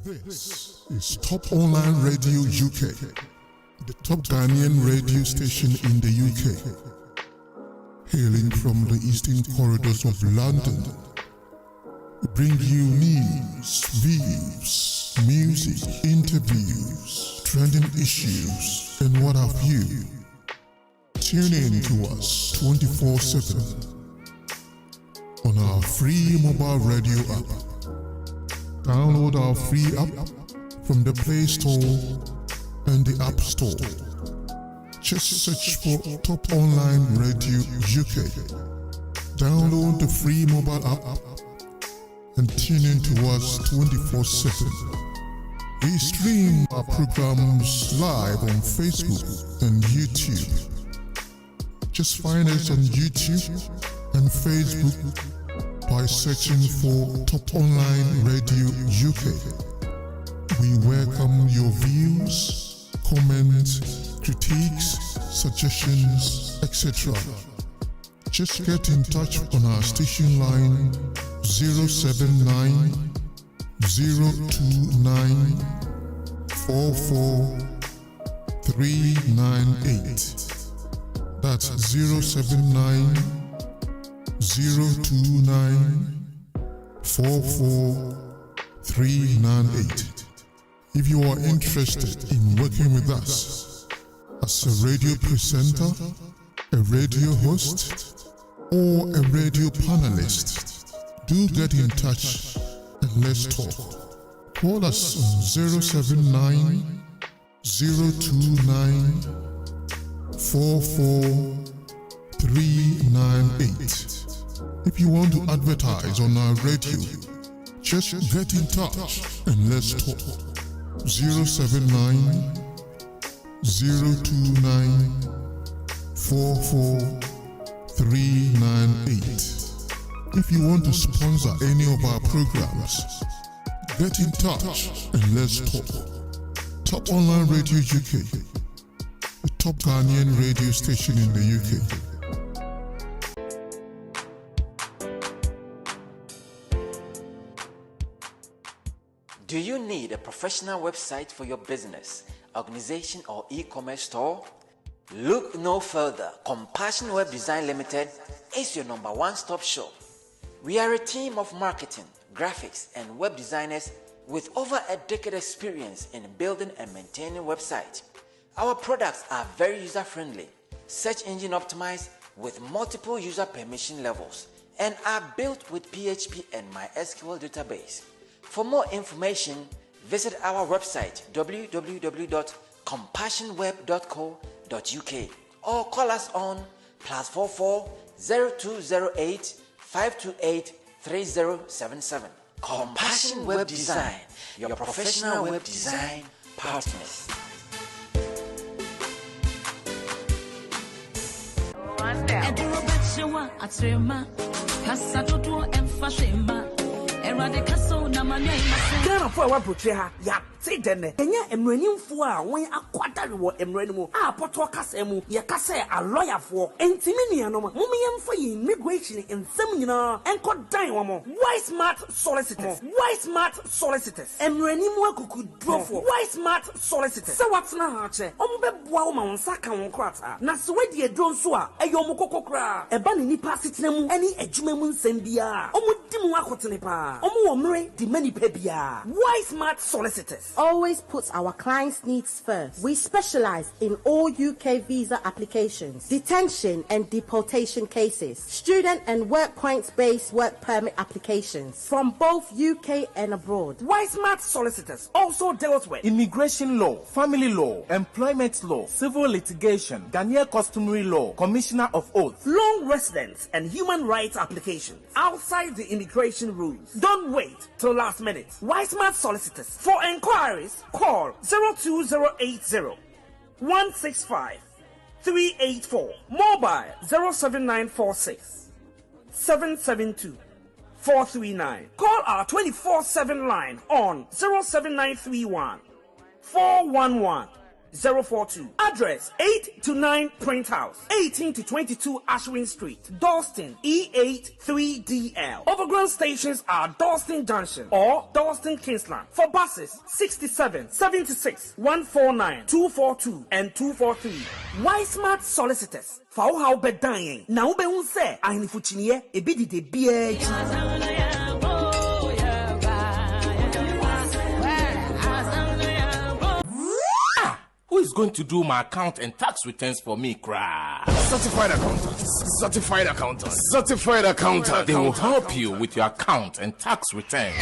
This is Top Online Radio UK, the top Ghanaian radio station in the UK. Hailing from the eastern corridors of London, we bring you news, views, music, interviews, trending issues, and what have you. Tune in to us 24/7 on our free mobile radio app. Download our free app from the Play Store and the App Store. Just search for Top Online Radio UK. Download the free mobile app and tune in to us 24/7. We stream our programs live on Facebook and YouTube. Just find us on YouTube and Facebook by searching for Top Online Radio UK. We welcome your views, comments, critiques, suggestions, etc. Just get in touch on our station line 079 029 44398. That's 079 029 44398. If you are interested in working with us as a radio presenter, a radio host, or a radio panelist, do get in touch and let's talk. Call us on 079 029 44398. If you want to advertise on our radio, just get in touch and let's talk. 079 029 44398. If you want to sponsor any of our programs, get in touch and let's talk. Top Online Radio UK, the top Ghanaian radio station in the UK. Do you need a professional website for your business, organization, or e-commerce store? Look no further. Compassion Web Design Limited is your number one-stop shop. We are a team of marketing, graphics, and web designers with over a decade experience in building and maintaining websites. Our products are very user-friendly, search engine optimized with multiple user permission levels, and are built with PHP and MySQL database. For more information, visit our website www.compassionweb.co.uk or call us on +44 0208 528 3077. Compassion Web Design, your professional web design partners. Ghana for our butcher, ya say then, Kenya emrenim for when a quarter wo emrenimu, a poto casemu, ya case a lawyer for, and Timiniano, Mumian for immigration in seminar, and could die one more. Why smart solicitors? Why smart solicitors? Emrenimu could draw for. Why smart solicitors? So what's now, Ombe Bwama Saka on Krata, Naswedi drone swa, a yomoko kra, a banini passitnemu, any a jumemun sembia, Omudimu Akotenipa, Omu the many pebia. Why smart solicitors? Always puts our clients' needs first. We specialize in all UK visa applications, detention and deportation cases, student and work points-based work permit applications from both UK and abroad. Why smart solicitors also deals with immigration law, family law, employment law, civil litigation, Ghanaian customary law, commissioner of oath, long residence and human rights applications outside the immigration rules. Don't wait till last minute. Why smart solicitors? For inquiries, call 02080 165 384. Mobile 07946 772 439. Call our 24/7 line on 07931 411 042. Address 8 to 9 Print House, 18 to 22 Ashwin Street, Dalston, E83DL. Overground stations are Dalston Junction or Dalston Kingsland. For buses, 67, 76, 149, 242 and 243. Why Smart Solicitors? For how be dying. Now be unse. I fuchiniye ebidi de biye. Who is going to do my account and tax returns for me, cry? Certified accountant. Certified accountant. Certified accountant. They will help you with your account and tax returns.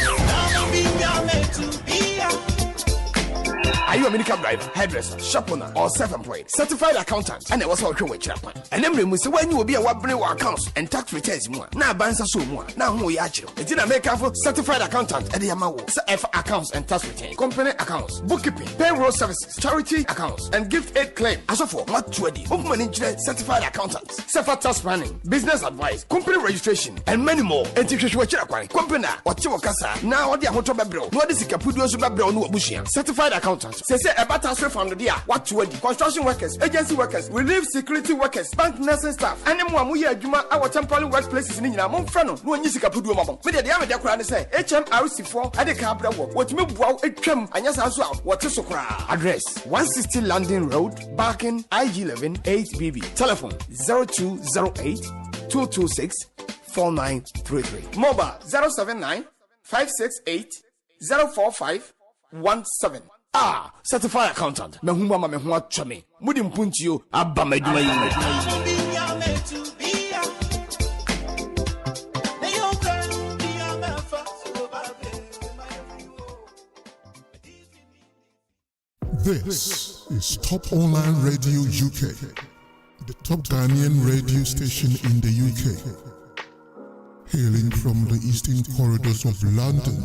Are you a minicab driver, hairdresser, shop owner, or self-employed? Certified accountant. And I was working with Chapman. And then we say when you will be a bring accounts and tax returns more. Now bansa so more. Now who you actually? It didn't make for certified accountant. And the amount F accounts and tax returns, company accounts, bookkeeping, payroll services, charity accounts, and gift aid claim. As of for what 20 of money certified accountants, self tax planning, business advice, company registration, and many more. And teachers were company or Chiwakasa. Now what the hotel bro. What is the Capudio Subabro no Bushian? Certified accountant. Say about transfer from the dia. What to the construction workers, agency workers, relief security workers, bank nursing staff, and then we are Juma our temporary workplaces in Inamon Frano, no one Yisika Pudu Mom. With the other Quran say HMRC4 at the Cabra work. What me wow a chem and yes as well. What is address 160 London Road, Barking, IG11 8BB. Telephone 0208 226 4933. Mobile 079 568 045 17. Certified accountant. Mehumba mehua chame. Mudim puntio abba meduma yime. This is Top Online Radio UK, the top Ghanaian radio station in the UK. Hailing from the eastern corridors of London,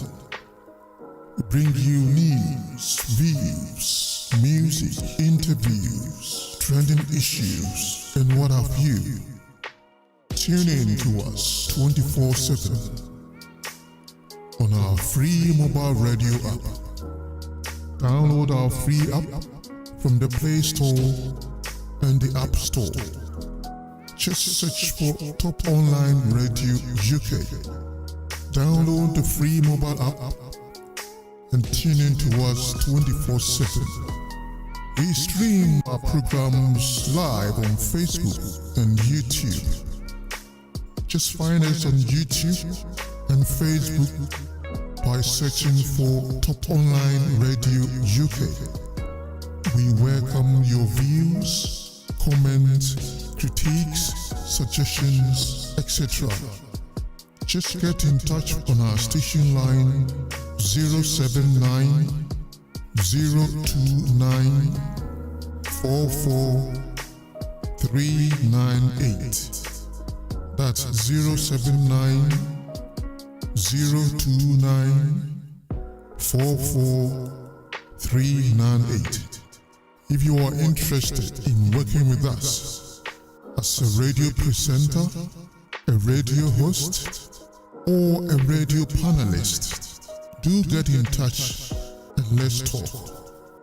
we bring you news, views, music, interviews, trending issues, and what have you. Tune in to us 24/7 on our free mobile radio app. Download our free app from the Play Store and the App Store. Just search for Top Online Radio UK. Download the free mobile app and tune in to us 24/7. We stream our programs live on Facebook and YouTube. Just find us on YouTube and Facebook by searching for Top Online Radio UK. We welcome your views, comments, critiques, suggestions, etc. Just get in touch on our station line 079 029 44398. That's 079 029 44398. If you are interested in working with us as a radio presenter, a radio host, or a radio panelist, do get in touch and let's talk.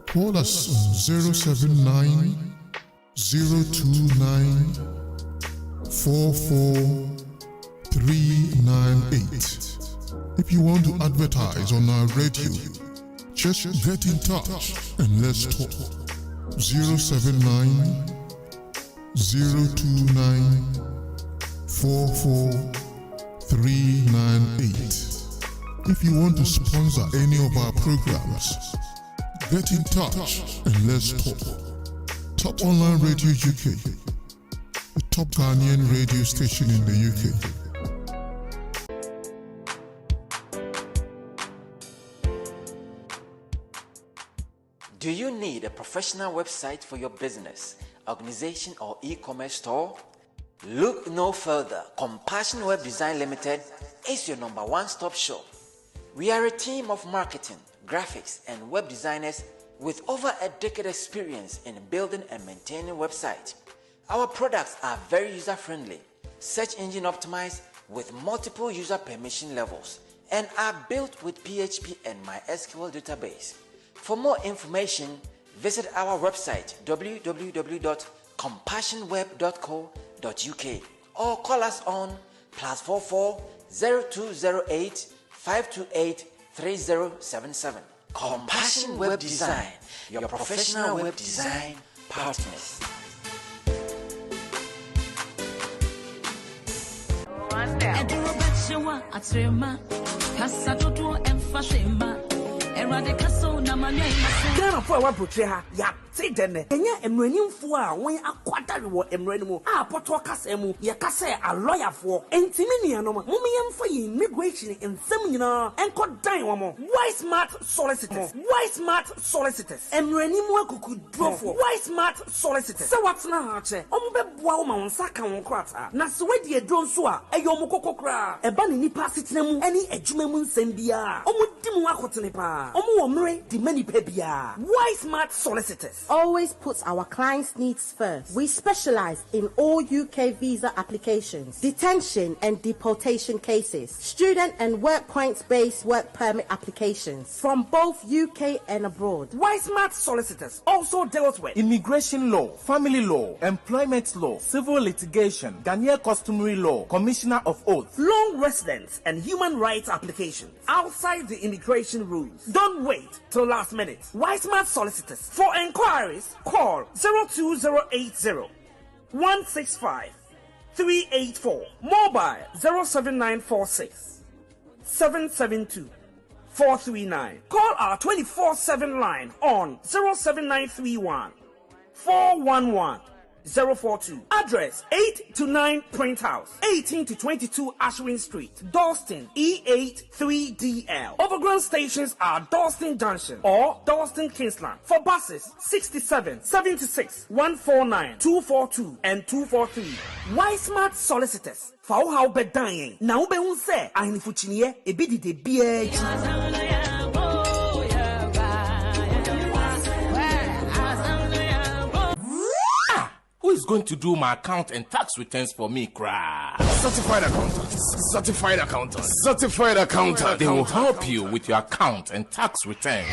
Call us on 079 029 44398. If you want to advertise on our radio, just get in touch and let's talk. 079 029 44398. If you want to sponsor any of our programs, get in touch and let's talk. Top Online Radio UK, the top Ghanaian radio station in the UK. Do you need a professional website for your business, organization, or e-commerce store? Look no further. Compassion Web Design Limited is your number one-stop shop. We are a team of marketing, graphics, and web designers with over a decade experience in building and maintaining websites. Our products are very user-friendly, search engine optimized with multiple user permission levels, and are built with PHP and MySQL database. For more information, visit our website www.compassionweb.co.uk or call us on +44 0208 528 3077. Compassion Web Design, your professional web design partners. Ghana for our portrait, ya say then, Kenya emrenim for when a quarter wo emrenimu, poto kasemu, ya kase a lawyer for, and Timini no mumian for immigration in seminar, and could dine one more. Why smart solicitors? Why smart solicitors? Emrenimu could draw for. Why smart solicitors? So what's now, Ombe Bwama Saka on Krata, Naswedi a drone swa, a yomoko kra, a banini passitnemu, any a jumemun sembia, Omudimu Akotenipa, Omu the many pebia. Why smart solicitors? Always puts our clients' needs first. We specialize in all UK visa applications, detention and deportation cases, student and work points-based work permit applications from both UK and abroad. Why smart solicitors also deals with immigration law, family law, employment law, civil litigation, Ghanaian customary law, commissioner of oath, long residence and human rights applications outside the immigration rules. Don't wait till last minute. Why smart solicitors? For inquiries, call 02080 165 384, mobile 07946 772 439. Call our 24/7 line on 07931 411 042. Address 8 to 9 Print House, 18 to 22 Ashwin Street, Dalston, E83DL. Overground stations are Dalston Junction or Dalston Kingsland. For buses, 67, 76, 149, 242 and 243. Why smart solicitors? For how be dying. Now be unse. Ahini fuchiniye ebidi de biye. Who is going to do my account and tax returns for me, cry? Certified accountant. Certified accountant. Certified accountant. They will help you with your account and tax returns.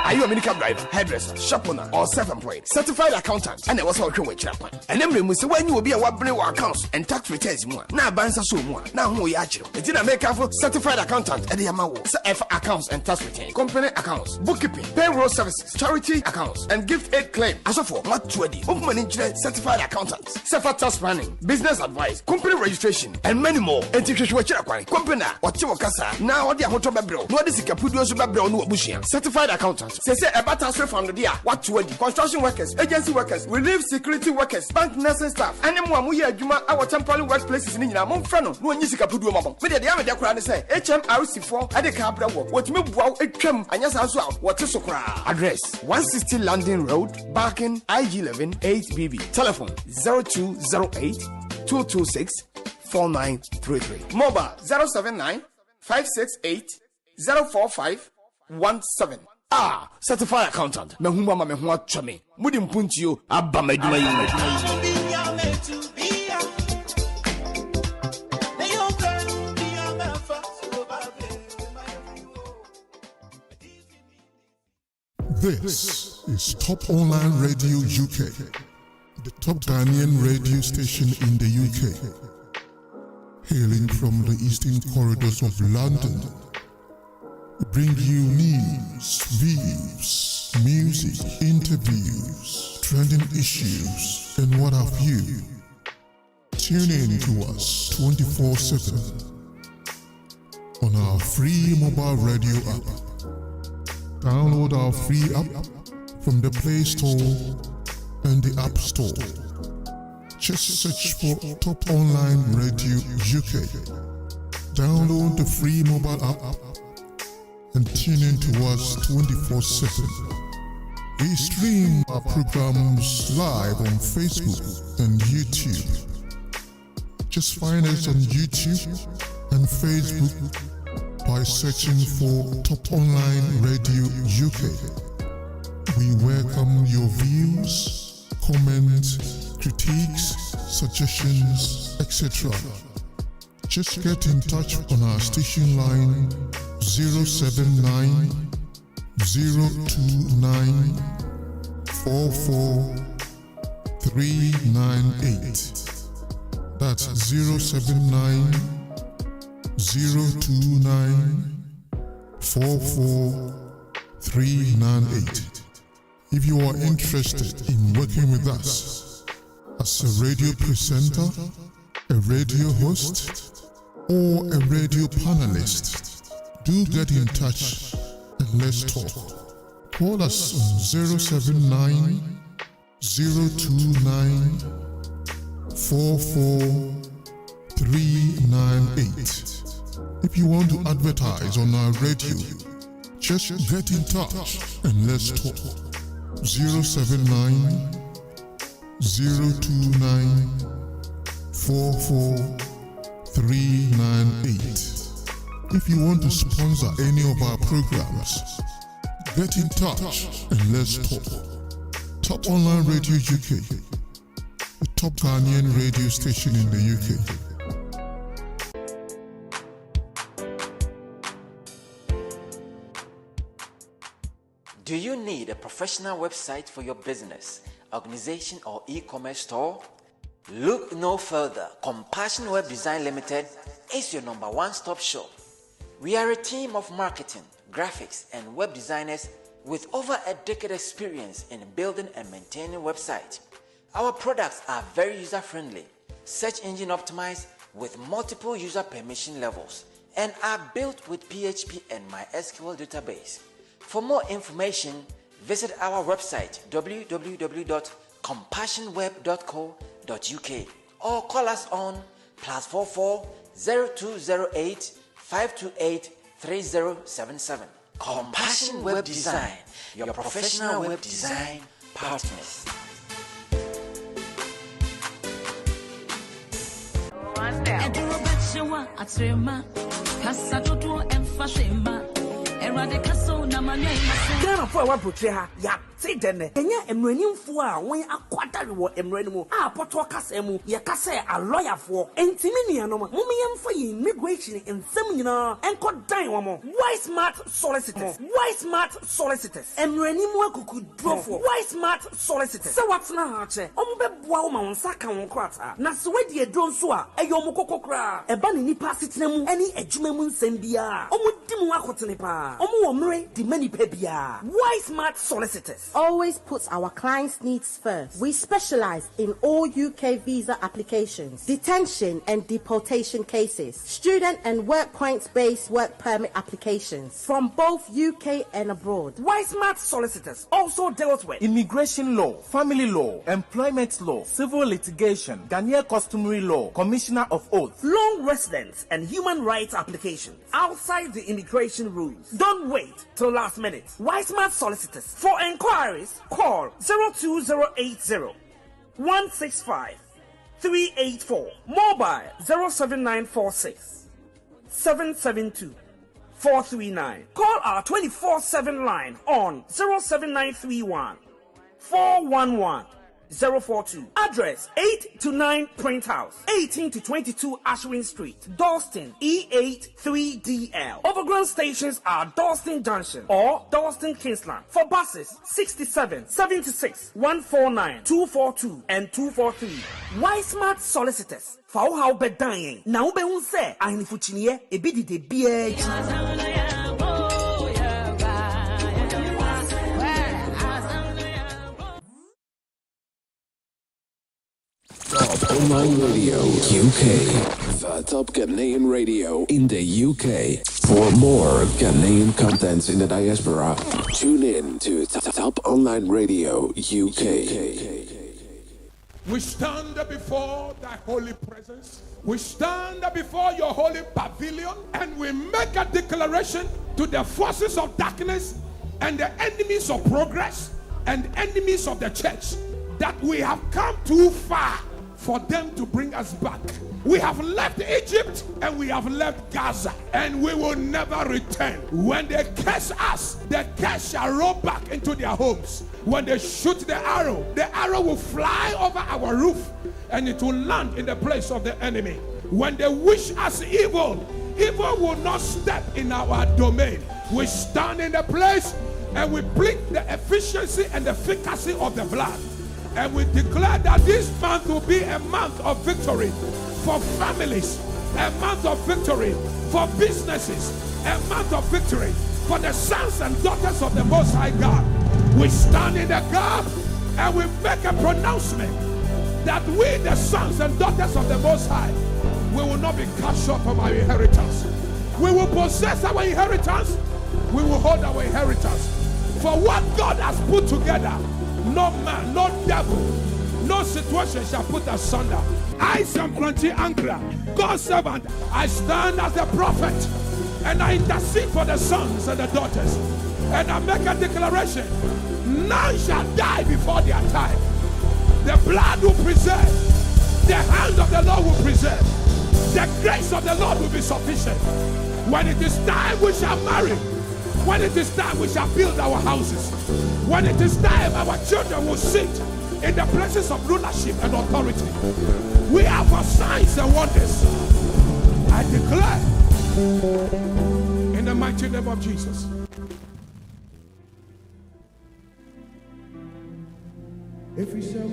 Are you a medical driver, hairdresser, shop owner, or self-employed? Certified accountant. And I was working with Chapman. And then we say when you will be a wabri accounts and tax returns more. Now bansa so more. Now who yacho? It didn't make for certified accountant. And the Yamawo. F accounts and tax return. Company accounts, bookkeeping, payroll services, charity accounts, and gift aid claim. As of for what 20 of money certified accountants, self tax planning, business advice, company registration, and many more. And if you watch company what you kasa now what the hotel bebro. What is the capudio bebro no bushia? Certified accountants. Say about transfer from the dia. What to the construction workers, agency workers, relief security workers, bank nursing staff, and then one we are Juma our temporary workplaces in Yamon Frano, no one using Capudu Mamma. But the other day, say HMRC4 at the Cabra work. What me wow a chem and yes as well. What is so cry? Address 160 London Road, Barking, IG11 8BB. Telephone 0208 226 4933. Mobile 079 568 045 17. Certified accountant. Me hu mama me hu atwa me. Mudi mpunti yo aba maduma yi. This is Top Online Radio UK, the top Ghanaian radio station in the UK, hailing from the eastern corridors of London. We bring you news, views, music, interviews, trending issues, and what have you. Tune in to us 24/7 on our free mobile radio app. Download our free app from the Play Store and the App Store. Just search for Top Online Radio UK. Download the free mobile app and tune in to us 24/7. We stream our programs live on Facebook and YouTube. Just find us on YouTube and Facebook by searching for Top Online Radio UK. We welcome your views, comments, critiques, suggestions, etc. Just get in touch on our station line 079 029 44398. That's 079 029 44398. If you are interested in working with us as a radio presenter, a radio host, or a radio panelist, do get in touch and let's talk. Call us on 079 029 44398. If you want to advertise on our radio, just get in touch and let's talk. 079 029 44398. If you want to sponsor any of our programs, get in touch and let's talk. Top Online Radio UK, the top Ghanaian radio station in the UK. Do you need a professional website for your business, organization, or e-commerce store? Look no further. Compassion Web Design Limited is your number one-stop shop. We are a team of marketing, graphics, and web designers with over a decade experience in building and maintaining websites. Our products are very user-friendly, search engine optimized with multiple user permission levels, and are built with PHP and MySQL database. For more information, visit our website www.compassionweb.co.uk or call us on +44 0208 528 3077. Compassion Web Design, your professional web design partners. Ghana for our butcher, ya say then, and ya emrenim for when a quarter war emrenimu, a potokasemu, ya kase a lawyer for, and Timiniano, Mumian for immigration in seminar, and could dine one more. Why smart solicitors? Why smart solicitors? Emrenimu could draw for. Why smart solicitors? So what's now, Ombe Bwama Saka on Quata, Naswedi don't swa, a yomokokra, a banini passitnemu, any ejumemun sembia, Omudimuakotenipa, Omu the many pebia. Why smart solicitors? Always puts our clients' needs first. We specialize in all UK visa applications, detention and deportation cases, student and work points-based work permit applications from both UK and abroad. Why smart solicitors also deals with immigration law, family law, employment law, civil litigation, Ghanaian customary law, commissioner of oath, long residence and human rights applications outside the immigration rules. Don't wait till last minute. Why smart solicitors? For inquiries, call 02080 165 384. Mobile 07946 772 439. Call our 24/7 line on 07931 411 042. Address 8 to 9 Print House, 18 to 22 Ashwin Street, Dalston, E83DL. Overground stations are Dalston Junction or Dalston Kingsland. For buses, 67, 76, 149, 242 and 243. Why Smart Solicitors? For how be dying. Now be unse. Ahini fuchiniye ebidi de biye. Top Online Radio UK, the top Ghanaian radio in the UK. For more Ghanaian contents in the diaspora, tune in to Top Online Radio UK. We stand before thy holy presence. We stand before your holy pavilion and we make a declaration to the forces of darkness and the enemies of progress and enemies of the church that we have come too far for them to bring us back. We have left Egypt and we have left Gaza and we will never return. When they curse us, the curse shall roll back into their homes. When they shoot the arrow will fly over our roof and it will land in the place of the enemy. When they wish us evil, evil will not step in our domain. We stand in the place And we plead the efficiency and efficacy of the blood. And we declare that this month will be a month of victory for families, a month of victory for businesses, a month of victory for the sons and daughters of the Most High God. We stand in the gap and we make a pronouncement that we, the sons and daughters of the Most High, we will not be cut short from our inheritance. We will possess our inheritance. We will hold our inheritance. For what God has put together, no man, no devil, no situation shall put asunder. I, Sampranti Ankra, God's servant, I stand as a prophet and I intercede for the sons and the daughters. And I make a declaration: none shall die before their time. The blood will preserve. The hand of the Lord will preserve. The grace of the Lord will be sufficient. When it is time, we shall marry. When it is time, we shall build our houses. When it is time, our children will sit in the places of rulership and authority. We are for signs and wonders. I declare in the mighty name of Jesus. If we shall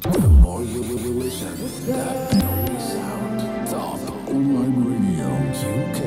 The more you listen, the better we sound. Top Online Radio UK.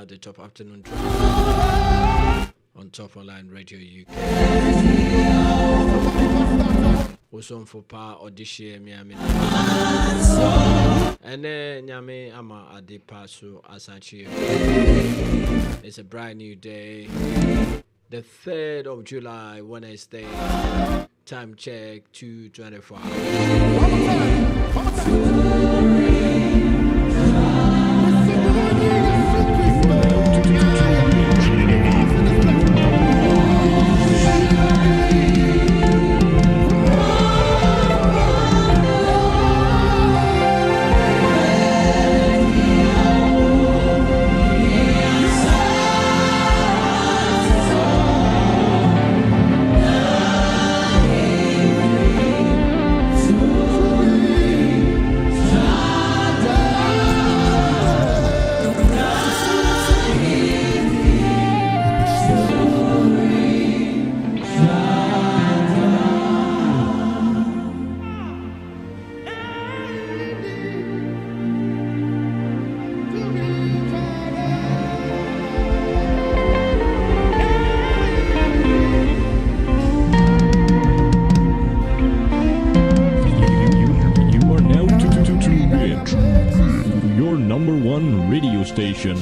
The top afternoon track on Top Online Radio UK. Also for pa audition Miami. And then Nyame ama Adepa so Asachi. It's a brand new day. The 3rd of July, Wednesday. Time check 2:24. Station.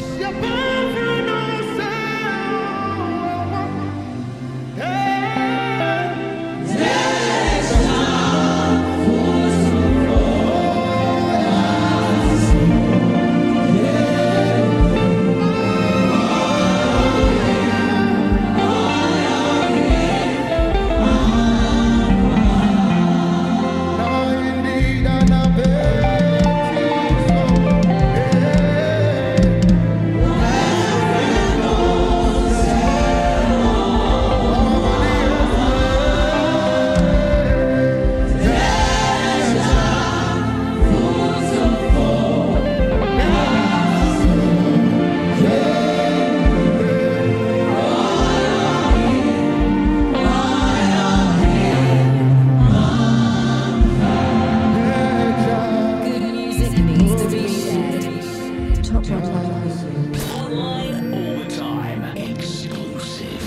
to be shared. Top online. Online all the time. Exclusive.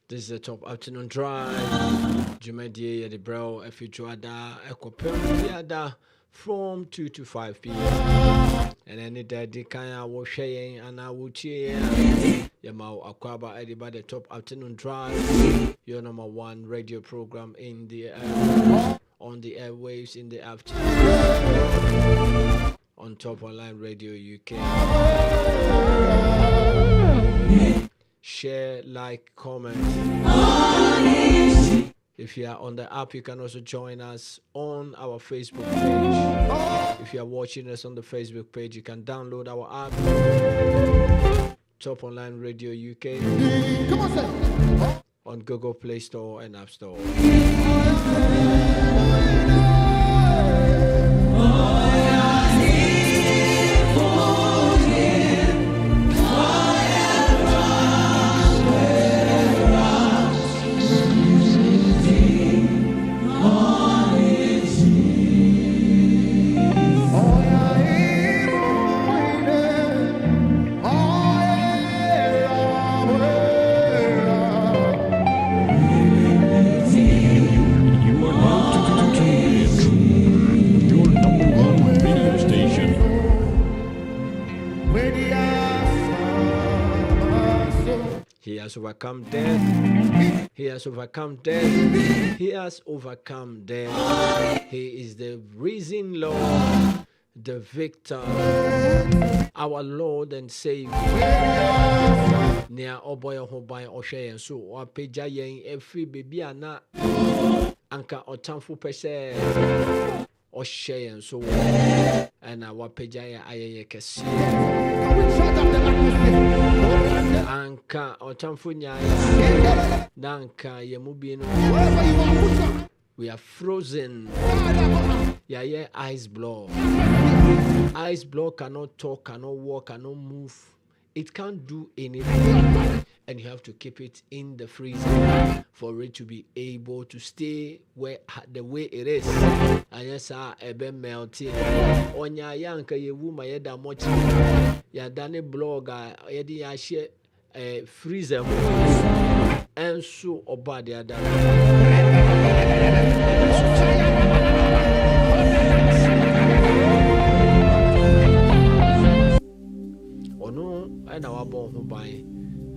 This is the top afternoon drive. Jumedie the bro Efijuada Ekopem from 2 to 5 p.m. And any day Kaya was sharing and I would cheer Yamau Akwaba Ediba the top afternoon drive. Your number one radio program in the on the airwaves in the afternoon on Top Online Radio UK. Share, like, comment. If you are on the app, you can also join us on our Facebook page. If you are watching us on the Facebook page, you can download our app, Top Online Radio UK, on Google Play Store and App Store. He has overcome death. He has overcome death. He has overcome death. He is the risen Lord, the victor, our Lord and Savior. Nia oboy hobai oshe and so or peja yen every baby ana anka otamfu pese oshe and so and our peja aye kesi. Anka otamfu nyaya nanka yemubino. We are frozen. Yeah, ice block. Ice block cannot talk, cannot walk, cannot move. It can't do anything. And you have to keep it in the freezer for it to be able to stay where the way it is. And yes, ebe melting. Onya yanka ye wuma yeda mochi. Ya dane blogger yedi ya share freezer. And so oba the other. Ono and our born who buy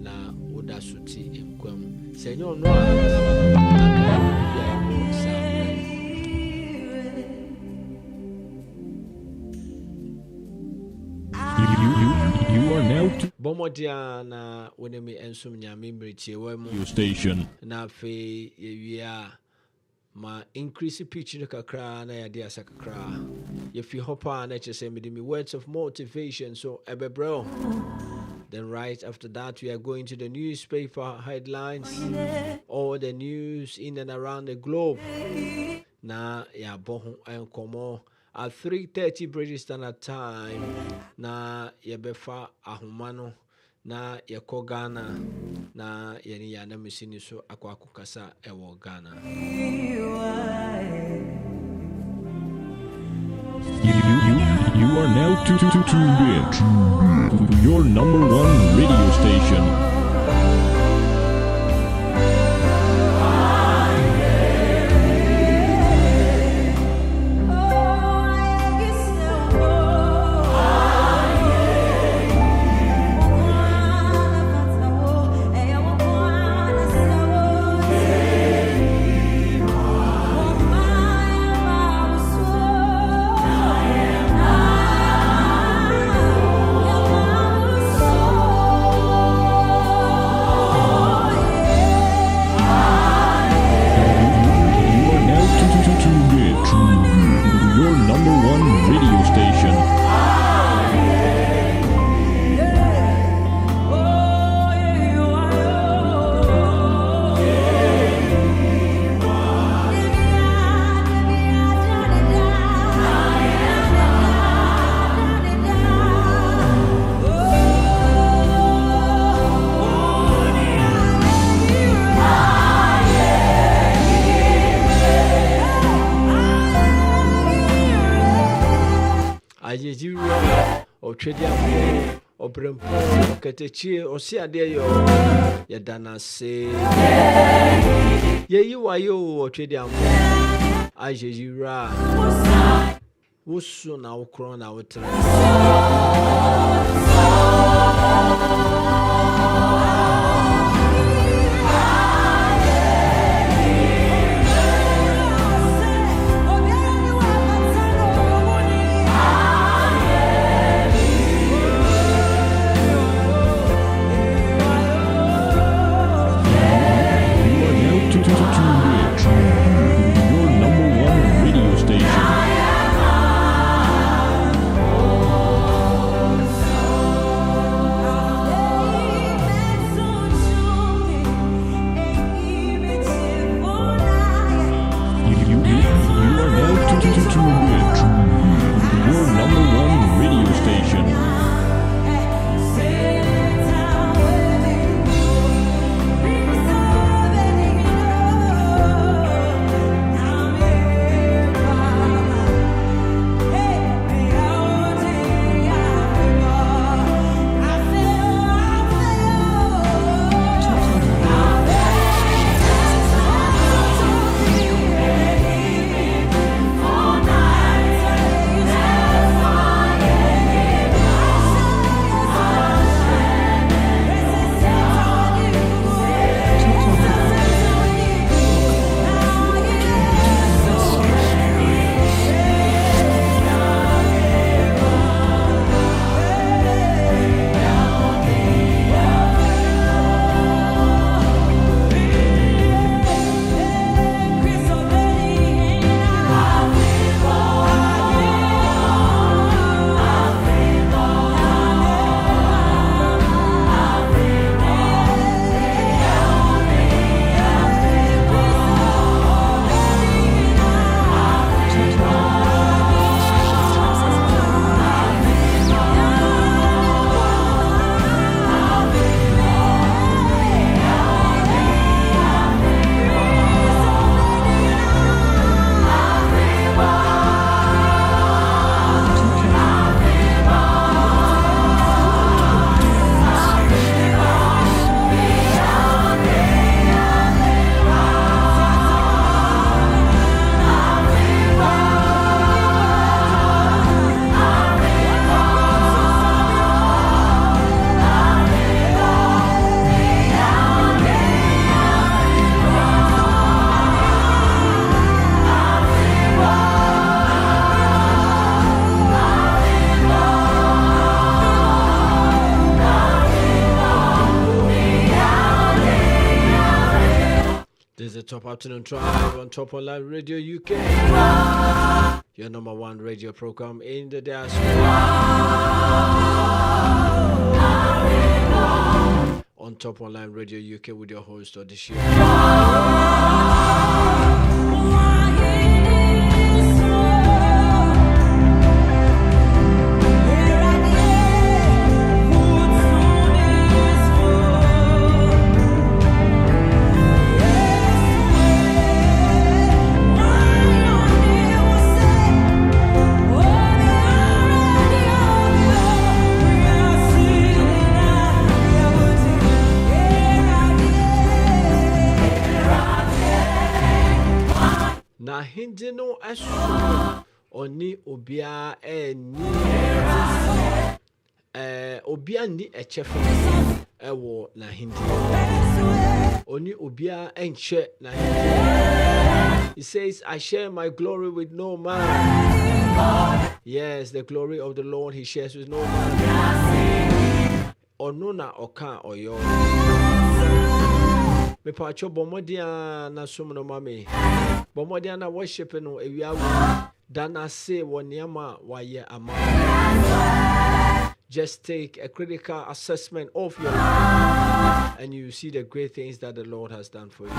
na Oda Suti in Quem. Senor no You are now to Bomodia na Winemi Ensum Yamimri your station. Na fe ya ma increase pitch no kakra na ya dia sakakra. If you hop on na say me words of motivation so ebebro. Then right after that we are going to the newspaper headlines or the news in and around the globe. Na ya bohu enkomo at 3:30 British Standard Time. Na yebefa ahumano na yako Ghana na yani yana misini so akwa kukasa ewo Ghana. You are now tuned in to your number one radio station. Ayejiro, or Trediamo, or Brempo, Katechi, or Siadeo, Yadana say, Ye you are you, or Trediamo, Ayejira, Wusu now crown out. Your number one radio station. You are now tuned in to your number one radio station. Top Afternoon Tribe on Top Online Radio UK, your number one radio program in the diaspora. On Top Online Radio UK with your host ODEHYE3. Na hindi no asu oni obia obia ni echefe ewo na hindi oni obia enche na hindi. He says, I share my glory with no man. Yes, the glory of the Lord he shares with no man. Onuna oka oyo. Me pacho bomodia na sumno mame. Bomodia na worship no ewiawo. Dana say woniama waye ama. Just take a critical assessment of your life and you see the great things that the Lord has done for you.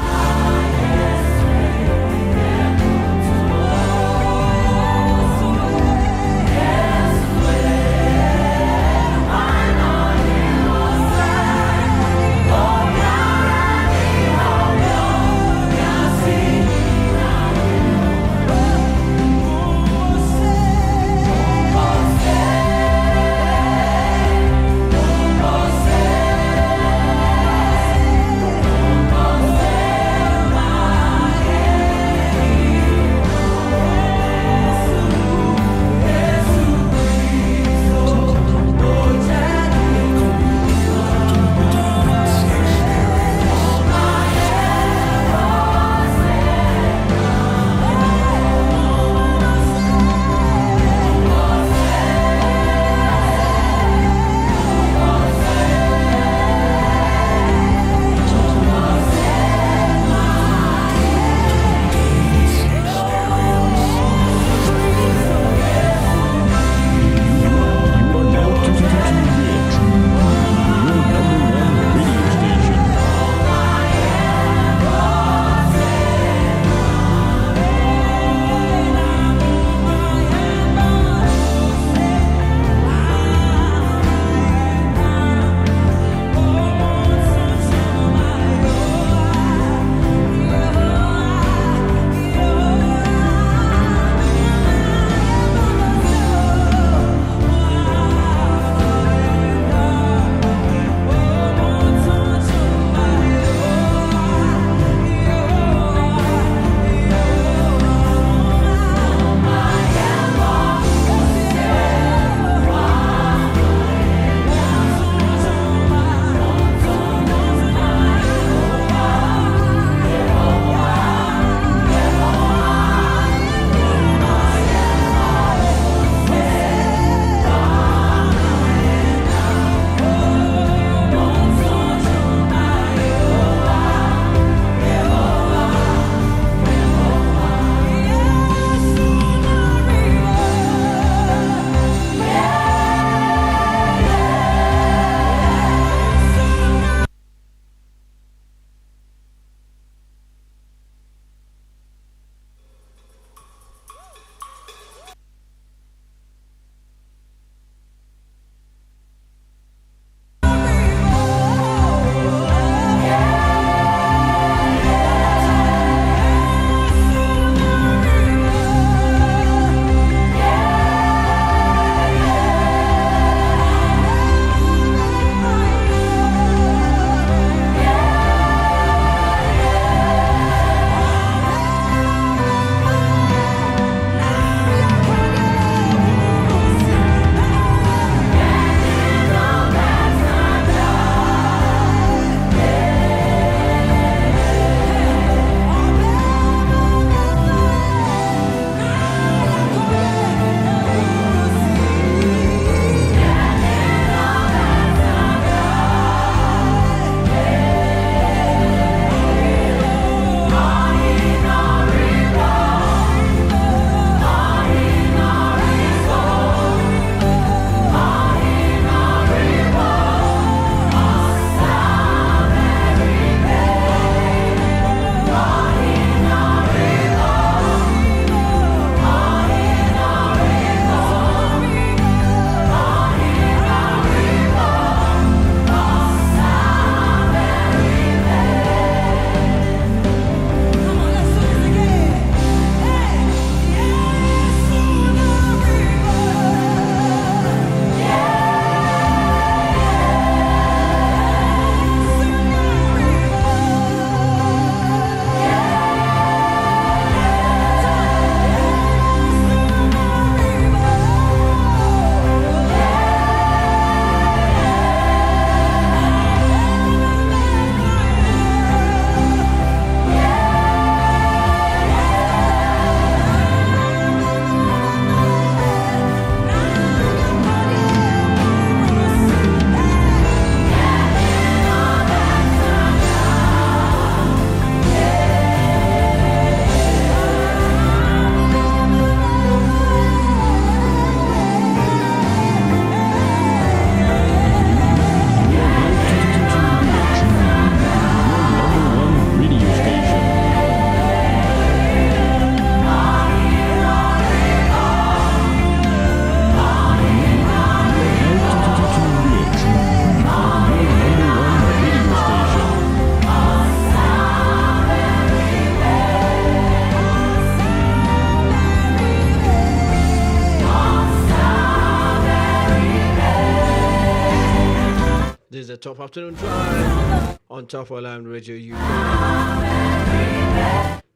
top afternoon drive on Top Online Radio UK.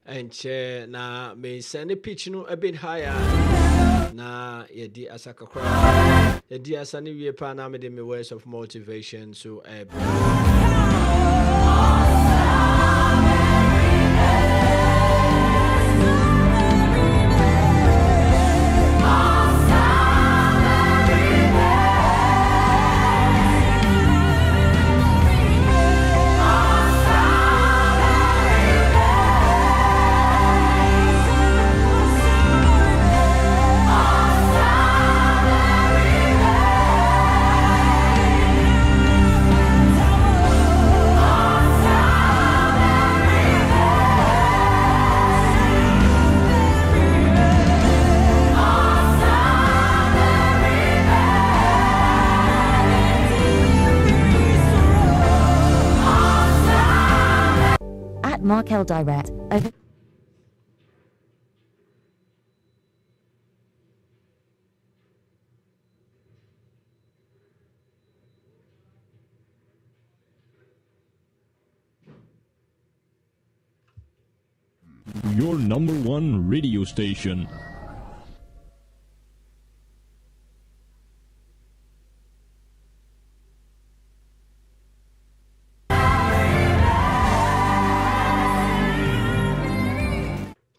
And chair na may send a pitch no a bit higher. Na yedi asaka cry. Yedi asani we pana me the words of motivation so Markel Direct. Over. Your number one radio station.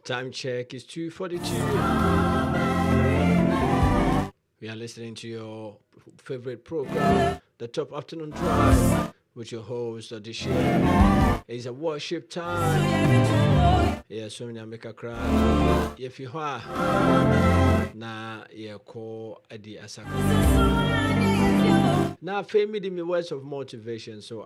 Time check is 2:42. We are listening to your favorite program, the Top Afternoon Drive, with your host ODEHYE3. It's a worship time. Yes, so many make a cry. If you are na ye call Adi Asaka. Now, fame me the words of motivation, so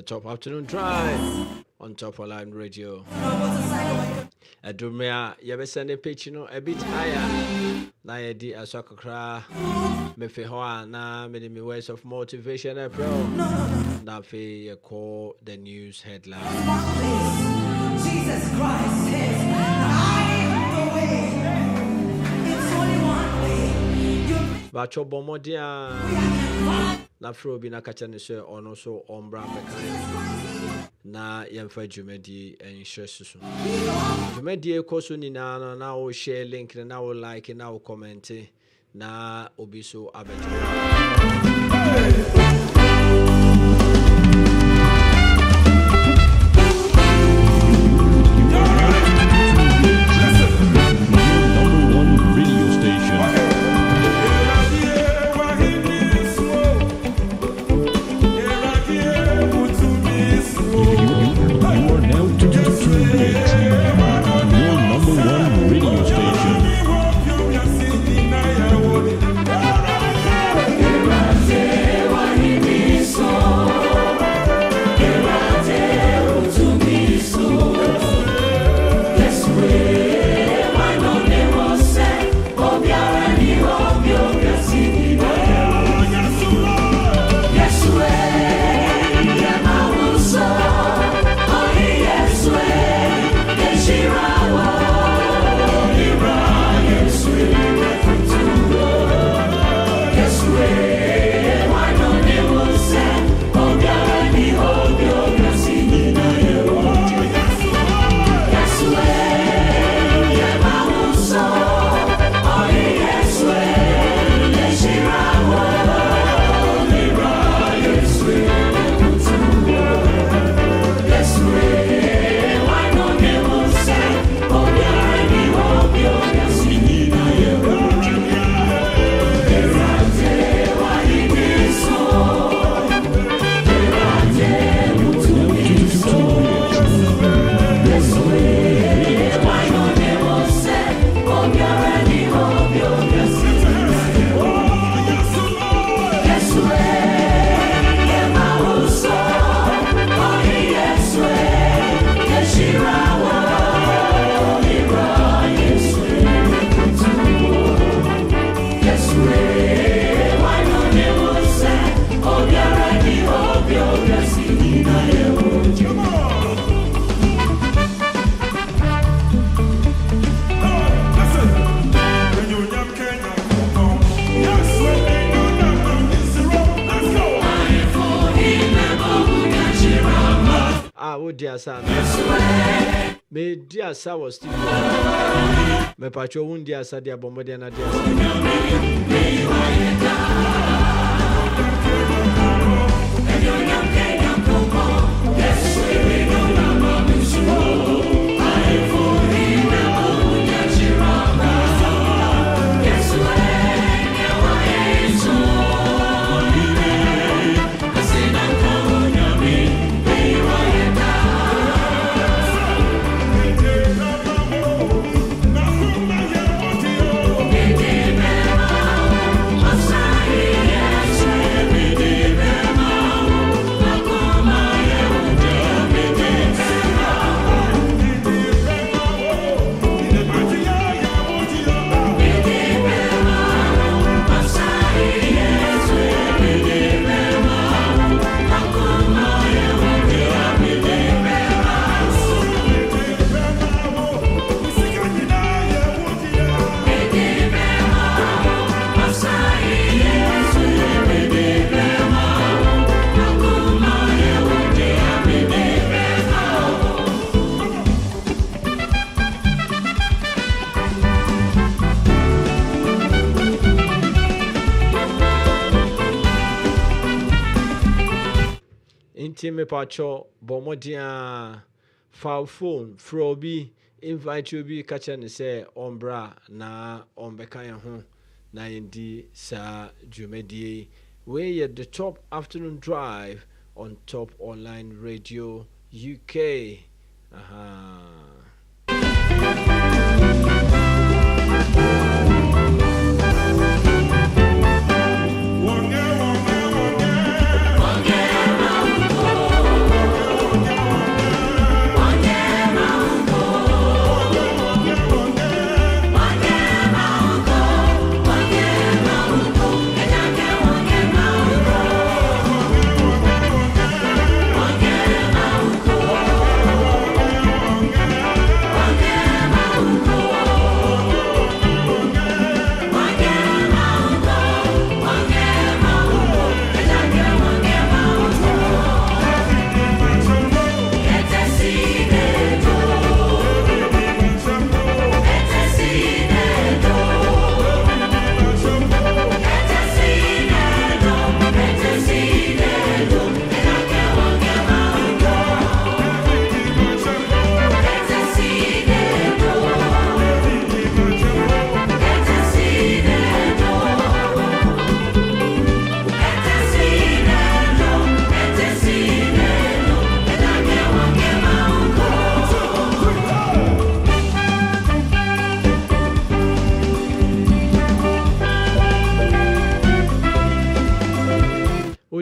Top Afternoon Drive on Top Online Radio. Adumia, you be sending pitch a bit higher. Na yedi asakra me fe ho na me the words of motivation bro. Na fe you call the news headline. Jesus Christ says, I am the way. It's only one way. Bacho bomodia. Na fro bi na kacha ne se ono so ombra mekan na yemfa dwumadi enhye susu dwumadi ekoso ni na wo share link na wo like na wo comment na obi so abeto Ah, wo dia sa na. Me dia sa was still. Me pacho won dia sa dia bombo dia na dia. Me pacho bomodia file phone frobi invite you be catch and say ombra na ombeka ho na yendi sa jumedie we at the top afternoon drive on Top Online Radio UK.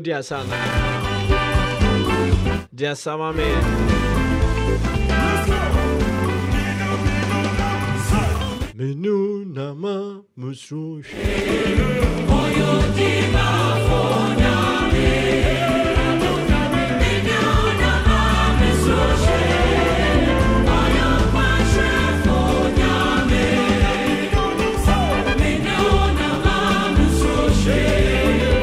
Dia sana dia sama me menu nama musrush oyo dima fona me menu nama musrush oyo pashe fona me menu nama musrush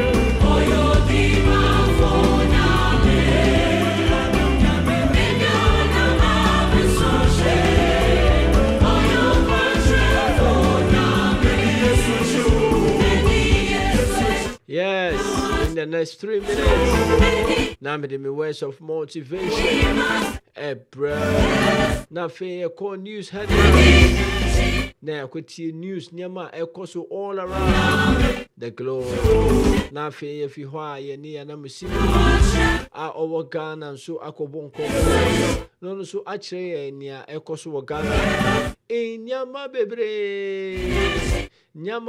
Yes, in the next 3 minutes, now me words of motivation. Now for call news headlines. Now could see news nyama so all around the globe. Now for if you are near na music, our Ghana and so akobonko. No so actually near so Ghana. In nyama bebre na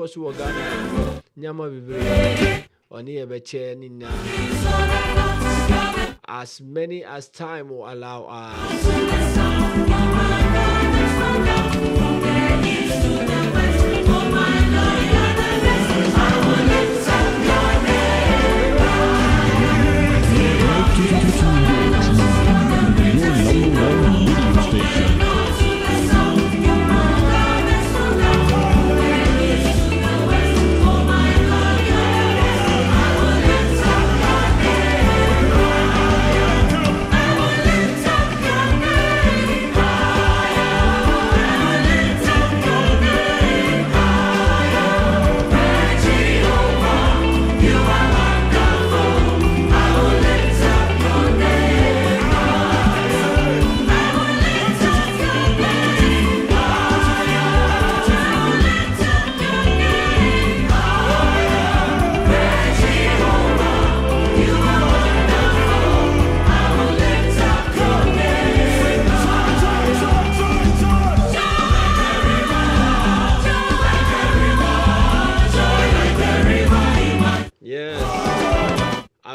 so Ghana. Nyama bibre oni ebeche nina as many as time will allow us.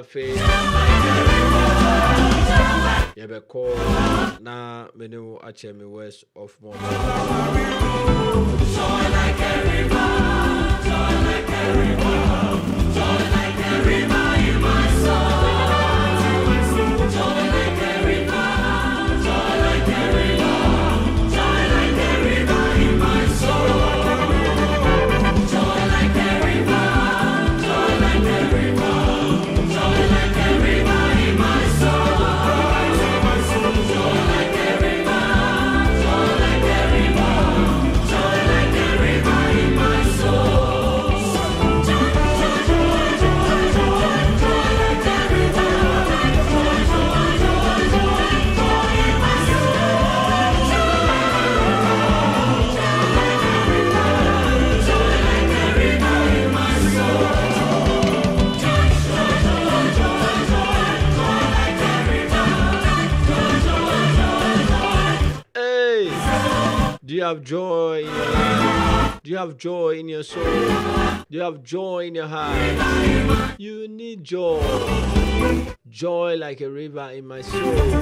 afe yebeko na menu achemi west of more joy like a river, joy like a river, joy like a river in my soul, joy like a river, joy like a river, joy like a river in my soul, joy like a river, joy like a river, joy like a river in my soul. Do you have joy in your life? Do you have joy in your soul? Do you have joy in your heart? You need joy. Joy like a river in my soul.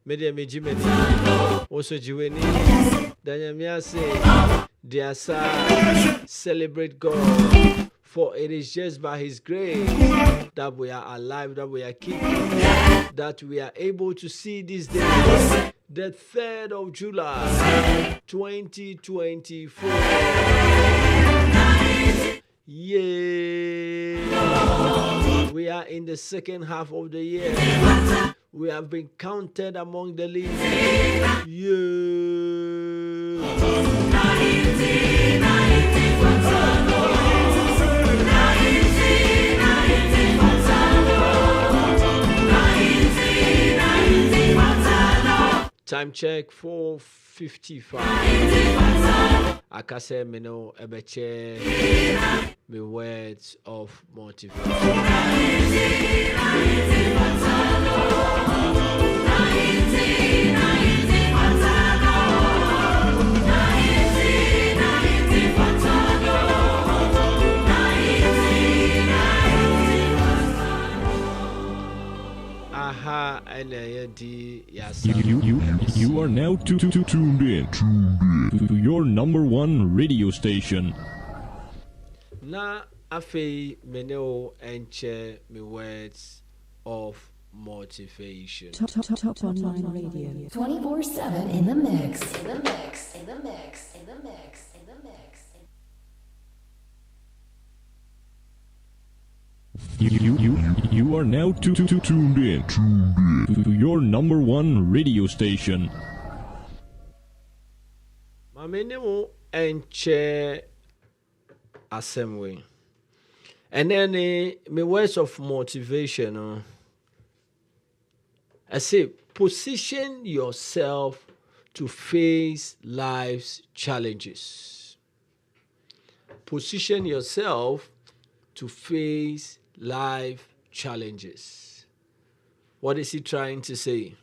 Media Mijimeni, also Jiweni, Daniel Miase, Diasa, celebrate God, for it is just by His grace that we are alive, that we are keeping, that we are able to see this day, the 3rd of July, 2024. Yeah, we are in the second half of the year. We have been counted among the living. Time check 4:55. Akase meno ebeche me words of motivation. Aha, you are now tuned in to your number one radio station. Na afe meneo enche me words of motivation. Top online radio. 24/7 in the mix. In the mix. In the mix. In the mix. In the mix. You are now tuned in to your number one radio station. Ma meneo enche assembly. And then me words of motivation. I say, position yourself to face life's challenges. Position yourself to face life challenges. What is he trying to say?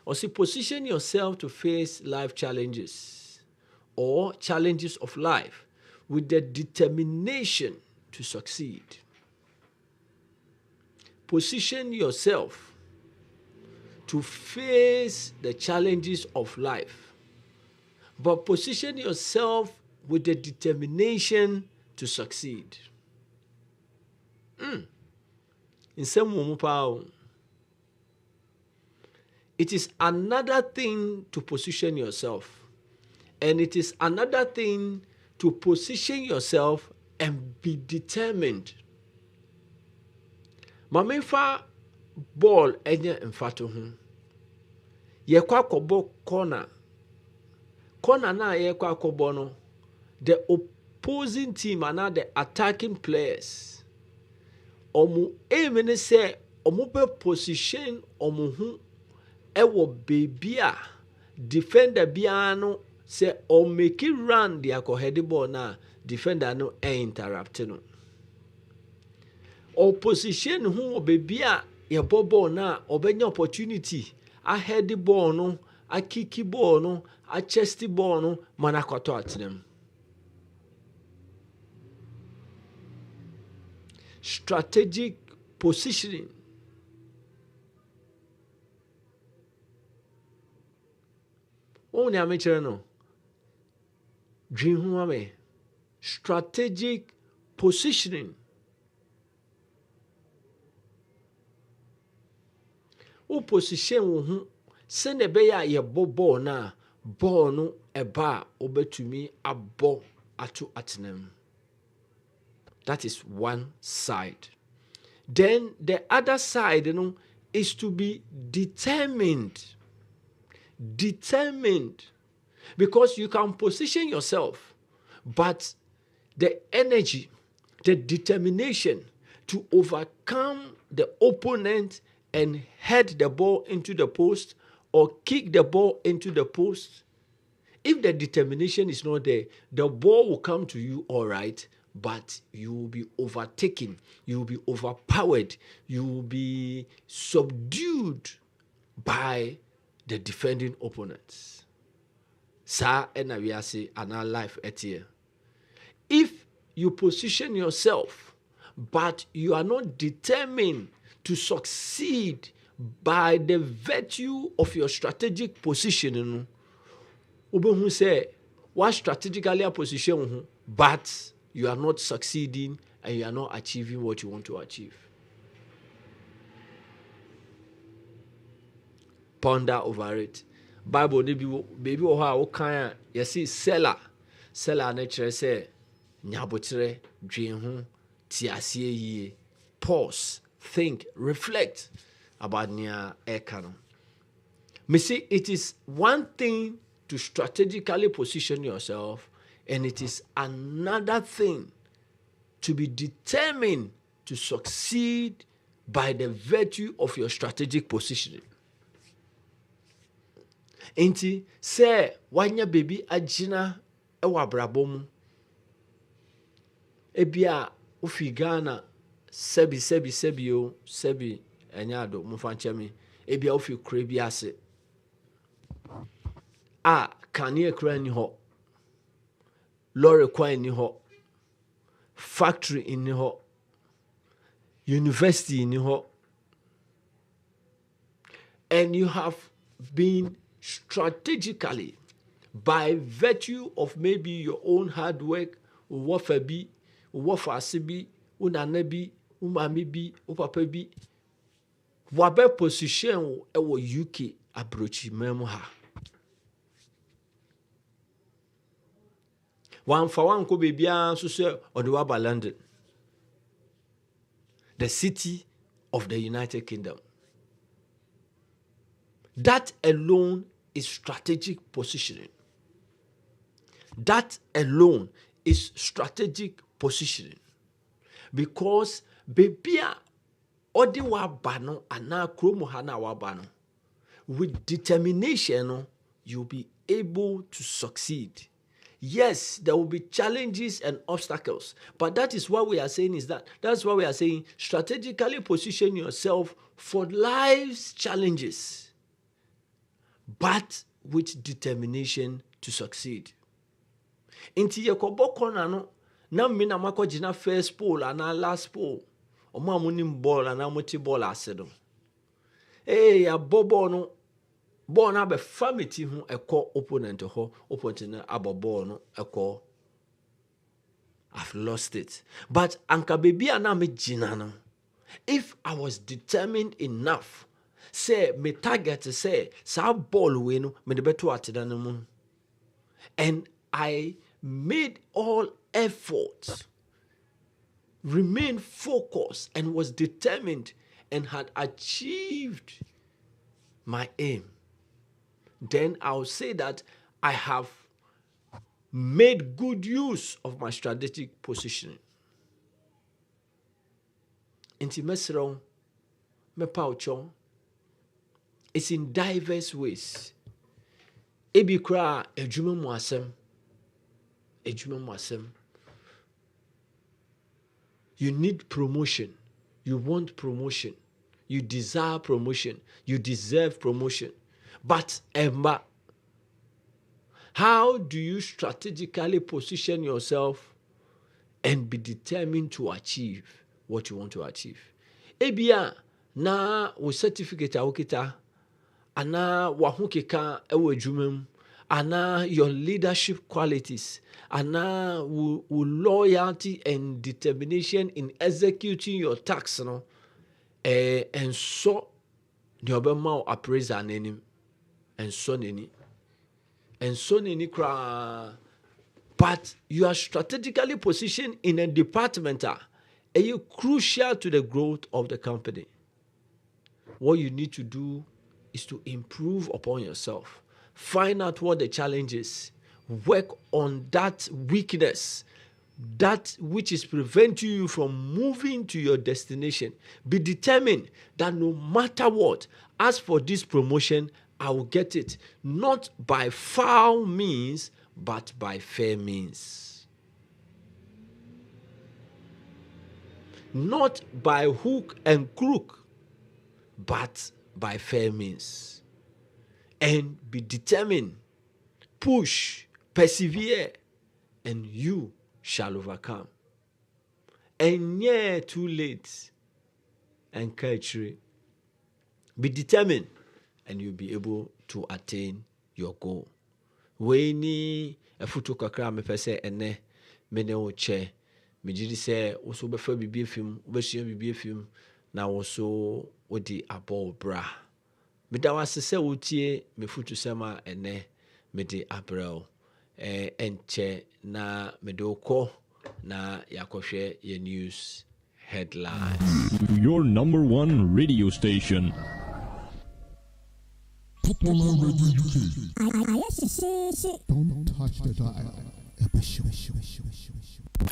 Or say, position yourself to face life challenges or challenges of life with the determination to succeed. Position yourself to face the challenges of life, but position yourself with the determination to succeed. In some moment, it is another thing to position yourself, and it is another thing to position yourself and be determined. Mamenfa ball enye mfato hu. Yekwa kobo corner. Corner na yekwa kobo no. The opposing team and now the attacking players. Omu aimene say omu be position omu hu ewo baby a defender biara no say or make it run the akɔhɛde ball na defender no interrupt no opposition who obebi a yɛbɔ ball na ɔbɛnya opportunity ahead the ball no a kicky ball no a chesty ball no mana kɔtɔ atenam. Strategic positioning. Only a mature no. Dream who ame. Strategic positioning. O position wo send a beya ye ball na ball no eba obetumi abo atu atenem. That is one side. Then the other side, is to be determined. Determined. Because you can position yourself, but the energy, the determination to overcome the opponent and head the ball into the post or kick the ball into the post, if the determination is not there, the ball will come to you all right, but you will be overtaken, you will be overpowered, you will be subdued by the defending opponents. Sa ena we say an our life etie. If you position yourself, but you are not determined to succeed by the virtue of your strategic positioning, who say what strategically position, but you are not succeeding and you are not achieving what you want to achieve. Ponder over it. Bible baby o kan ya see seller na chere say nyabotre dwen ho ti ase yie. Pause, think, reflect about nia ekano. Me see it is one thing to strategically position yourself, and it is another thing to be determined to succeed by the virtue of your strategic positioning. Enti say wanya baby agina ewa brabom ebia ofi Ghana sebi enyado mfanchemi ebia ofi kure bi ase a kanie kura ni ho lorry kwan ni ho factory ni ho university ni ho, and you have been strategically by virtue of maybe your own hard work, wafabi, wafasibi, unanabi, umamibi, upapabi, wabe position ewo UK abrochi memo ha. One for one ko bebia so say Odewaba London, the city of the United Kingdom. That alone is strategic positioning. That alone is strategic positioning. Because bebia odi wa bano ana kromo hana wa bano, with determination you'll be able to succeed. Yes, there will be challenges and obstacles, but that is what we are saying that's why we are saying strategically position yourself for life's challenges, but with determination to succeed. Inti yekobo kona no na mina mako jina first pole and last pole. Oma munim ball and amuti ball asedo. Ya bobo no ball na be famity hu eko opponent ho opponent na abo ball no eko. I've lost it. But anka baby ana me jina no. If I was determined enough, say me target say sa ball we no me de beto ateda no mu, and I made all efforts, remained focused, and was determined and had achieved my aim, then I'll say that I have made good use of my strategic positioning. Inti mesro me paucho, it's in diverse ways. ebi kra adwuma mu asem. You need promotion. You want promotion. You desire promotion. You deserve promotion. But Emma, how do you strategically position yourself and be determined to achieve what you want to achieve? Ebia na wo certificate awokita ana wahukeka ewo adwumam ana your leadership qualities ana wo loyalty and determination in executing your tasks no and so the obema appraiser nanim and so neni kra, but you are strategically positioned in a department crucial to the growth of the company. What you need to do is to improve upon yourself. Find out what the challenge is. Work on that weakness, that which is preventing you from moving to your destination. Be determined that no matter what, as for this promotion, I will get it. Not by foul means, but by fair means. Not by hook and crook, but by fair means. And be determined, push, persevere, and you shall overcome. And yet too late and catch it. Be determined, and you'll be able to attain your goal. When a photo kakra me pese ene me ne o che me gidi se wo so be fa bibie film wo be hia bibie film na wo so odi abo bra me da wase se wo tie me photo sema ene me di abrel enche na me do ko na yakohwe ye news headlines. Your number one radio station. Top Online Radio UK. Don't touch the dial.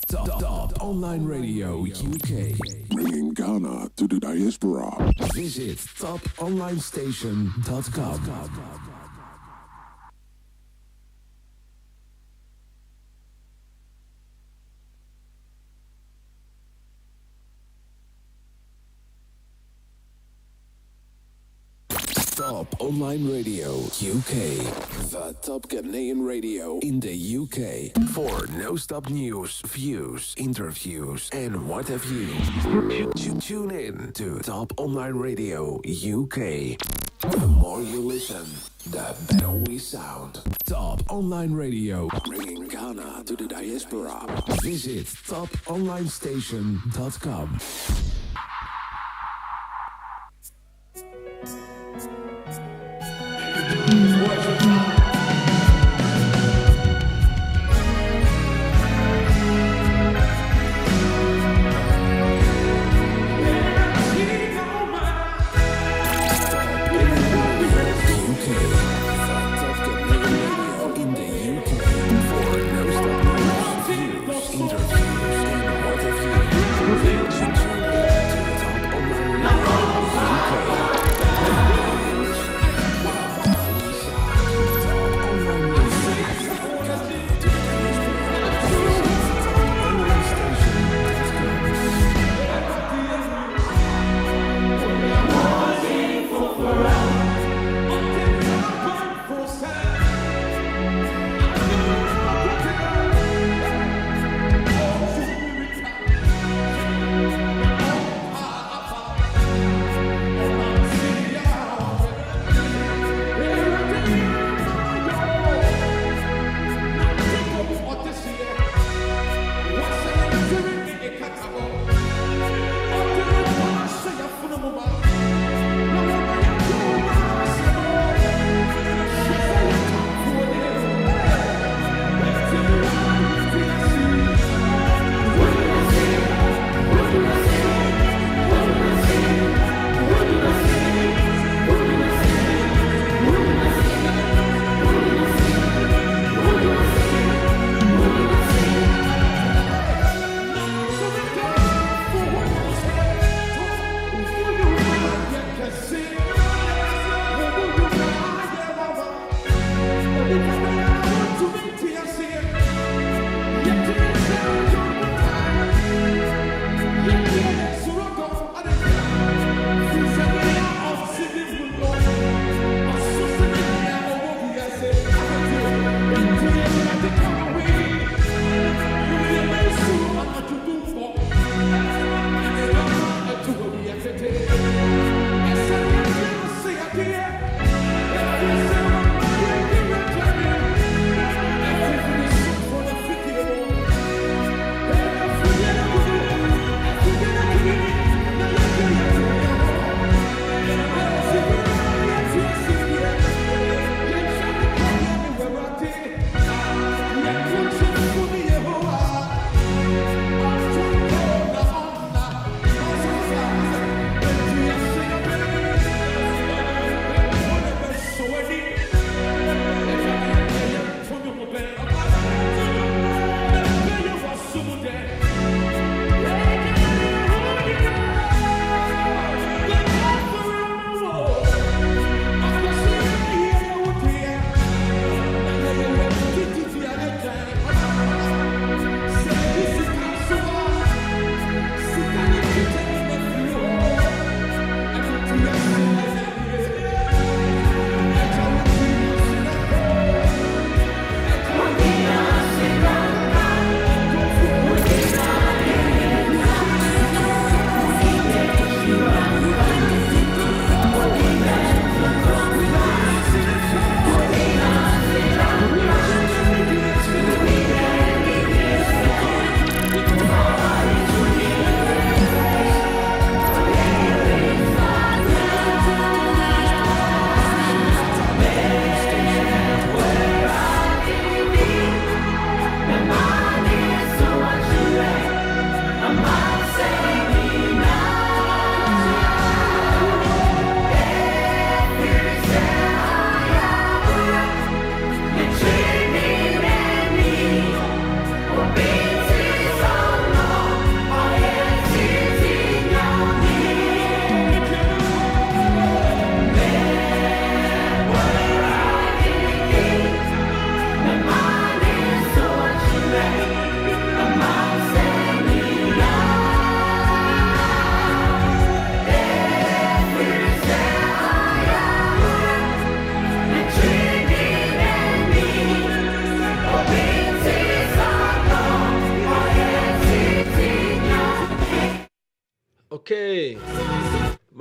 Top Online Radio UK. Bringing Ghana to the diaspora. Visit toponlinestation.com. Top Online Radio UK, the top Ghanaian radio in the UK. For no-stop news, views, interviews, and what have you. Tune in to Top Online Radio UK. The more you listen, the better we sound. Top Online Radio, bringing Ghana to the diaspora. Visit toponlinestation.com.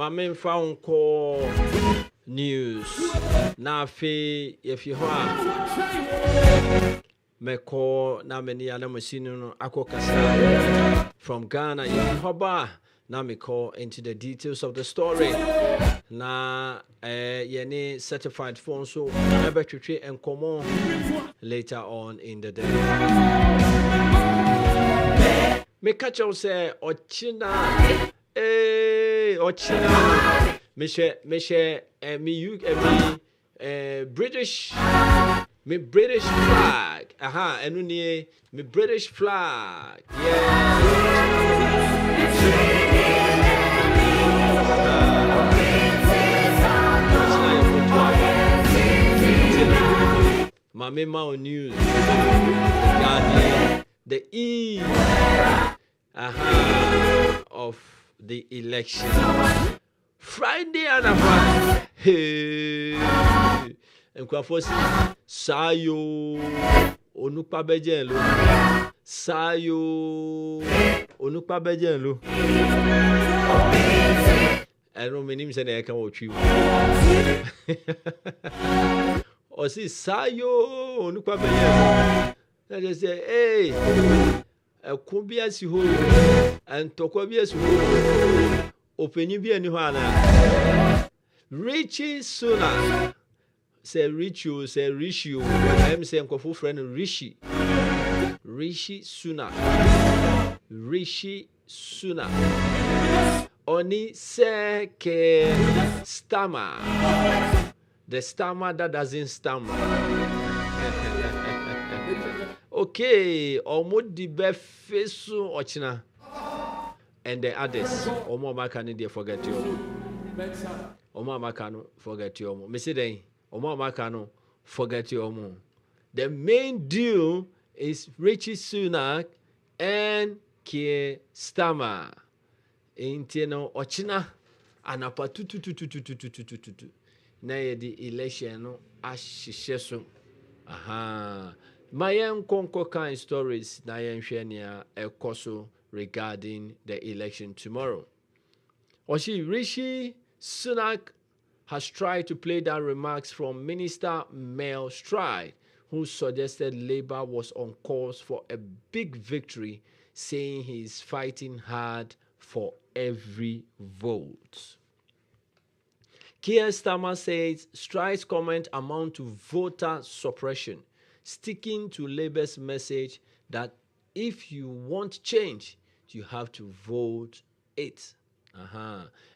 Mamen found call news. Nafi, if you are me call na many anamasino akokasa from Ghana. If you hoba na me call into the details of the story. Na yeni certified phone so never treat and come on later on in the day. Me catch you say Ochina. Ochina. Me British flag. Aha, enu ni me British flag. Yeah. My memo news. The eve of the election. Friday and a hey. And Kwafosi Sayo Onukpa Bejenlo. Sayo Onukpa Bejenlo. I don't mean him saying I can watch you. Or see Sayo Onukpa Bejenlo. They just say, hey, a Kumbias you and Tokobias you open you be anyone. Richie Suna say Richu, say Rishu. I'm saying Kofu friend Rishi. Rishi Suna. Rishi Suna. Oni seke stammer. The stammer that doesn't stammer. Okay, Omud di befesu ochina. And the others, Omo Makani they forget you. Omo Makano forget you. Missy Day, Omo Makano forget you. The main deal is Richie Sunak and Keir Starmer. Inteno ochina anapa tutu. Na the election no ashisheso. Aha. Mayen konko kind stories na yen hwenia ekoso regarding the election tomorrow. Rishi Sunak has tried to play down remarks from Minister Mel Stride, who suggested Labour was on course for a big victory, saying he is fighting hard for every vote. Keir Starmer says Stride's comment amount to voter suppression, sticking to Labour's message that if you want change, you have to vote it.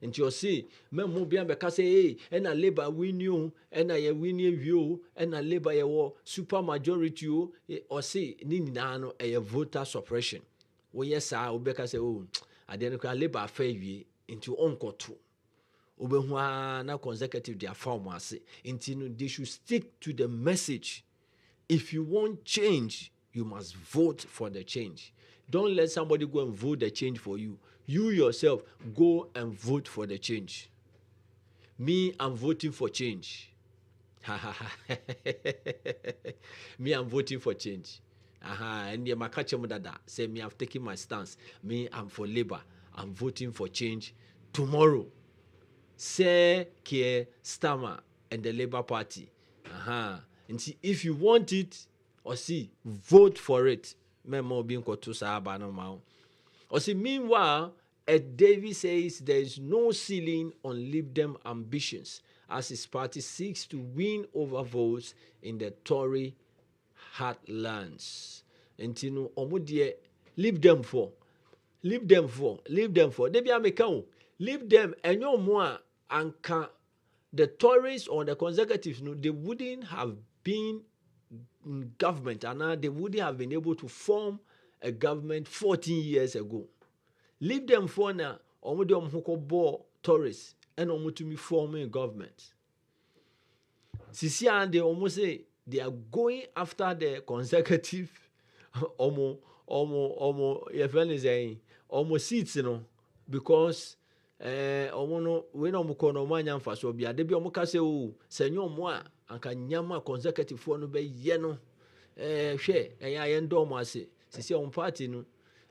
And you'll see, Memo Bianca say, hey, and a Labour win you, and I win you, and a Labour super majority, or say, Ninano a voter suppression. Well, yes, sir, Ubeka say, oh, I didn't call Labour favor into Uncle too. Ubehua na consecutive their pharmacy. Until they should stick to the message. If you want change, you must vote for the change. Don't let somebody go and vote the change for you. You yourself go and vote for the change. Me, I'm voting for change. Me, I'm voting for change. And the Makache Mudada say me, I've taken my stance. Me, I'm for Labour. I'm voting for change tomorrow. Say Keir Starmer and the Labour Party. And see, if you want it, or see, vote for it. Memo being kotu saaba no mao. Or see, meanwhile, Ed Davey says there is no ceiling on Lib Dem ambitions as his party seeks to win over votes in the Tory heartlands. And you know, omudie Lib Dem for. Debi amekao. Lib Dem enyo mwa anka the Tories or the Conservatives, no, they wouldn't have been in government, and they wouldn't have been able to form a government 14 years ago. Leave them for now, or them who bo Tories and to me forming a government. Sisia, they almost say they are going after the Conservative your friend is saying almost seats, you know, because omono we no mukono manya mfaso bia de bi omuka se o senyo mo a anka nyama consecutive no be ye no hwe eya ye ndo mo ase sisi on party no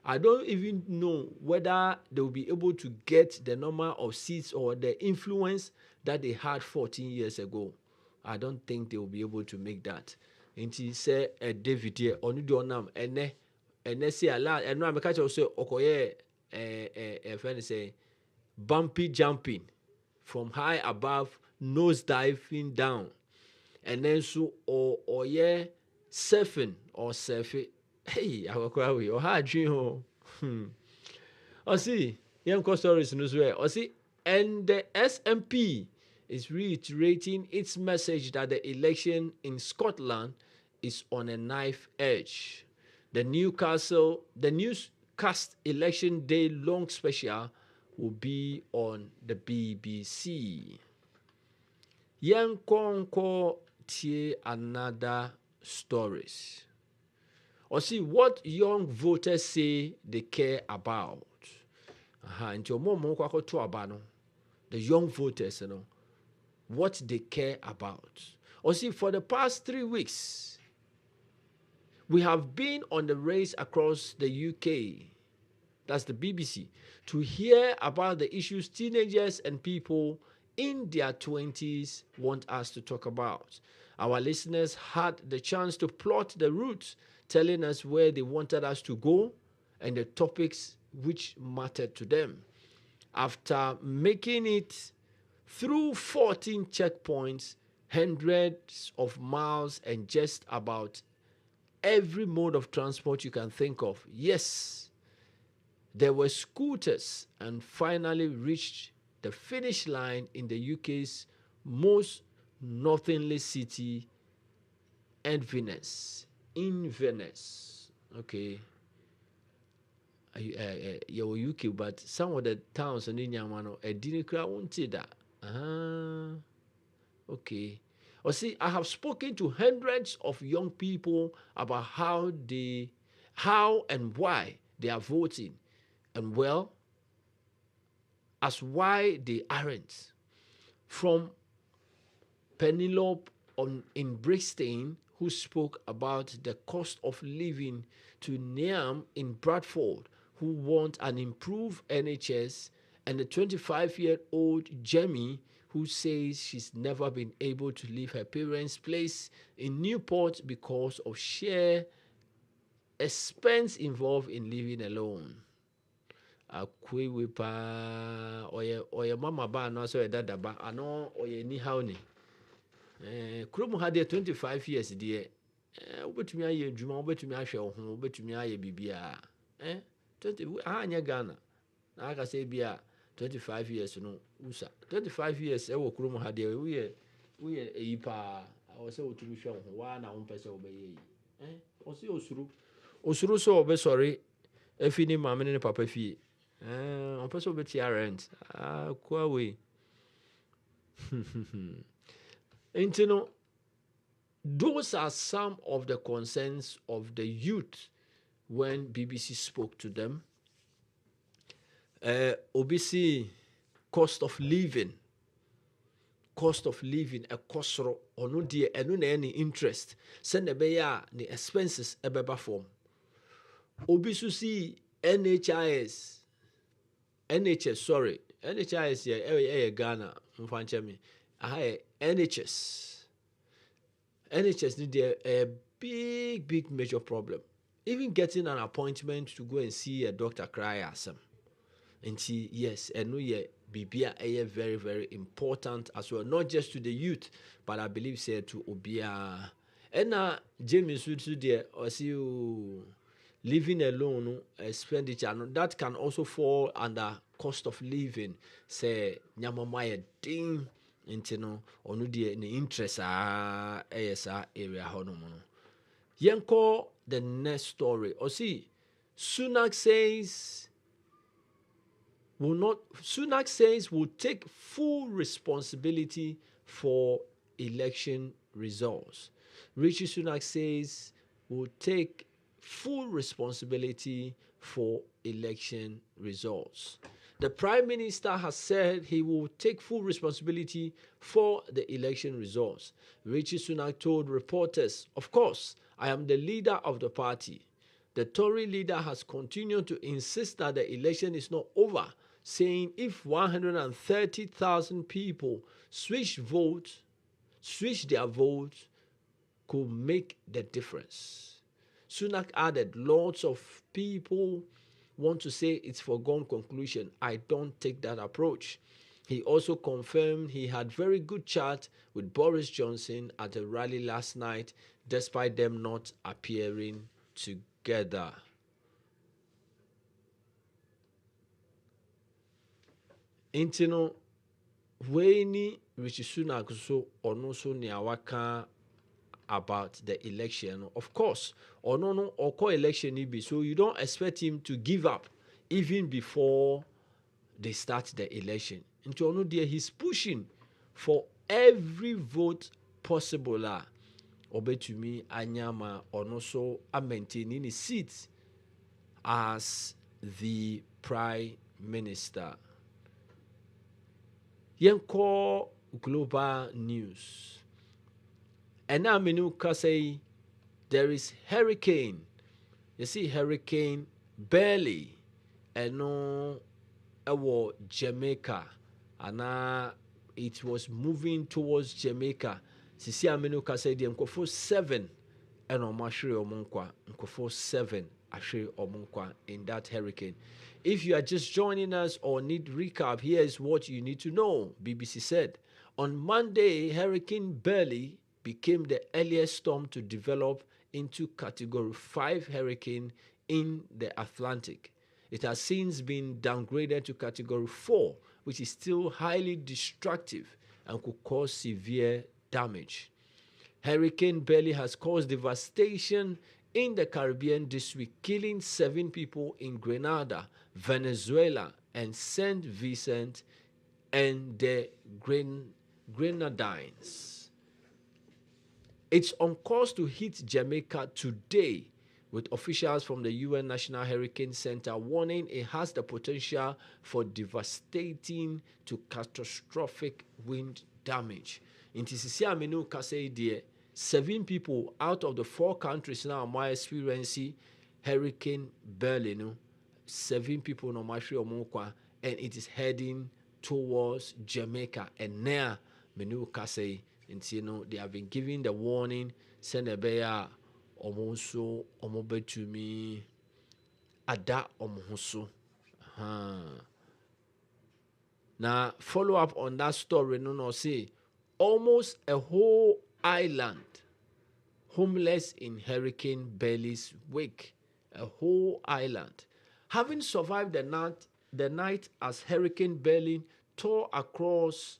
I don't even know whether they will be able to get the number of seats or the influence that they had 14 years ago. I don't think they will be able to make that. Nti say a David here onu de onam ene say ala eno ameka che say okoye friend say bumpy jumping from high above, nose diving down. And then so or yeah surfing or surfing. Hey, I go we or hard dream ho. I see young stories news where I see, and the SMP is reiterating its message that the election in Scotland is on a knife edge. The newscast election day long special will be on the BBC. Young Konko tie another stories. Or see what young voters say they care about. And your mom to abano. The young voters, you know, what they care about. Or see, for the past 3 weeks, we have been on the race across the UK, that's the BBC, to hear about the issues teenagers and people in their 20s want us to talk about. Our listeners had the chance to plot the route, telling us where they wanted us to go and the topics which mattered to them. After making it through 14 checkpoints, hundreds of miles, and just about every mode of transport you can think of, yes, there were scooters, and finally reached the finish line in the UK's most northerly city, Inverness. Okay. You're UK, but some of the towns in Yamano, a dinner crowd won't see that. Okay. Or see, I have spoken to hundreds of young people about how and why they are voting, and well, as why they aren't. From Penelope in Brixton, who spoke about the cost of living, to Niam in Bradford, who want an improved NHS, and the 25-year-old Jamie, who says she's never been able to leave her parents' place in Newport because of sheer expense involved in living alone. Akwewe pa oye mama ba no so dada ba ano oye ni how ni krom ha de 25 years de obetumi aye adwuma obetumi ahwe ho obetumi aye bibia 20 anya Ghana na aka say bia 25 years no usa 25 years e wo krom ha de we eyi pa o se otumi hwe ho wa na ho pese obeye yi o se osuru so obe sorry efini mama ne papa fie on peut sauver rent. Quoi oui. And you know, those are some of the concerns of the youth when BBC spoke to them. Obviously, cost of living, a cost or no dear, and no any interest. Send a beya the expenses a beba form. Obviously, NHIS, yeah, Ghana, mfanchemi. NHS need a big major problem. Even getting an appointment to go and see a doctor cry some. And see, yes, and we Bibia a very, very important as well, not just to the youth, but I believe say to Obia. And James would there or see you living alone expenditure, that can also fall under cost of living. Say nyamamaya ding intino onu die ne interest esa area hono mono. Yenko the next story. Or see, Sunak says will take full responsibility for election results. Rishi Sunak says will take full responsibility for election results. The Prime Minister has said he will take full responsibility for the election results. Rishi Sunak told reporters, "Of course, I am the leader of the party, The Tory leader has continued to insist that the election is not over, saying if 130,000 people switch their votes, could make the difference. Sunak added, lots of people want to say it's foregone conclusion. I don't take that approach. He also confirmed he had very good chat with Boris Johnson at a rally last night, despite them not appearing together. Intino, Weni Rishi Sunak so ono so niawaka about the election. Of course, or no election be, so you don't expect him to give up even before they start the election. Into ono there, he's pushing for every vote possible. Obetumi anyama ono so a maintaining his seat as the prime minister. Yenko global news. And now menu say there is hurricane. You see hurricane Barely and no Jamaica. And it was moving towards Jamaica. Sisi amenu say the nkofo 7 and on mashre omunkwa. Nkofo 7 ashre omunkwa in that hurricane. If you are just joining us or need recap, here is what you need to know. BBC said on Monday, Hurricane Barely became the earliest storm to develop into Category 5 hurricane in the Atlantic. It has since been downgraded to Category 4, which is still highly destructive and could cause severe damage. Hurricane Barely has caused devastation in the Caribbean this week, killing 7 people in Grenada, Venezuela, and St. Vincent and the Grenadines. It's on course to hit Jamaica today, with officials from the UN National Hurricane Center warning it has the potential for devastating to catastrophic wind damage. In Tisisi Aminu Kasei, 7 people out of the 4 countries now are experiencing Hurricane Barely. 7 people no Mashri Omokwa, and it is heading towards Jamaica. And now Menu Kasei. And they have been giving the warning, send a bear omoso omobetumi ada omoso. Now follow up on that story, no say almost a whole island homeless in Hurricane Barely's wake. A whole island. Having survived the night as Hurricane Barely tore across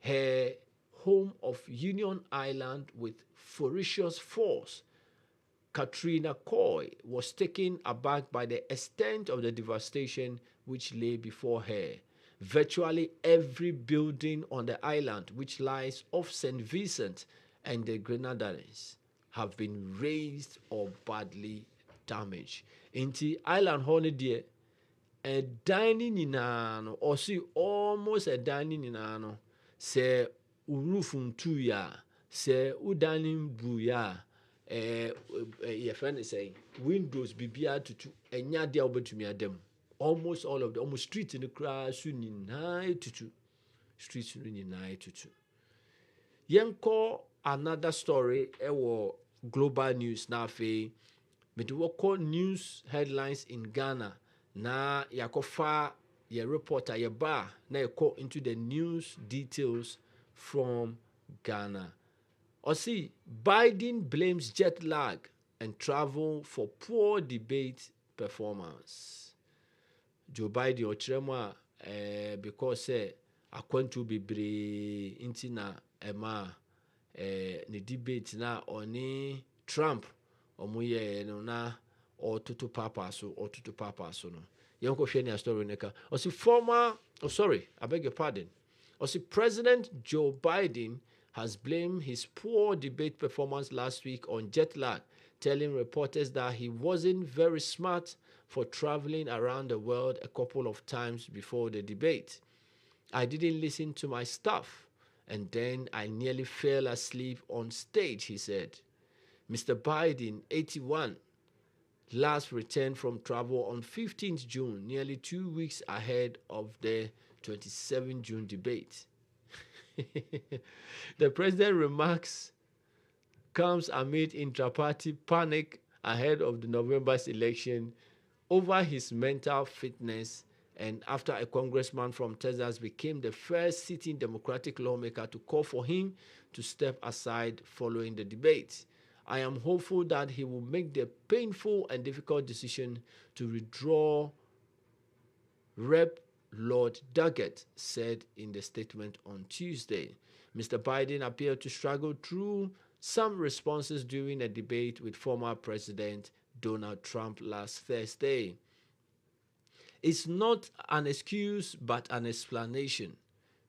her home of Union Island with ferocious force, Katrina Coy was taken aback by the extent of the devastation which lay before her. Virtually every building on the island, which lies off St. Vincent and the Grenadines, have been razed or badly damaged. Inti island holiday, a dining in an or see almost a dining in an say urufum tu ya say udanim bu ya your friend is saying windows bibia tutu enya dia obetumi adem almost all of the almost street in the crash ni tutu street ni tutu. Yenko another story ewo global news na fe mediwoko news headlines in Ghana na yakofa ye reporter ye ba na yako into the news details from Ghana. Or see, Biden blames jet lag and travel for poor debate performance. Joe Biden ochirema because akwantu bebre intina ema ne debate na oni Trump omuye no na otutu papa so no. Yonko share story neka. Or see I beg your pardon. Also, President Joe Biden has blamed his poor debate performance last week on jet lag, telling reporters that he wasn't very smart for traveling around the world a couple of times before the debate. I didn't listen to my stuff, and then I nearly fell asleep on stage, he said. Mr. Biden, 81, last returned from travel on 15th June, nearly 2 weeks ahead of the 27 June debate. The president's remarks comes amid intra-party panic ahead of the November's election over his mental fitness and after a congressman from Texas became the first sitting Democratic lawmaker to call for him to step aside following the debate. I am hopeful that he will make the painful and difficult decision to withdraw, Rep. Lord Duggett said in the statement on Tuesday. Mr. Biden appeared to struggle through some responses during a debate with former President Donald Trump last Thursday. It's not an excuse but an explanation,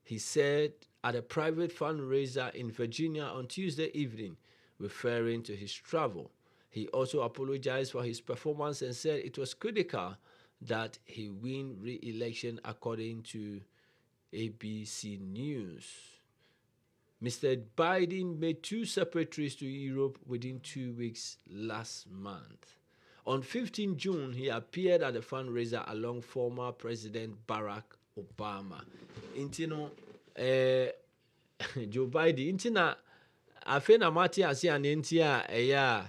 he said at a private fundraiser in Virginia on Tuesday evening, referring to his travel. He also apologized for his performance and said it was critical that he win re-election, according to ABC News. Mr. Biden made 2 separate trips to Europe within 2 weeks last month. On 15 June, he appeared at the fundraiser along former President Barack Obama. Intino, Joe Biden, intina, afena mati asiane intia,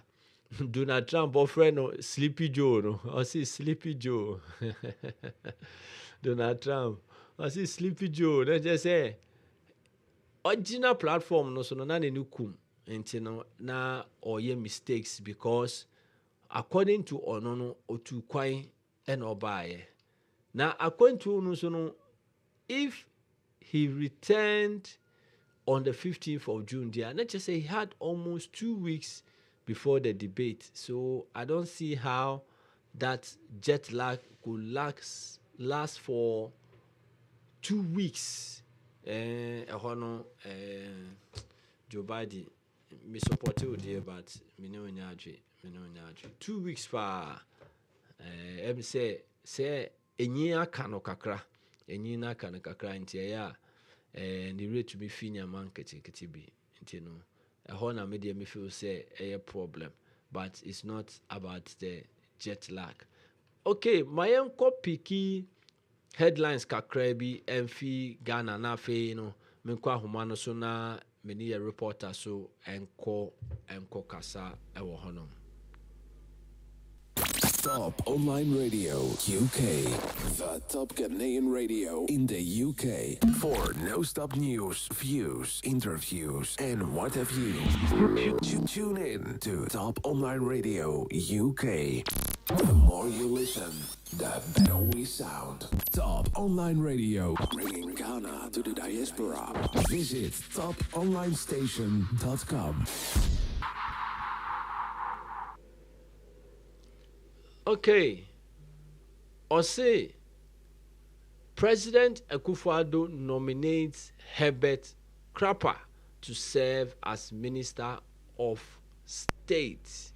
Donald Trump friend no Sleepy Joe no. I see Sleepy Joe. Donald Trump. I see Sleepy Joe. Let's just say original platform no so no na nenukum. Enti no na oye mistakes because according to ono no otu kwan and obaye. Now according to no so no, if he returned on the 15th of June there, let's just say he had almost 2 weeks before the debate. So I don't see how that jet lag could last for 2 weeks. Joe Biden, me support you there, but me no nyadwe. 2 weeks for say enyi aka no kakra ntia ya the rate to be finya man kete bi ntino. Na media me feel say a problem, but it's not about the jet lag. Okay, my uncle piki headlines kakra bi emfi Ghana na fe no menko ahoma no so na meni a reporter so enko kasa ewo honom. Top Online Radio UK, the top Ghanaian radio in the UK. For no-stop news, views, interviews, and what have you. Tune in to Top Online Radio UK. The more you listen, the better we sound. Top Online Radio, bringing Ghana to the diaspora. Visit toponlinestation.com. Okay. Ose, President Akufo-Addo nominates Herbert Crapper to serve as Minister of State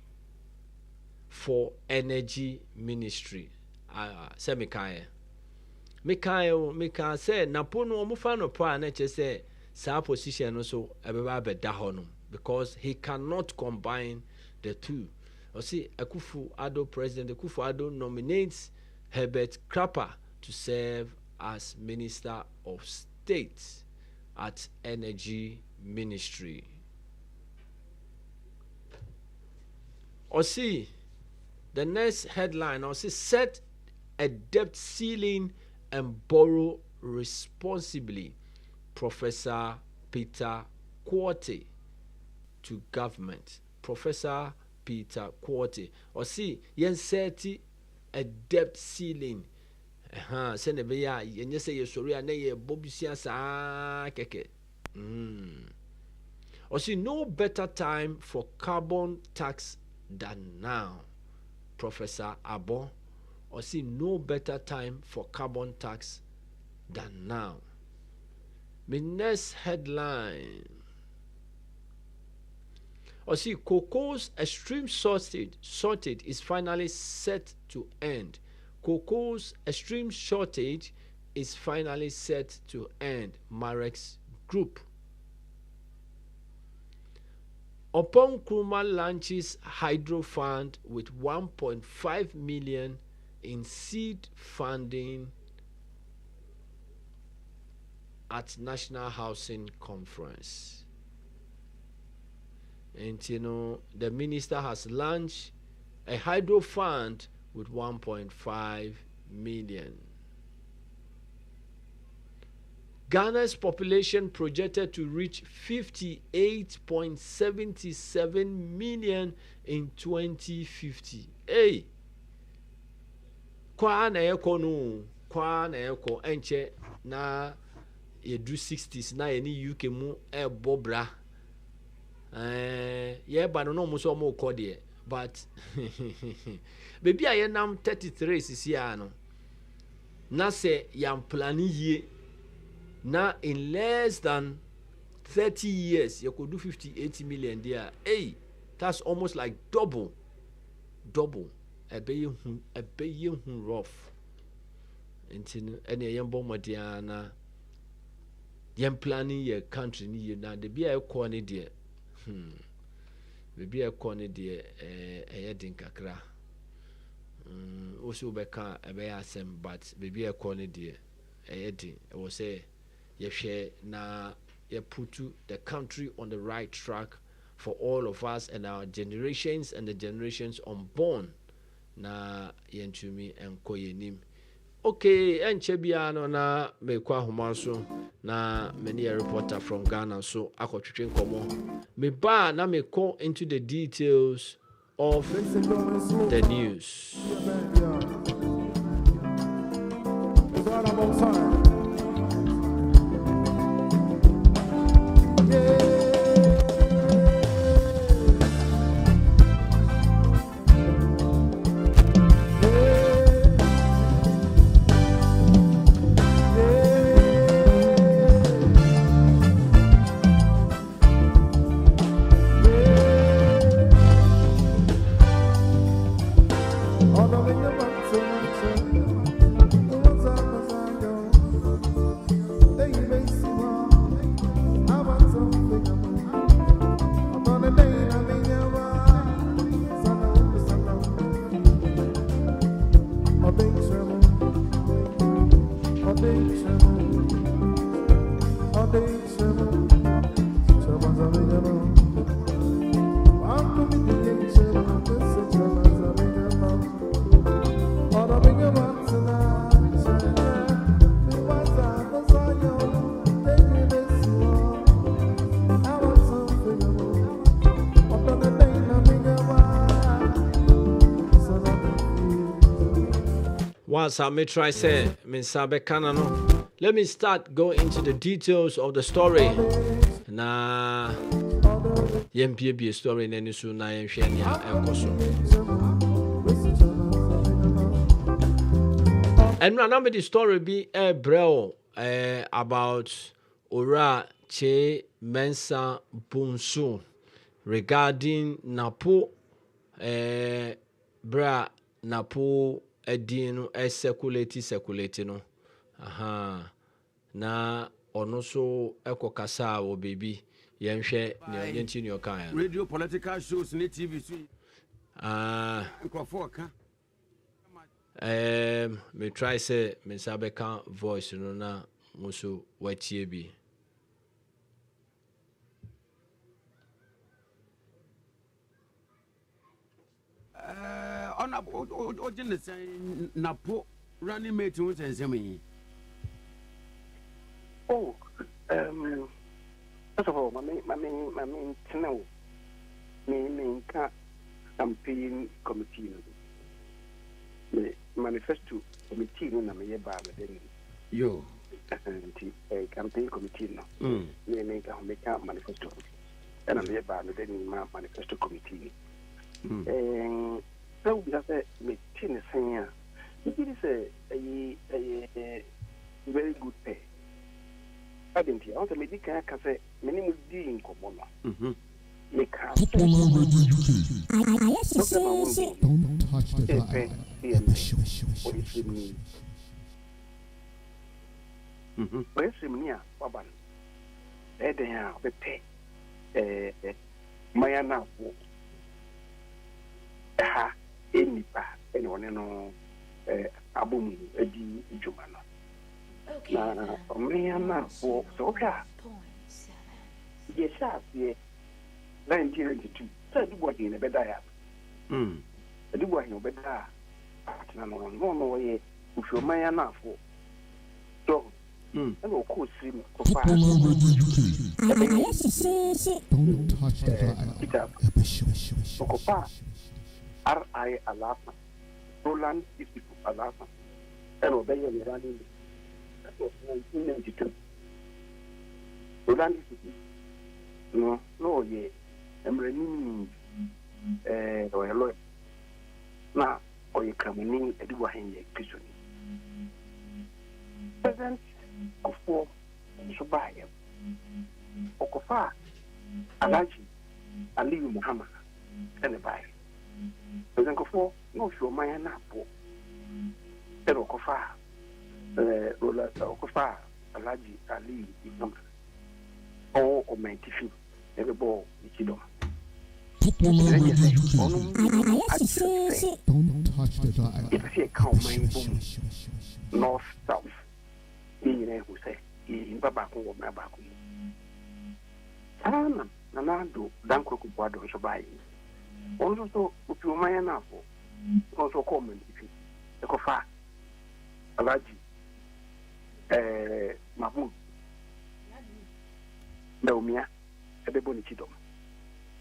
for Energy Ministry. Say Mikael say napono omufa no pa na che say sa position no so ebeba beda hono because he cannot combine the two. See, President Akufo-Addo nominates Herbert Crapper to serve as Minister of State at Energy Ministry. The next headline, set a debt ceiling and borrow responsibly. Professor Peter Quartey to government. Professor Peter Quartey. Yen set a debt ceiling. Send a beya, and you say you're sorry, and ye bobusia sa keke. No better time for carbon tax than now. Professor Abon. No better time for carbon tax than now. My next headline. Cocoa's extreme shortage is finally set to end. Cocoa's extreme shortage is finally set to end. Marex Group. Upon Nkrumah launches Hydro Fund with 1.5 million in seed funding at National Housing Conference. And the minister has launched a Hydro Fund with 1.5 million. Ghana's population projected to reach 58.77 million in 2050. Hey, kwa na eko enche na yedu 60s na yeni UK mu bobra. Yeah, but no muso mo kodie. But baby I nam 33 sisi ano. Na se yam plani ye. Now, in less than 30 years, you could do 80 million there. Hey, that's almost like double. A billion rough. And any young bombardiana, young planning your country, now the be a corny dear. Be a corny dear, a heading kakra. Also, Becca, a bear sem, but be a corny dear. A heading, I will say. You share na you put the country on the right track for all of us and our generations and the generations unborn. Na yentumi enko yenim. Okay, enche bia no na me kwa homanso na many a reporter from Ghana so akotwetwe nkomo. Me ba na me go into the details of the news. Once I may try say, let me start going into the details of the story. Na yempie story in any soon na yemhwe ya ekoso. And remember the story be a bro about Ora Che Mensa Bunsu regarding Napo bra Napo edino circulate no na ono so ekokasa wo baby yenhwe ne yenti ne okan radio political shows ne TV so nkrofo me try say me sabeka voice no na muso watie bi on ojin say napo running mate won say me. Oh, first of all, my channel, me campaign committee, me manifesto committee, no, me ye ba me yo, campaign committee no, me make a manifesto, and I'm ye ba me my manifesto committee. So we have me tin saying, it is a very good pay. I didn't hear. Also, me can say many would be in common. Popular Radio UK. Don't touch the dial at the show. Where's the near Baban? There they are, the pay. maya na po ha enipa ene one no abom edi djuma no na maya na po so ka yes ye 1992 so di body ne beda ya di body no beda na no ye ufo maya na po so and of course, don't touch the R.I. Alapa, Roland Institute Alapa, and obey the running. That was 1992. Roland Institute. No, ye. I'm renewing a lawyer. Now, or you come in a do a hand Christian. Present. Kofo Subaya Okofa Alaji Aliyu Muhammad and the Bible. President Kofo no show my napo. Pero Okofa Okofa Alaji Aliyu Muhammad. Oh, or my tissue, every ball, Ichido. Don't touch the dial. If I see a cow, my boom, north, south. Who say in Baba or Mabaku. Nanado, Danko Kuado, so by also, if you may enough, also common if you the Kofa Alaji Mahmoud Naumia, a Beboni Chidom.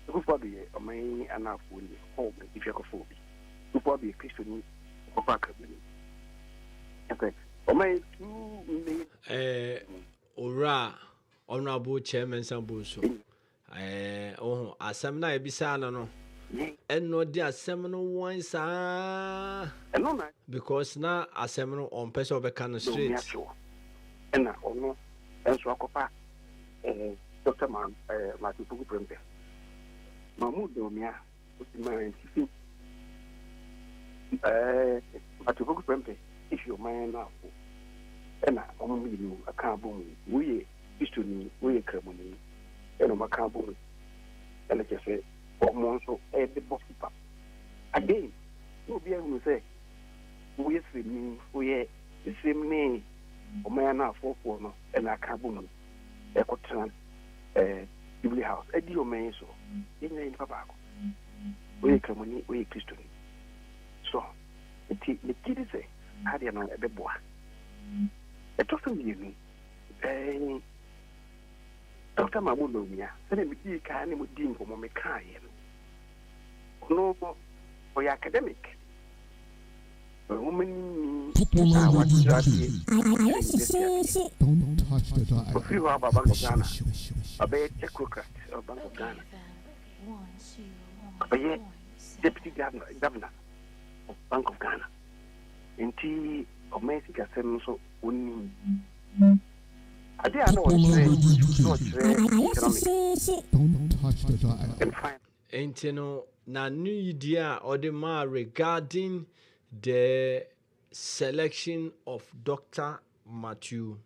The Kufabi, a may enough will home if you're a phobia. Kufabi, Christian, Kopaka. Okay. Ora honorable chairman Sambuso. Asem na ebisa no. Eno di asem no once because na asem no on person obeka no street. Ena ono enso akopa Dr. Matu Pugu Prempe. Mamu domia usiman tifi. Matu Pugu Prempe if you mind now. And I'm you a carbon, we used to need, we ceremony, and I'm a carbon, and I just say, or monso, the boss. Again, you'll be able to say, we see me, we the same name, or man now for no, and a carbon, a cotton, Jubilee House, a deal man so, in Papa. We ceremony, we Christian. So, the kid is a had you know a bit boy. It doesn't mean Dr. Mamulumia, then we can with Dean for Momekai. No, for your academic. A woman, don't touch the dial. A few of Bank of Ghana, a bad technocrat of Bank of Ghana, a deputy governor of Bank of Ghana. Inti Omesica Semso Uni. I dare know what don't touch the dial. Intino na new idea or the ma regarding the selection of Dr. Matthew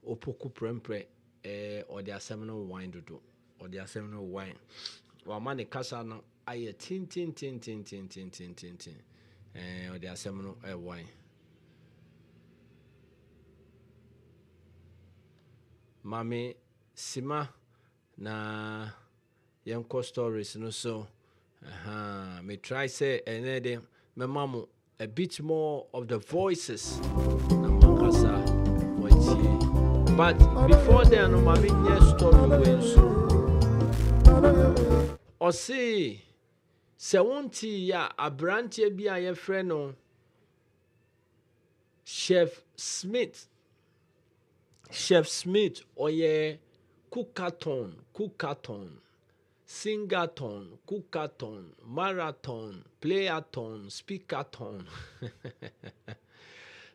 Opoku Prempre or the seminal wine do or the seminal wine. Wamani Kasano aye tin or the seminal wine. Mami Sima na yanko stories no so me try say enede me mamu a bit more of the voices na makasa wachi but before then no mami nye story when so o see se wonti ya abrantie bi a ye frɛ no Chef Smith oye cookathon, singathon, cookathon, marathon, playathon, speakathon.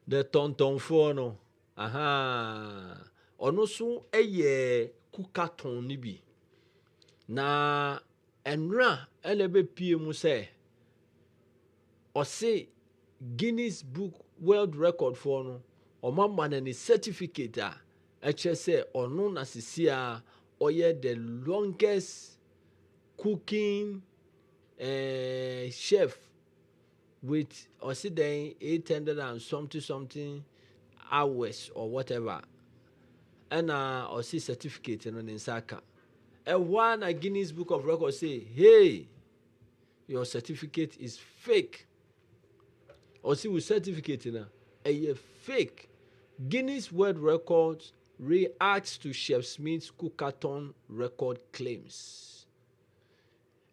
The tonton fono. Aha. Ono so eye cookathon ni bi. Na enra elebe pie mu se o se Guinness Book World Record for no o mama na ni certificate a eche se ono na sisia oye the longest cooking chef with then 800 and something hours or whatever, and or see certificate in Insaka. And one a Guinness Book of Records say, hey, your certificate is fake. Or see with certificate in a fake. Guinness World Records reacts to Chef Smith's cookathon record claims.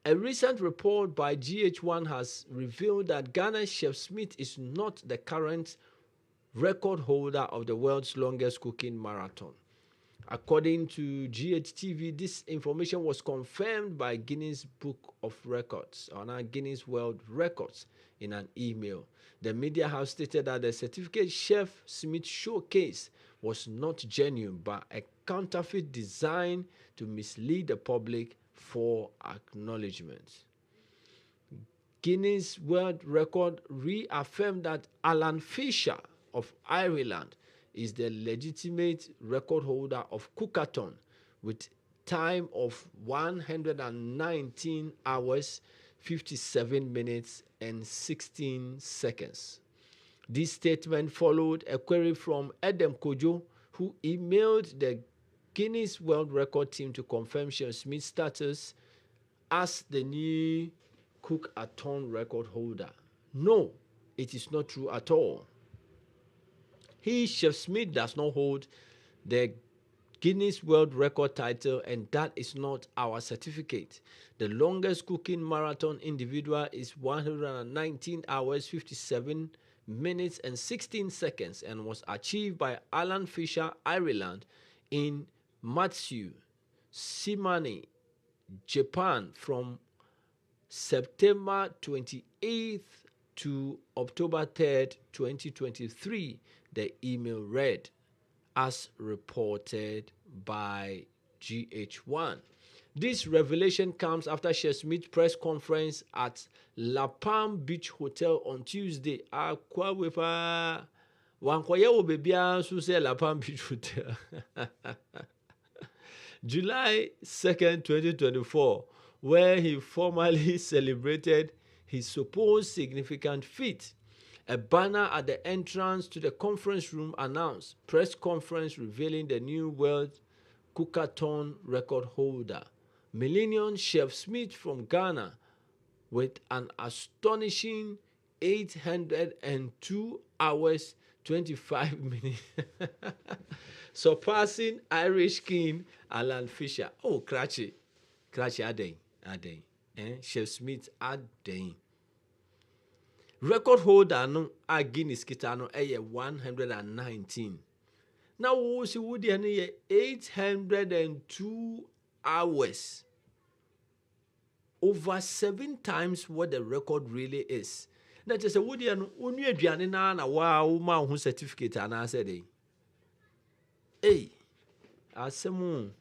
A recent report by GH1 has revealed that Ghana's Chef Smith is not the current record holder of the world's longest cooking marathon. According to GHTV, this information was confirmed by Guinness Book of Records, or now Guinness World Records, in an email. The media have stated that the certificate Chef Smith showcase was not genuine, but a counterfeit designed to mislead the public for acknowledgement. Guinness World Record reaffirmed that Alan Fisher of Ireland is the legitimate record holder of cookathon with time of 119 hours, 57 minutes and 16 seconds. This statement followed a query from Edem Kojo, who emailed the Guinness World Record team to confirm Chef Smith's status as the new cookathon record holder. No, it is not true at all. He, Chef Smith, does not hold the Guinness World Record title, and that is not our certificate. The longest cooking marathon individual is 119 hours, 57 minutes and 16 seconds and was achieved by Alan Fisher, Ireland, in Matsu, Shimane, Japan from September 28th to October 3rd, 2023, the email read, as reported by GH1. This revelation comes after Chef Smith's press conference at La Palm Beach Hotel on Tuesday. La Palm Beach Hotel. July 2nd, 2024, where he formally celebrated his supposed significant feat. A banner at the entrance to the conference room announced press conference revealing the new world cookathon record holder, Millennium Chef Smith from Ghana, with an astonishing 802 hours, 25 minutes, surpassing Irish King Alan Fisher. Oh, Cratchy Aden. Chef Smith Aden. Record holder no a Guinness kita no 119. Now we see would 802 hours. Over 7 times what the record really is. Now just say would you only aduane na wow ma hu certificate and I said hey asemu.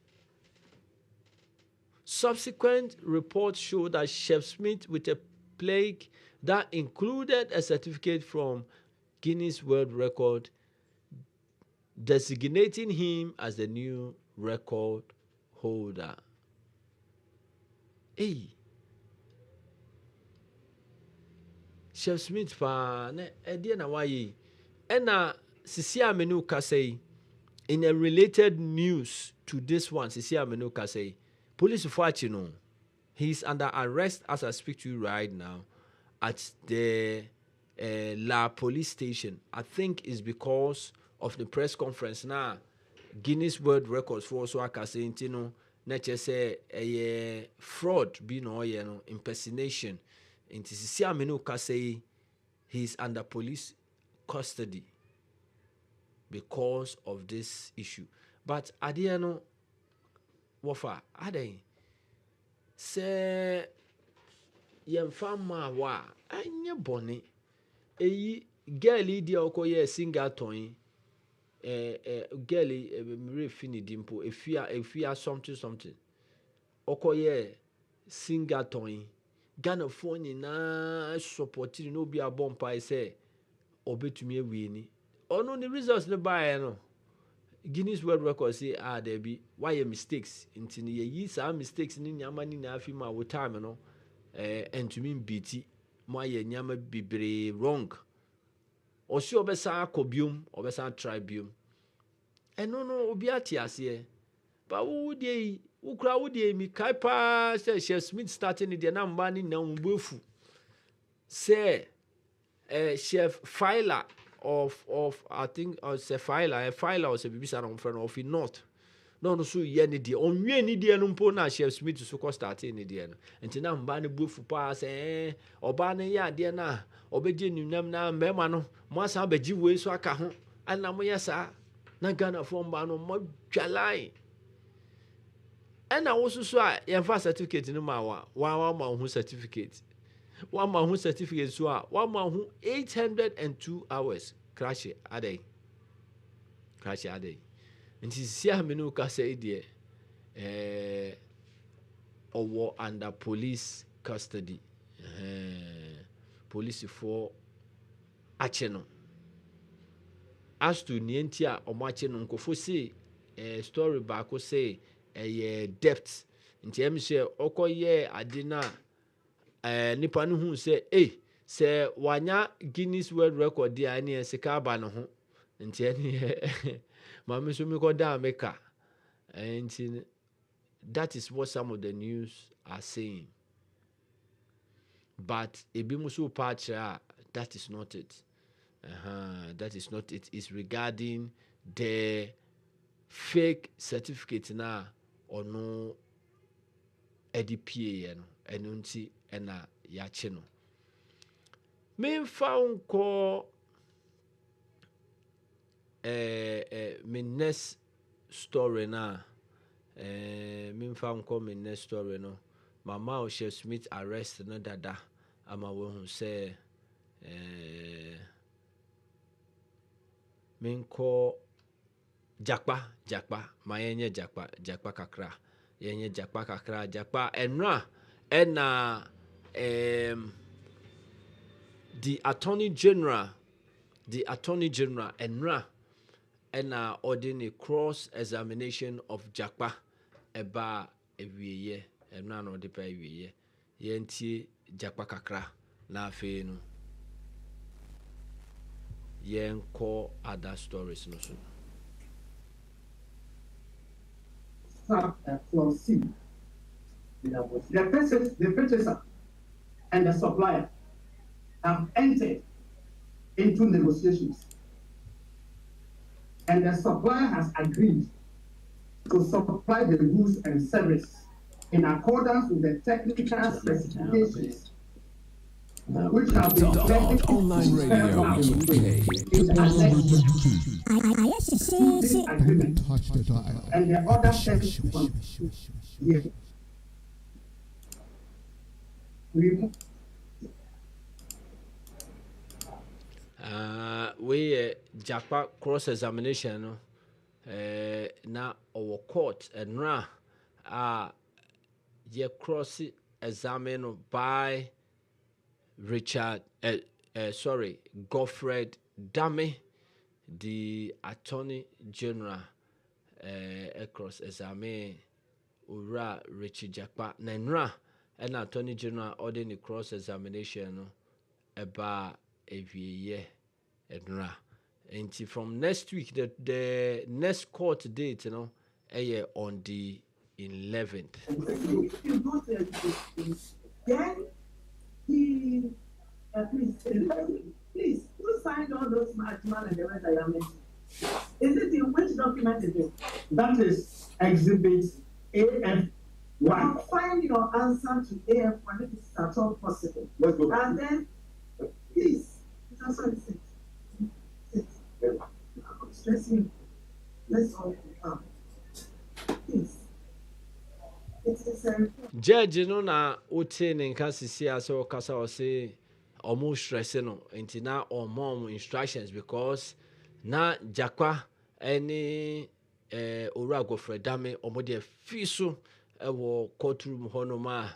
Subsequent reports show that Chef Smith with a plaque that included a certificate from Guinness World Record designating him as the new record holder. Hey, Chef Smith pa ne edi na wayi ena sisi amenu kasei. In a related news to this one, sisi amenu kasei, police fight he's under arrest as I speak to you right now at the La police station. I think it's because of the press conference now. Guinness World Records for also saying nature say a fraud be no impersonation. In Tisi Aminu say he's under police custody because of this issue. But Adiano Wafa Ade say yemfama wa anya boni eyi girl dia okoye singer toy girl me fini dimpo efia something okoye singer toy Ghana phone na support no be a bomb pa say obetumi awie ni ono the results no buy no Guinness World Record say there be why mistakes into ye some mistakes in yamani na afi ma wo time no and to mean BT my nyama be wrong or si obesa kobium obesa tribium and no obi ati ase but wo dey wo kra wo dey mi kai pa say Chef Smith starting the na mba ni na mbufu say Chef Filer of I think say Filer or say bibisa na friend of not no so ye ni die onwe ni die no mpo na Chef Smith so ko starting ni die no enti na mba ne bufu pa say oba ne ya die na obeje nunam na mema no mo asa beji we so aka ho ana mo yesa na Ghana from ba no mo dwalai ena wo so a yemfa certificate no ma wa ma hu certificate one man who certificate so one man who 802 hours crash adai and see how many ka say there or under police custody police for acheno as to nientia o macheno nkofo say story back say debt nti em say okoye adina nipa no hu say say wanya Guinness World Record dia ne sika ba no ho nti ene mama so me ko da meka nti that is what some of the news are saying, but ebi muso patcha that is not it. That is not it. It's regarding the fake certificate na or no EDPA enunti ena ya chino. Me found call me next story na me found call me next story no. Mama o Chef Smith arrest no dada ama wo hu say me call jakpa ma yenye jakpa kakra yenye jakpa kakra jakpa enra ena the attorney general enra ena ordinary cross examination of jakpa eba ewiye enra no de pa ewiye yentie jakpa kakra na afi no yenko other stories no so. Clause C. The purchaser and the supplier have entered into negotiations, and the supplier has agreed to supply the goods and service in accordance with the technical specifications which have been vetted Online Radio UK. agreement and the other technical yes. We Japa cross examination no na our court and ra ye cross examine by Godfred Dame, the Attorney General cross examine ura Richard Jakpa Nenra and Attorney General ordering the cross examination about a year and from next week the next court date on the 11th. Then please, who signed all those matchman and the rest I am mentioning? Is it in which document is it? That is Exhibit AF1. I'll find your answer to AF1 if it's at all possible. Let's go. And then, please, it's also sit. I'm stressing. Let's all come. Please. Judge no na ote ne nka sisi ase okasa o say almost stress no enti na mom instructions because na jakwa any ora Godfred Dame omode fi so wo courtroom hono ma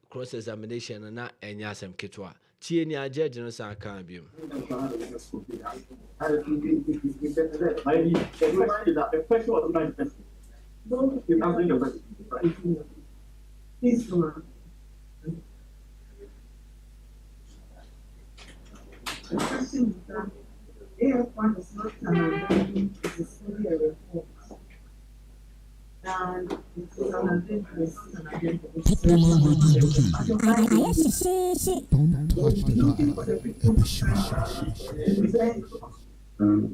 cross examination na enya asem ketwa tie ni a judge no sa kan bi mu. The question is that AF1 is not an amendment, it is only a report. And it is an amendment, it's not an amendment. Don't touch the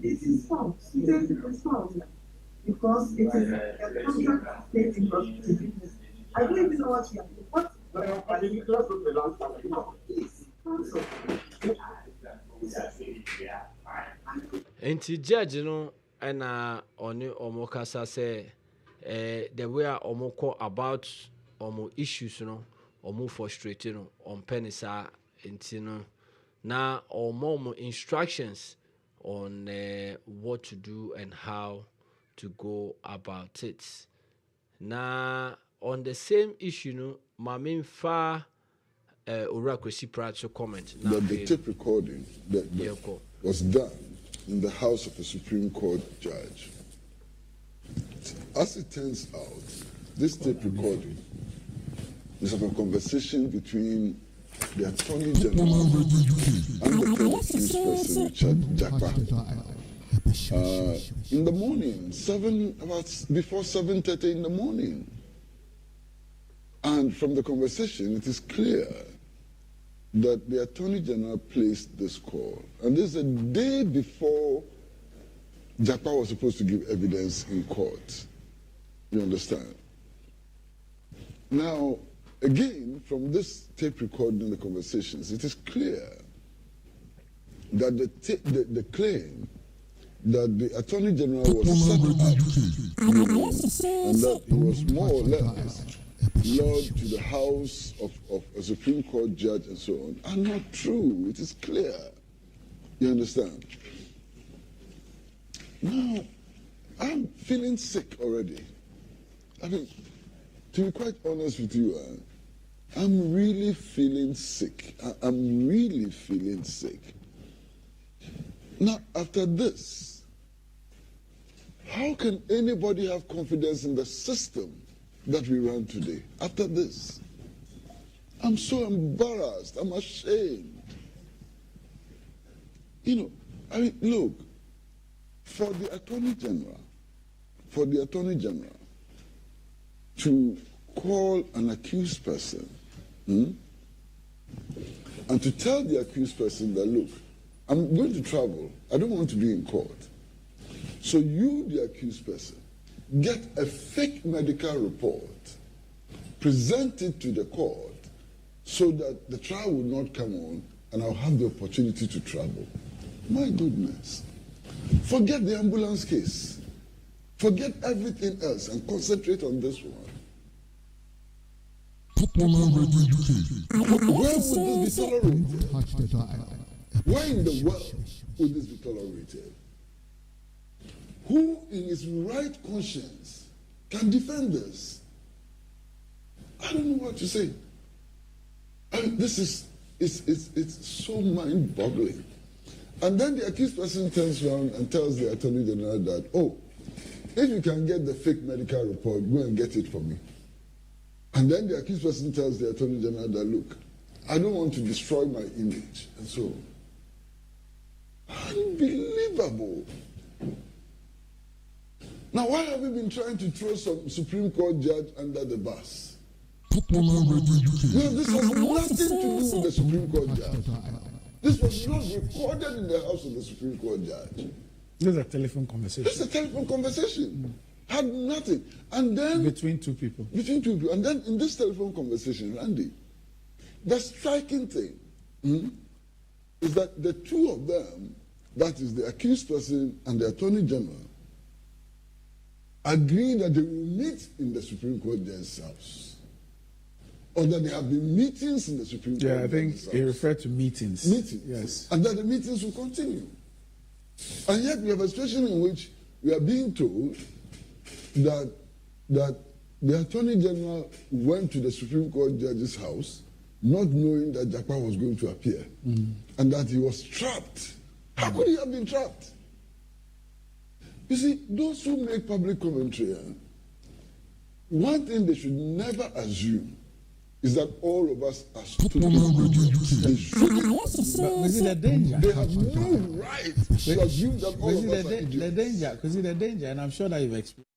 It is false. It is false. Because it is a contract stating business. I don't even know what you are doing. What? Please, counsel. Enti judge no na oni omo kasa say the way omo call about omo issues no omo frustrated no on penisa enti no na omo instructions on what to do and how to go about it. Na on the same issue no mamin fa Urakwesi Pracho comment that the tape recording that was done in the house of a Supreme Court judge. As it turns out, this tape recording is of a conversation between the Attorney General and the third accused person, Richard Jakpa. In the morning, before 7:30 in the morning. And from the conversation, it is clear that the Attorney General placed this call. And this is a day before Jakpa was supposed to give evidence in court. You understand? Now, again, from this tape recording the conversations, it is clear that the claim that the Attorney General was set up and that he was more or less lured to the house of a Supreme Court judge and so on are not true. It is clear. You understand? Now, I'm feeling sick already. I mean, to be quite honest with you, I'm really feeling sick. I'm really feeling sick. Now, after this, how can anybody have confidence in the system that we run today? After this, I'm so embarrassed. I'm ashamed. You know, I mean, look, for the Attorney General to call an accused person and to tell the accused person that, look, I'm going to travel. I don't want to be in court. So you, the accused person, get a fake medical report, present it to the court so that the trial will not come on and I'll have the opportunity to travel. My goodness. Forget the ambulance case. Forget everything else and concentrate on this one. Where would this be tolerated? Why in the world would this be tolerated? Who in his right conscience can defend this? I don't know what to say. I mean, this is it's so mind-boggling. And then the accused person turns around and tells the Attorney General that, oh, if you can get the fake medical report, go and get it for me. And then the accused person tells the Attorney General that, look, I don't want to destroy my image. And so, unbelievable. Now, why have we been trying to throw some Supreme Court judge under the bus? No, this has nothing to do with the Supreme Court judge. This was not recorded in the house of the Supreme Court judge. This is a telephone conversation. This is a telephone conversation. Had nothing. And then... Between two people. And then in this telephone conversation, Randy, the striking thing is that the two of them, that is the accused person and the Attorney General, agree that they will meet in the Supreme Court judge's house. Or that there have been meetings in the Supreme Court. Yeah, I think he referred to meetings. Meetings. Yes. And that the meetings will continue. And yet we have a situation in which we are being told that the Attorney General went to the Supreme Court judge's house, not knowing that Japa was going to appear and that he was trapped. How could he have been trapped? You see, those who make public commentary, one thing they should never assume is that all of us are stupid. Is it a danger? They have no right to assume that all of us are idiots. The danger, because it's a danger, and I'm sure that you've experienced.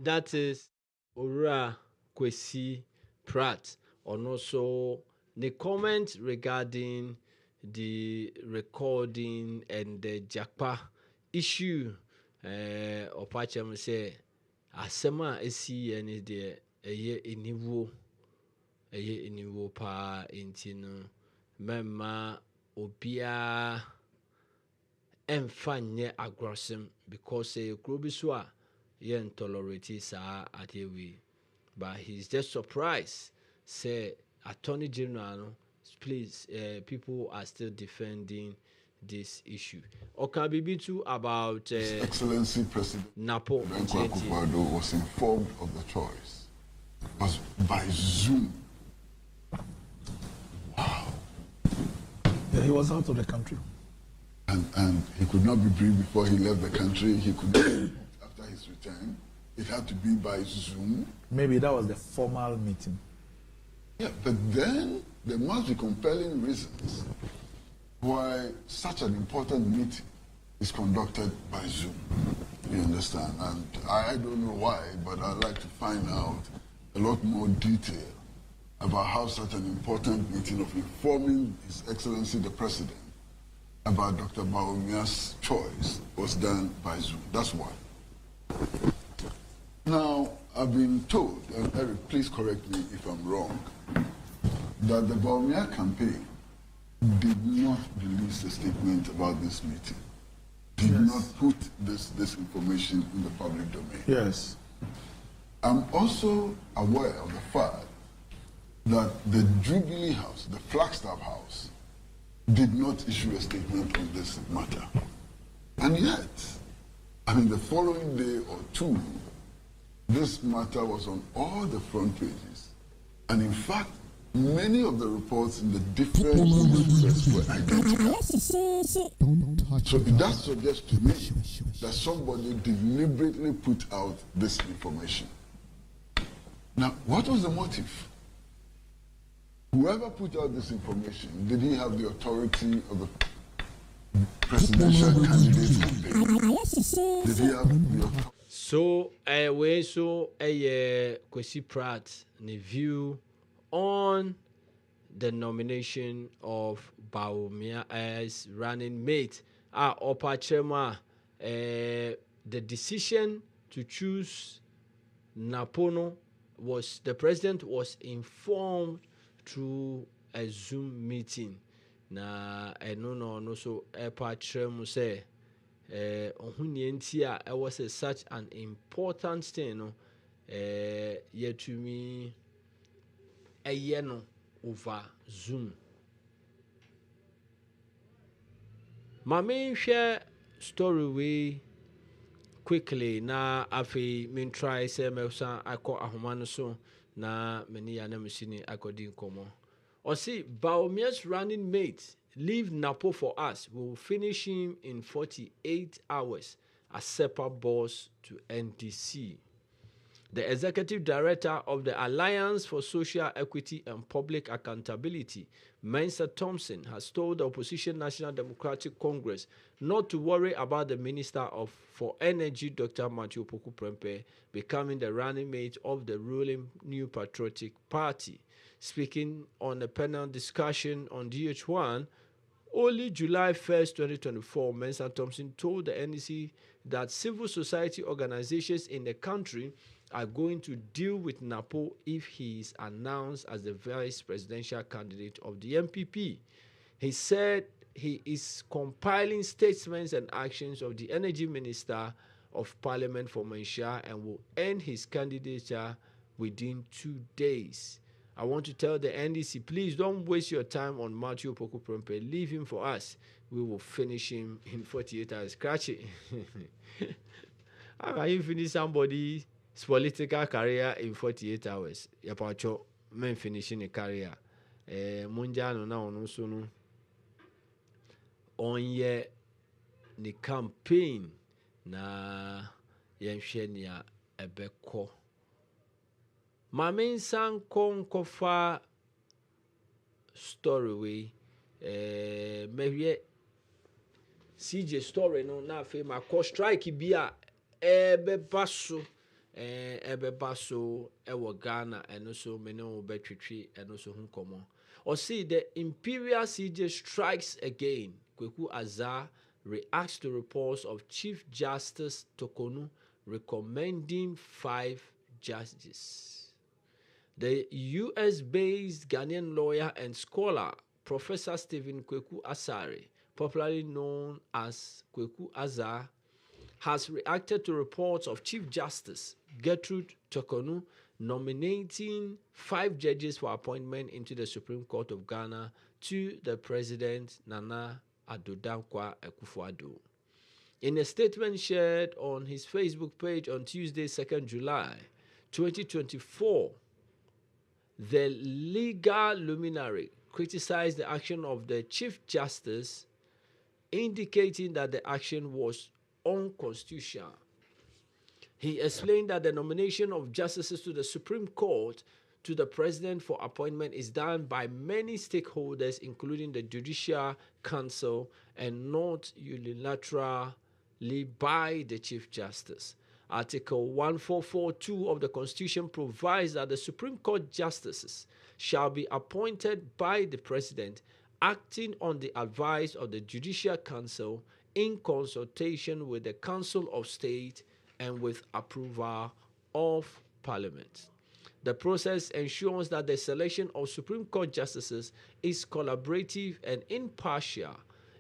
That is Ora Kwesi Pratt, and also the comment regarding the recording and the Japa issue. Opachem say, Asema esi ene de eye eniwo pa intino mema obia emfanye aggressive because krobi so a yen tolerate sa adewi, but he's just surprised say Attorney General no, please people are still defending this issue. Okabibi too about His Excellency President Napo Akufo-Addo was informed of the choice. It was by Zoom. Wow. Yeah, he was out of the country. And he could not be briefed before he left the country. He could not after his return. It had to be by Zoom. Maybe that was the formal meeting. Yeah, but then there must be compelling reasons why such an important meeting is conducted by Zoom. You understand? And I don't know why, but I'd like to find out a lot more detail about how such an important meeting of informing His Excellency the President about Dr. Bawumia's choice was done by Zoom. That's why. Now, I've been told, and Eric, please correct me if I'm wrong, that the Bawumia campaign did not release a statement about this meeting, did not put this information in the public domain. Yes. I'm also aware of the fact that the Jubilee House, the Flagstaff House, did not issue a statement on this matter. And yet, the following day or two, this matter was on all the front pages. And in fact, many of the reports in the different newspapers were identical. So that suggests to me that somebody deliberately put out this information. Now, what was the motive? Whoever put out this information, did he have the authority of the presidential candidate campaign? Did he have the authority? So, Kwesi Pratt, the view on the nomination of Bawumia as running mate. Opachema, the decision to choose Napono was, the president was informed through a Zoom meeting. Na no so Opachema say, it was such an important thing, no, yet to me. A year over Zoom. My main share story way quickly na afi min try say me san akọ ahoma no so na many ya na machine akọdi nkomo. Or see Bawumia's running mate leave Napo for us. We will finish him in 48 hours as separate boss to NDC. The executive director of the Alliance for Social Equity and Public Accountability, Mensa Thompson, has told the opposition National Democratic Congress not to worry about the Minister for Energy, Dr. Matthew Opoku Prempeh, becoming the running mate of the ruling New Patriotic Party. Speaking on a panel discussion on DH1, only July 1st, 2024, Mensa Thompson told the NDC that civil society organizations in the country are going to deal with Napo if he is announced as the vice presidential candidate of the MPP. He said he is compiling statements and actions of the Energy Minister of Parliament for Malaysia and will end his candidature within 2 days. I want to tell the NDC, please don't waste your time on Matthew Opoku Prempeh. Leave him for us. We will finish him in 48 hours. Scratch it. How can you finish somebody's political career in 48 hours? Yapacho, men finishing a career. Munjano na ono so no onye ni campaign na yenhwe nia ebekọ Mame Sanko nkofa story we mehwe CJ story no na afi ma ko strike bia ebeba so ewo Ghana eno so me no betwetwe eno so hunkomo or see the Imperial CJ strikes again. Kweku Azar reacts to reports of Chief Justice Tokonu recommending 5 judges. The US-based Ghanaian lawyer and scholar, Professor Stephen Kweku Asare, popularly known as Kweku Azar, has reacted to reports of Chief Justice Gertrude Tokonu nominating 5 judges for appointment into the Supreme Court of Ghana to the President Nana Addo Dankwa Akufo-Addo. In a statement shared on his Facebook page on Tuesday, 2nd July 2024, the legal luminary criticized the action of the Chief Justice, indicating that the action was unconstitutional. He explained that the nomination of justices to the Supreme Court to the President for appointment is done by many stakeholders, including the Judicial Council, and not unilaterally by the Chief Justice. Article 1442 of the Constitution provides that the Supreme Court justices shall be appointed by the President, acting on the advice of the Judicial Council in consultation with the Council of State and with approval of Parliament. The process ensures that the selection of Supreme Court justices is collaborative and impartial,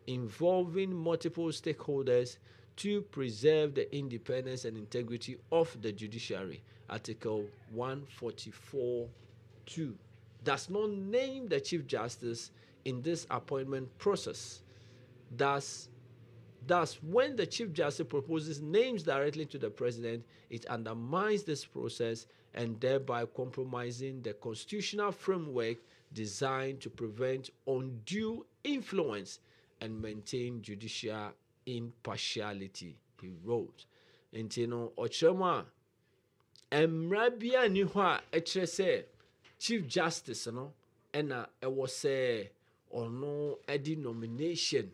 involving multiple stakeholders to preserve the independence and integrity of the judiciary. Article 144(2) does not name the Chief Justice in this appointment process. Thus, when the Chief Justice proposes names directly to the President, it undermines this process and thereby compromising the constitutional framework designed to prevent undue influence and maintain judicial impartiality, he wrote. Intino Ochema Emrabia Niwa Etrese Chief Justice no ena ewo se ono edi nomination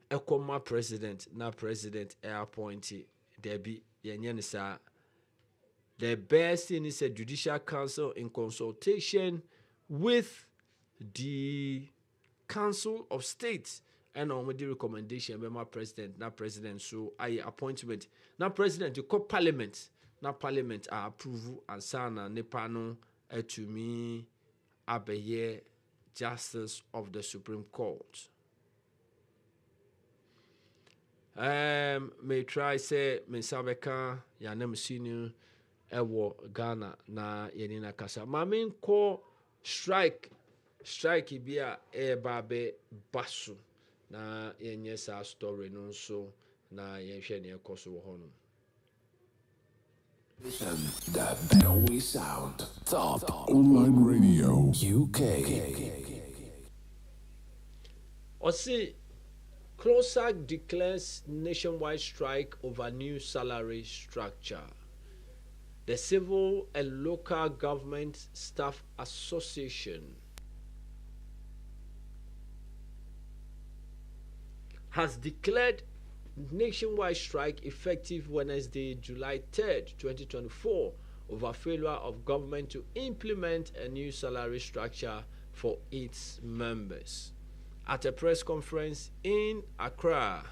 ekoma president na president appointee debi yenye sa the best thing is a Judicial Council in consultation with the Council of State and already recommendation by my president, na president so I appointment na president to call parliament na parliament approve and sana nepano to me abeye justice of the Supreme Court. May try say me sabeka ya nem senior ewo Ghana na yenina kasa mamin ko strike bia babe basu na yenye sa story no so na yenhwe ne ekoso wo hono. Listen, the better we sound. Top Online Radio UK. Osi CLOSAC declares nationwide strike over new salary structure. The Civil and Local Government Staff Association has declared nationwide strike effective Wednesday, July 3rd, 2024, over failure of government to implement a new salary structure for its members. At a press conference in Accra,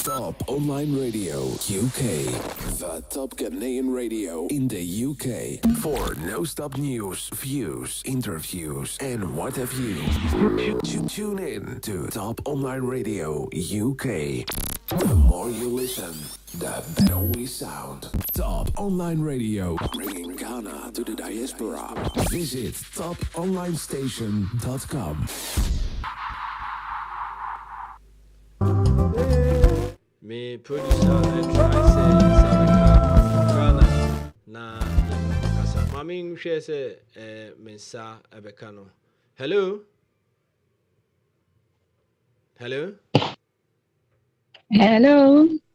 Top Online Radio UK, the top Ghanaian radio in the UK. For no-stop news, views, interviews, and what have you. Tune in to Top Online Radio UK. The more you listen, the better we sound. Top Online Radio, bringing Ghana to the diaspora. Visit toponlinestation.com. me producer try say Ghana na kasa mami share say mensa ebeka no. Hello.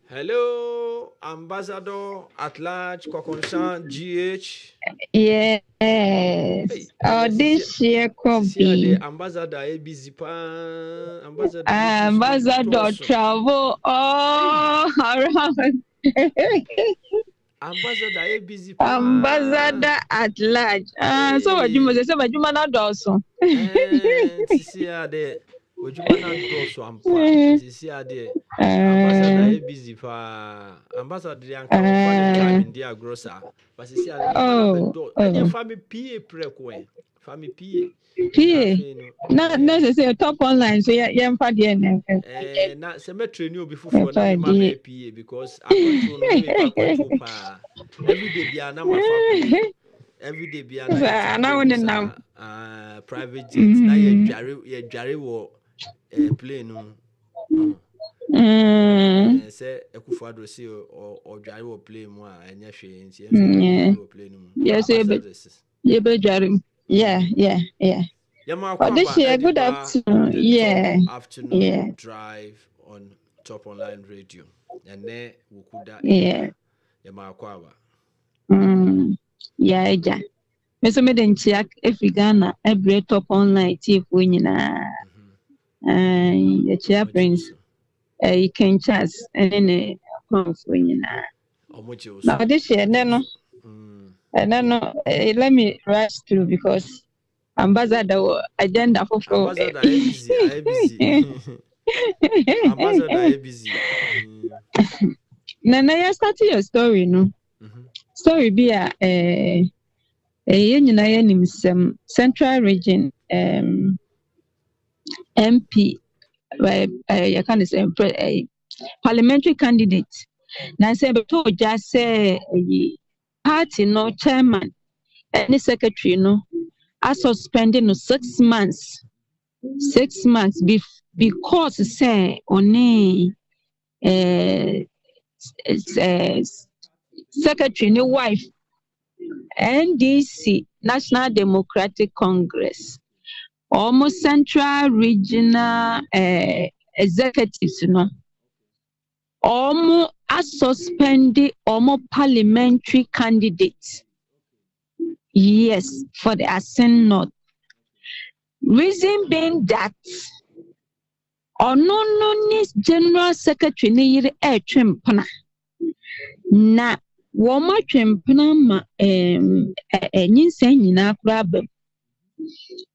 Hello, Ambassador at large, Kokonsan GH. Yes. This year could be Ambassador ABC Ambassador travel all around. Ambassador ABC Ambassador at large. So what you must say, but you man also. Ojumana doso ampa sisi ade ambassador e busy pa ambassador de anka for the time in dia grocer but sisi ade na do anya family PA preko family PA na say top online so ya mfa de na se me train obi fufu na ma be PA because I control no me pa control pa every day bia na ma fa every day bia na private jet na ye dware wo plane say Ekufado see or dware wo plane mu a enya hwe nti wo plane mu yes ye be dware yeah this year good afternoon afternoon drive on Top Online Radio and ne wukuda yeah akwa yeah eja meso me den chiak Ghana every Top Online TV nyina the chair prince you can chance and then now this year no let me rush through because ambassador agenda for ambassador busy ambassador busy na you start your story no story be a nyina yanim central region MP you can say parliamentary candidate na say beto just say party no chairman any secretary no are suspending 6 months because say only secretary ni wife NDC National Democratic Congress almost central regional executives no almost suspended almost parliamentary candidates yes for the Ascent North reason being that no general secretary ni yire twempana na woma twempana ma nyinsa nyina kura ba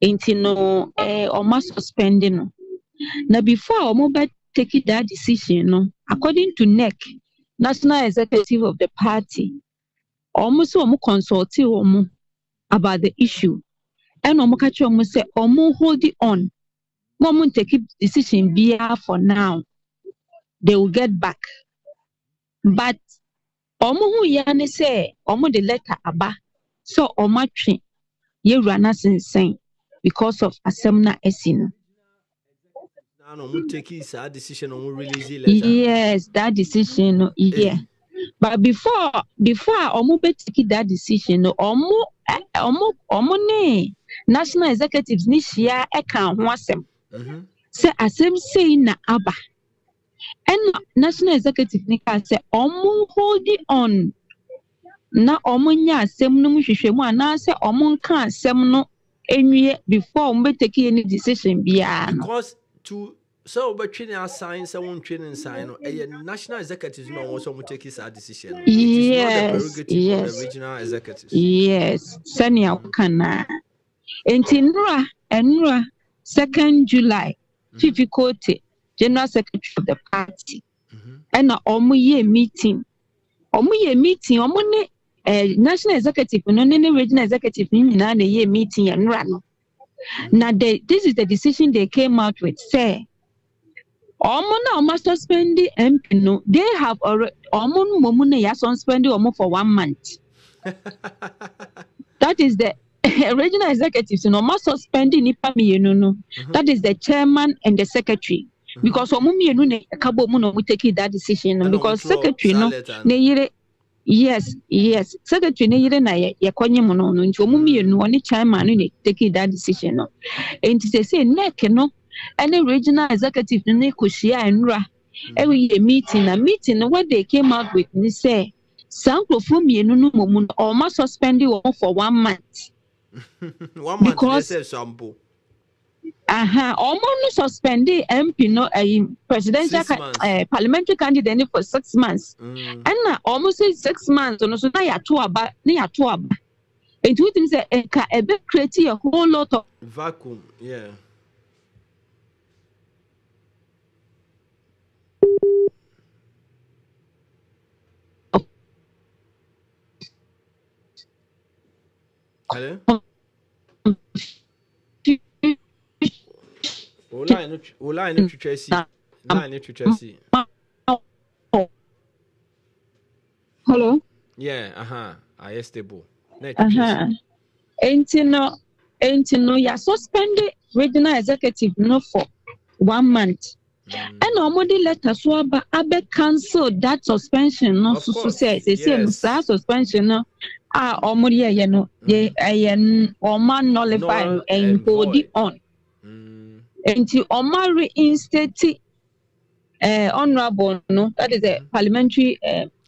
enti no oma suspending no na before omo be take that decision no according to NEC National Executive of the Party almost omo consult omo about the issue and omo ka omo say omo hold it on omo take decision bia for now they will get back but omo hu ya ne say omo the letter aba so omo twe ye rana sensen because of asemna esino no take his decision on release letter yes that decision yeah but before omo be take that decision omo ne national executives ni shia e kan ho asem say asem say na aba and national executive ni ka say omo hold it on na omo nya asem no hwehwemu ana say omo nka asem no enwie before omo be take any decision bia because to so but training assign someone training sign no national executives no also take his decision no. Yes, it is not the prerogative of the regional executives yes senior kana entinra 2nd July Fifi Kote general secretary of the party and omo ye meeting omo ne national executive no ne regional executive ni na ye meeting enra no na this is the decision they came out with say omo na suspend the MP no they have already omo momu na ya suspend omo for 1 month that is the regional executives no must suspend nipa me no that is the chairman and the secretary because omo mienu ne kabo mu no take that decision because secretary no ne yire yes secretary ne yire na ye konye mu no nti omo mienu oni chairman no ne take that decision no enti say neck no any regional executive ne koshia enra every meeting no what they came out with ni say sankrofo mienu no mo or must suspend you for 1 month 1 month they say sample almost suspended MP no presidential parliamentary candidate for 6 months. And almost 6 months no so na ya to aba. And two things say e be create a whole lot of vacuum, yeah. Hello? Line to Tracy. Hello? Yeah, I stable. Ain't no, ya suspended regional executive no for 1 month. And already letter so abe cancel that suspension no so say suspension no already you know man nullify and hold it on. Until Omar reinstate honorable no that is a parliamentary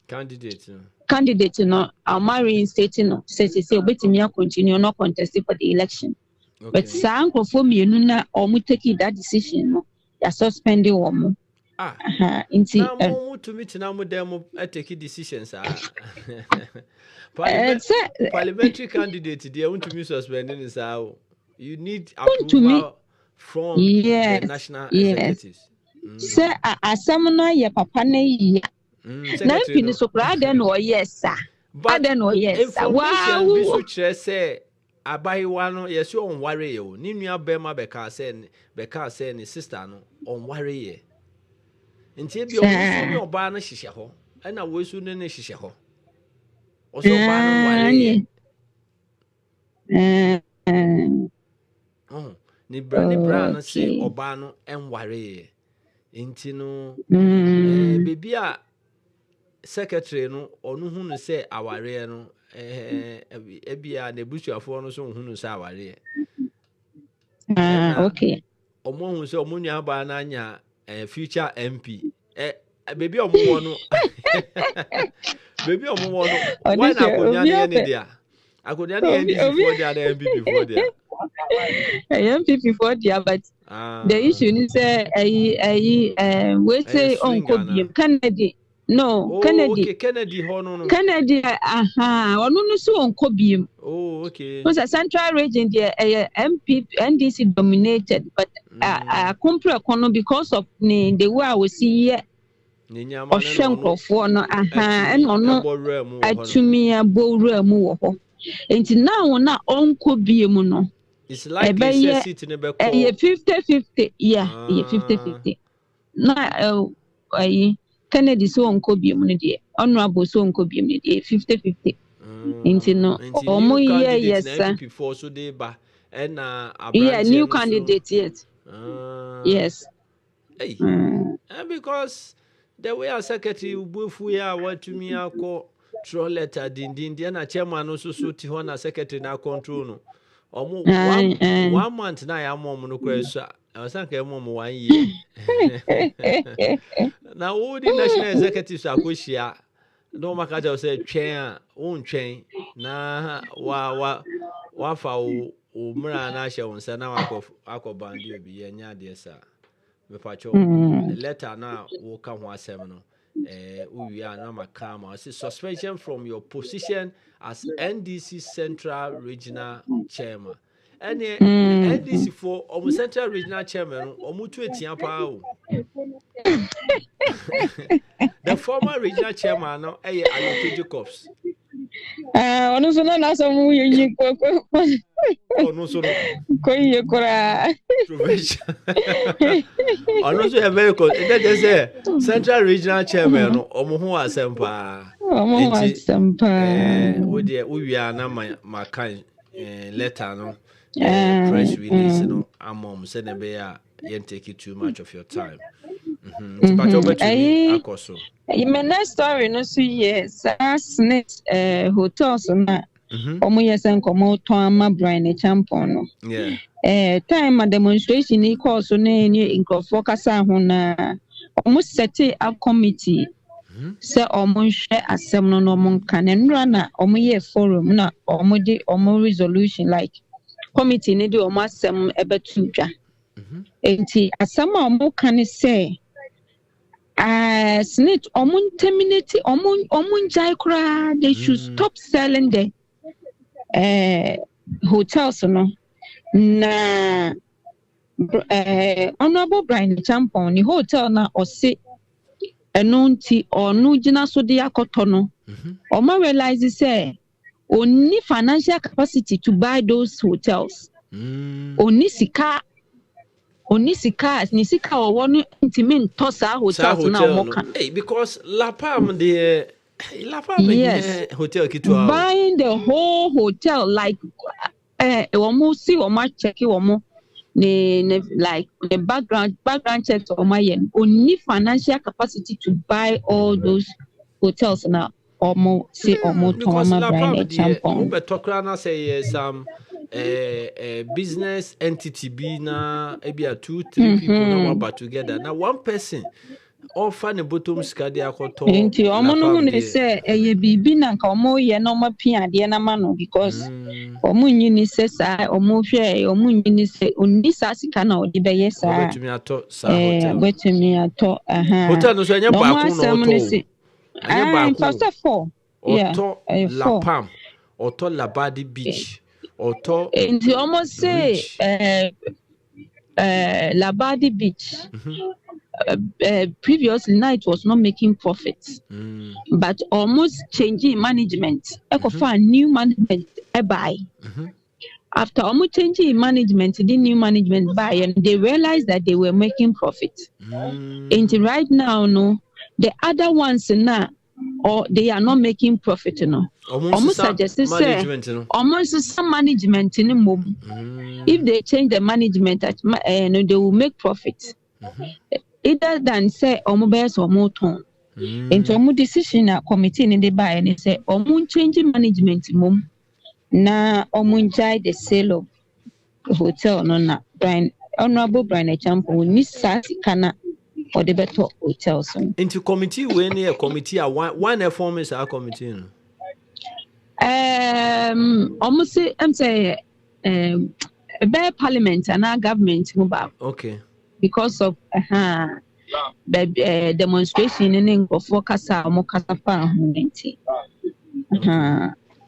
candidate no Omar reinstate no say obetimi continue no contest for the election. But sanko for me na omu take that decision no ya suspend omu na mo to meet na mo dem take decisions parliamentary candidate they want to be suspended is how you need approval from the national executives. Say asamna ye papa na ya. Na pini so kra den o yes sir. But information bi so kire say abayiwa no yes on worry ye o. Ni nua bema beka say ni sister no on worry ye. Nti bi o so ni oba no hihye ho. Na wo su ne hihye ho. O so oba no worry ye. Ni bra no say oba no enware enti no bebi a secretary no onu hu no say aware no ebia na busuafo no so hu no say aware okay omo hu say omo nua ba na anya future MP bebi omo no bebi omo no why na konya ne ne dia akonya ne NDC for dia MP before dia MP for dia but the issue is we say on Kobium Kennedy no Kennedy okay Kennedy ho no Kennedy ono no so on Kobium okay was a central region there MP NDC dominated but compare kono because of the way I was see here Oshenkrofo no and ono atumi abowura mu wo ho enti now na on Kobium no it's like a seat in the back. 50-50. Yeah, 50-50. Na Kennedy so on Kobium ni die. Honorable so on Kobium ni die 50-50. Inti no. Omo yes sir. Before so dey ba and new candidate yet. Yes. Hey. Because the way our secretary ubufu ya watu mi akọ throw letter din na chairman no so ti ho na secretary na control no. 1 month na ya mom no kwesa asanka ya mom 1 year na wo di national executives akohia no maka ja say twen a won twen na wa fa o mra na hye won sa na akobandi obi ya nya de sa me pacho letter na wo ka ho asem no we are na makama suspension from your position as NDC Central Regional Chairman. And NDC for Central Regional Chairman, Omutu Etiapa. The former regional chairman now, Ayoke Jacobs. No so na so mu yi koko. No so ko yi kora. No so very good. That just say Central Regional Chairman no omo ho asempa. Omo asempa. We are na my kind letter no press release no amom se ne be ya yen take it too much of your time. My next story no so yes, Snit hotels na omo yesen komo to ama Brian Champon no. Yeah. Time a demonstration ni call so na any nkofo kasa ho na omo set a committee. Say omo hwe asem no no omo kan nra na omo ye forum na omo di omo resolution like committee ni di omo asem ebetu dwa. Enti asem a omo kan say Snit omun terminate omun jai kra they should stop selling the hotels no na honorable Brian Champon ni hotel na ose eno nti onu gina so de akoto no o realize say oni financial capacity to buy those hotels oni sika nisika owo intimate tosa hotels na omoka because La Palm the hotel kitwa buying the whole hotel like omo see omo check omo like the background checks omo yen only financial capacity to buy all those hotels now omo see omo to omo Brian Champon ubetokra na say some business entity be na ebia 2-3 people na waba together now one person offer the bottom skadi akoto nti omo no ne say eye bibi na nka omo ye na omo pia de na ma no because omo nyini say sa omo hwe omo nyini say oni sa sika na odi be yes sa betumi ato sa hotel betumi ato hotel no so anya ba ko no to anya ba ko first of all oto La Palm oto Labadi Beach oto nti omo say Labadi Beach previously now it was not making profits but almost changing management a new management buy after almost changing management the new management buy and they realized that they were making profit and right now no the other ones now or they are not making profit no almost suggested say almost some management in mom if they change the management they will make profit either than say omo best or more ton into omo decision a committee in the buy and say omo changing management mom na omo enjoy the sale of hotel no na honorable Brian Champon ni sasika or the better hotels into committee when a committee one form is our committee no almost say parliament and our government mobile okay because of demonstration in focus mo kasapa hunti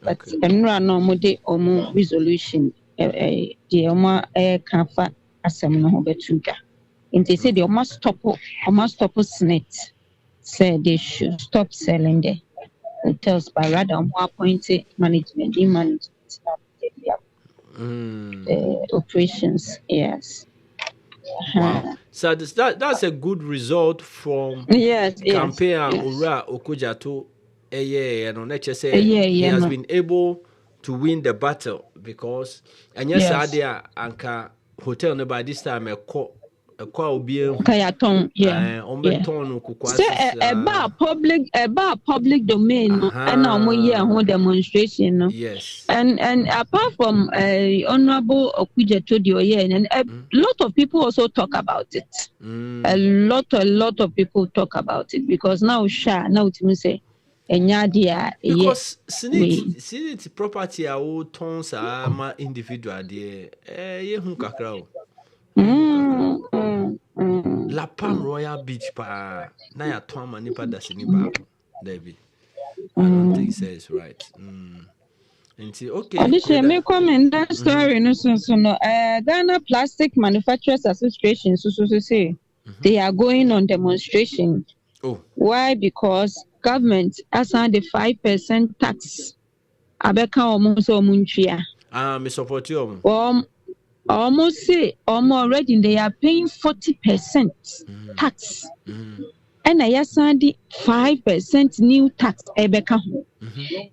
but enra no mo de omo resolution the omo kafa asem no betuga and they say they must stop Snit say they should stop selling the hotels by rather more appointed management in management operations yes. Wow. So that's a good result from campaign Ura Okujato he has been able to win the battle because and yes adia anka hotel no by this time a Kayaton, about public domain and our demonstration. Yes. And apart from Honorable Okuja Todio, and a lot of people also talk about it. A lot of people talk about it because now it means say because Snit property are all tons are individual there. Ye hu kakra o. La Palm Royal Beach pa na ya to ama nipa da sini ba David. I don't think so it's right. Okay. Additionally, me comment that story no Ghana Plastic Manufacturers Association so say they are going on demonstration. Oh. Why? Because government assigned the 5% tax. Abeka omo muntria. Me support you. Almost say already they are paying 40% tax. And I assigned 5% new tax ebeka ho.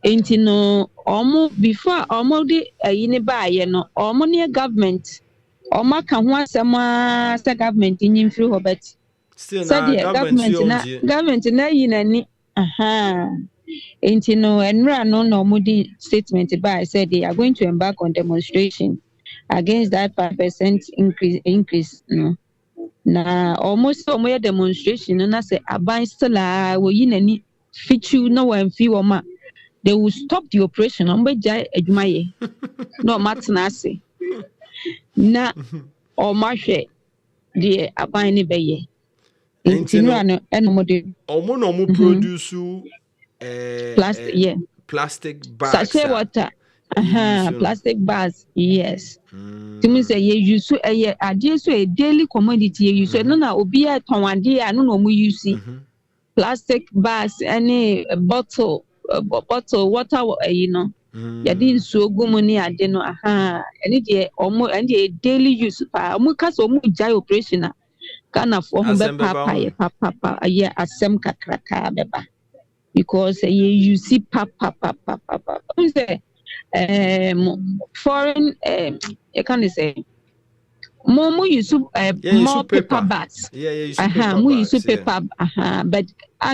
Enti no before the buy no near government Oma ka ho asɛm a sɛ government nyi mfiri hɔ bet. Still na government na yi nani. Aha. Enti no enra no na omudi statement by said they are going to embark on demonstration against that 5% increase no. Na almost omo demonstration na say aban still wo yi nani fichu na wamfi wo ma. They will stop the operation. Ombeja adwumaye. No matna ase. Na omahwe de aban ne beye. Intino no enomode. Omo no mo produce plastic, yeah. Plastic bags. Sachet water. Plastic bags. Yes. Timi say ye use ade so a daily commodity ye use no na obi a tonwade a no mo use. Plastic bags any bottle water you know. Ya din so gumu ni ade no ene de omo ene daily use pa omo ka so omo jai operation a kana for ho be papa ye asem kakraka beba because ye use papa say foreign you can say more use more paper bags more use paper but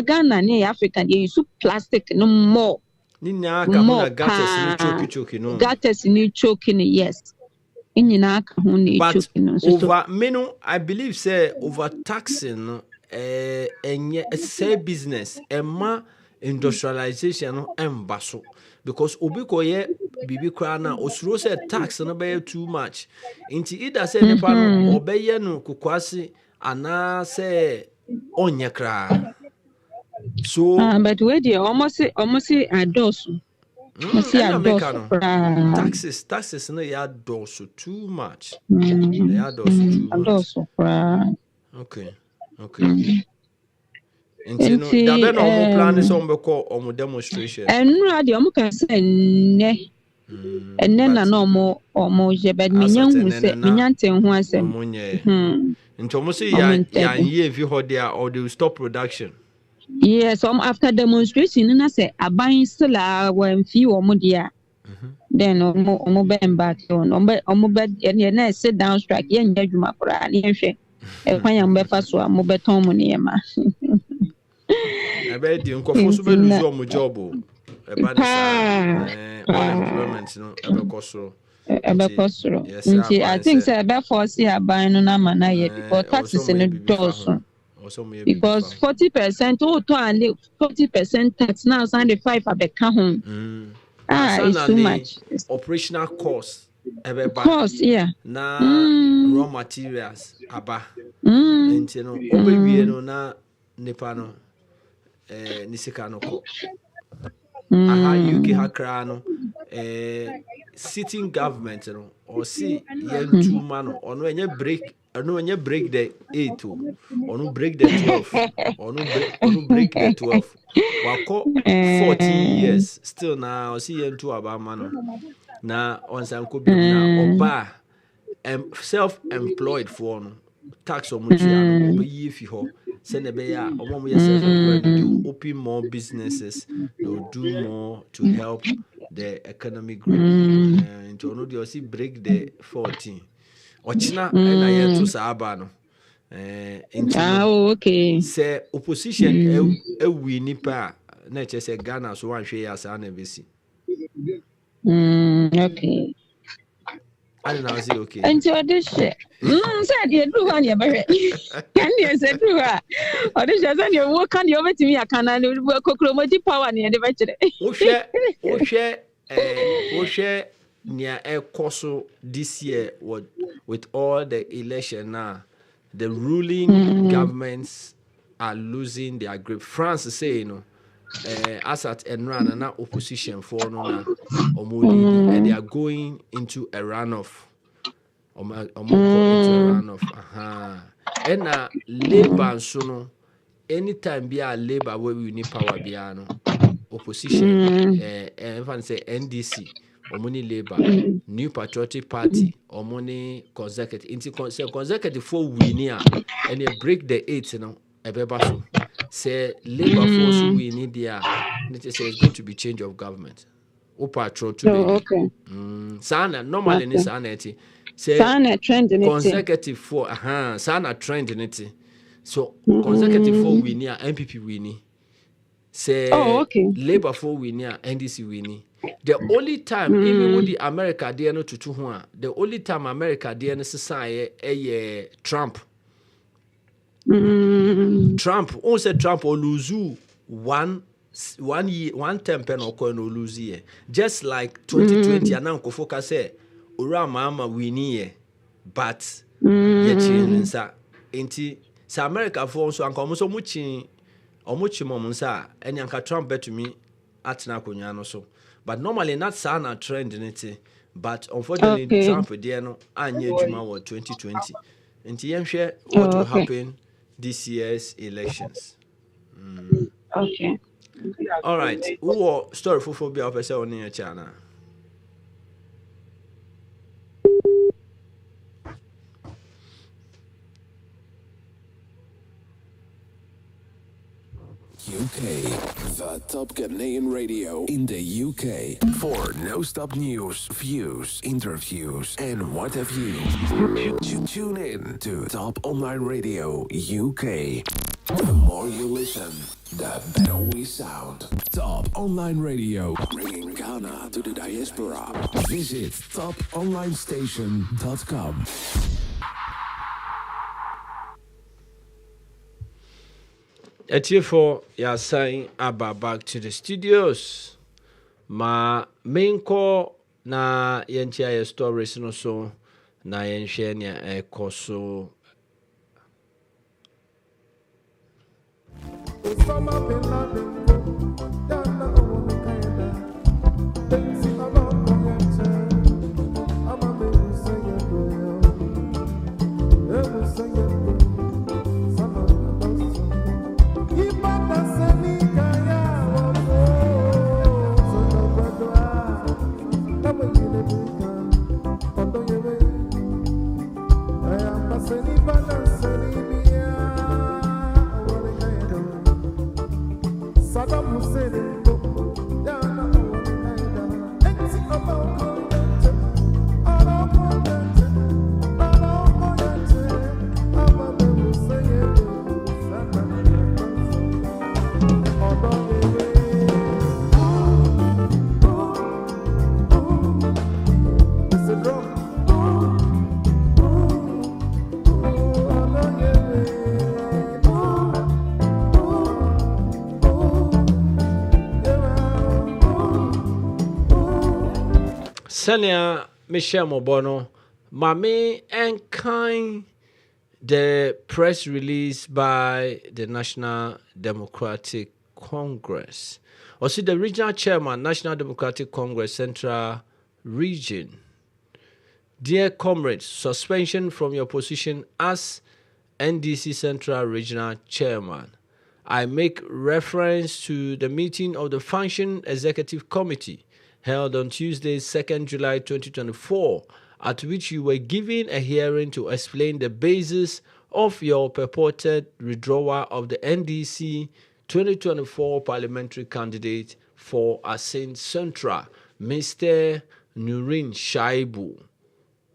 Ghana ne African you use plastic no more. More gutters ni choking yes. But over menu, I believe say overtaxing say business ma industrialization embaso because obiko ye bibi kra na osuro say tax no be too much. Inti either say nipa no obeye no kokwase ana say onye kra. So but where they almost adosu. Taxes no ya dosu too much. They are dosu too much. Okay. Intino da be no mo plan is on beko omo demonstration. Enra de omo kan say nne. Enne na no omo je but minyan hu se minyan ten hu asem. Nti omo say ya ye fi ho there or they will stop production. Yes, after demonstration, na say aban still when few omo dia. Then omo be back on. Omo be na sit down strike. Ye nya dwuma kora na hwe. E kwan yam be fa so omo be ton mo ne ma. E be di nkofo so be lose omo job o. E ba na unemployment no e be kosoro. Nti I think say be force aban no na ma na ye because taxes no doso. Because 40% to 40% tax now 75 abeka home. It's too much. Operational cost. Cost, yeah. Na raw materials aba. Enti no obewie no na nipa no nisika no ko. UK hakra no sitting government no or see yen 2 man ono enye break the 8 ono break the 12 ono break the 12 wako 14 years still na o see yen 2 aba man na onsanko bi na oba self-employed for no tax o mutu ya no obeyi fi ho say na be ya omo mo self-employed they will open more businesses, they will do more to help the economic growth. And to know they also break the 14 ochina na ye to saaba no okay say opposition we nipa na che say Ghana so wan hwe ya sa na besi okay I don't say okay. And so this shit. Said you do one, you better. Can you say do her? Or this is when you work on your way to me. I can't work a power near the vegetable. Share near a course this year with all the election now. The ruling governments are losing their grip. France is saying, Assad and Rana na opposition for no and they are going into a runoff. Into a runoff. And Labour so no anytime be a Labour where we need power biano opposition everyone say NDC or money Labour New Patriotic Party or money consecutive into consecutive 4 winner and they break the 8 you know ebeba so say Labour force we need there need to say it's going to be change of government o patrol to okay sana normally ni sana eti Say Sana trend in it. consecutive for sana trend in it. So consecutive for we near MPP winnie. Say Labour for we near NDC winnie. The only time even with the America there no to one, the only time America there no say Trump. Trump, on said Trump or lose one year, 1 term pen or coin or lose year. Just like 2020, and now Kofoka say, Ura mama we need, but yet sa inti sa America for so anko so muchi or muchi momunsa and yanka Trump bet to me at Nakunyano so. But normally not sana trend in it, but unfortunately Trump there no anye Juma 2020. Inti yem share what will happen this year's elections. Okay. All right. Who story for phobia officer on your channel? UK, the top Ghanaian radio in the UK. For no-stop news, views, interviews, and what have you. Tune in to Top Online Radio UK. The more you listen, the better we sound. Top Online Radio, bringing Ghana to the diaspora. Visit toponlinestation.com. For your sign about back to the studios. Ma main call na yentia stories no so na yenhwe ne ekoso. Sanya Michelle Mobono, Mami and kind the press release by the National Democratic Congress. Also, the regional chairman, National Democratic Congress Central Region. Dear comrades, suspension from your position as NDC Central Regional Chairman. I make reference to the meeting of the Function Executive Committee held on Tuesday, 2nd July 2024, at which you were given a hearing to explain the basis of your purported withdrawal of the NDC 2024 parliamentary candidate for Asin Central, Mr. Nurin Shaibu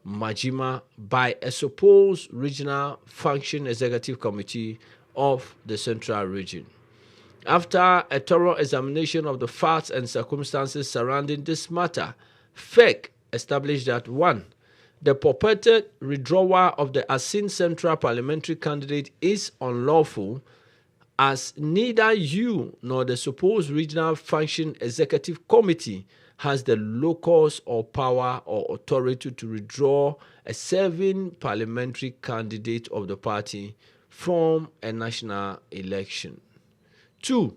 Majima, by a supposed Regional Function Executive Committee of the Central Region. After a thorough examination of the facts and circumstances surrounding this matter, FEC established that 1. The purported withdrawal of the Asin Central parliamentary candidate is unlawful, as neither you nor the supposed Regional Function Executive Committee has the locus or power or authority to withdraw a serving parliamentary candidate of the party from a national election. 2.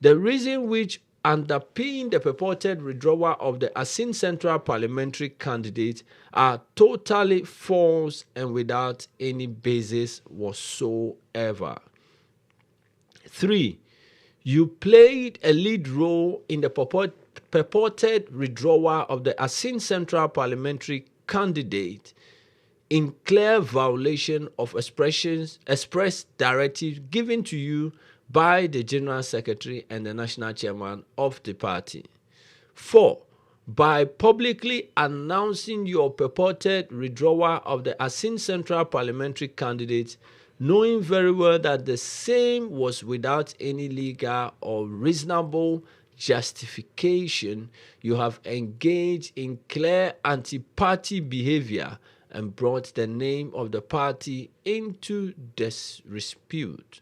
The reason which underpin the purported withdrawal of the Asin Central parliamentary candidate are totally false and without any basis whatsoever. 3. You played a lead role in the purported withdrawal of the Asin Central parliamentary candidate in clear violation of express directives given to you by the General Secretary and the National Chairman of the party. 4. by publicly announcing your purported withdrawal of the Asin Central parliamentary candidate, knowing very well that the same was without any legal or reasonable justification, you have engaged in clear anti-party behavior and brought the name of the party into disrepute.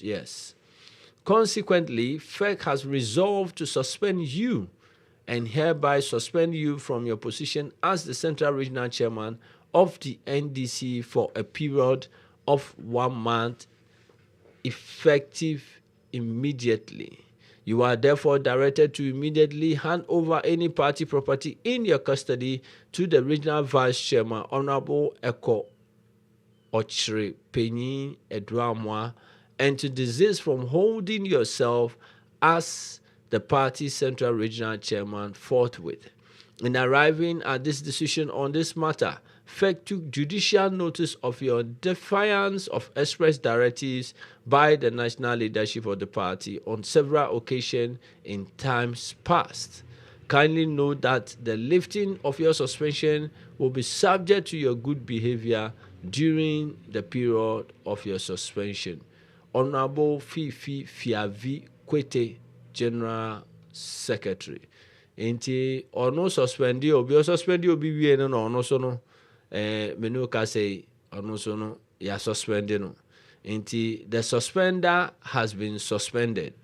Yes. Consequently, FEC has resolved to suspend you and hereby suspend you from your position as the Central Regional Chairman of the NDC for a period of 1 month, effective immediately. You are therefore directed to immediately hand over any party property in your custody to the Regional Vice Chairman, Honorable Eko Ochre Penyin Edwamwa, and to desist from holding yourself as the party's Central Regional Chairman forthwith. In arriving at this decision on this matter, FEC took judicial notice of your defiance of express directives by the national leadership of the party on several occasions in times past. Kindly note that the lifting of your suspension will be subject to your good behavior during the period of your suspension. Honorable Fifi Fiavi Kwete, General Secretary. Inti ono suspendi obi wie no ono so no menu ka say ono so no ya suspended no. Inti the suspender has been suspended.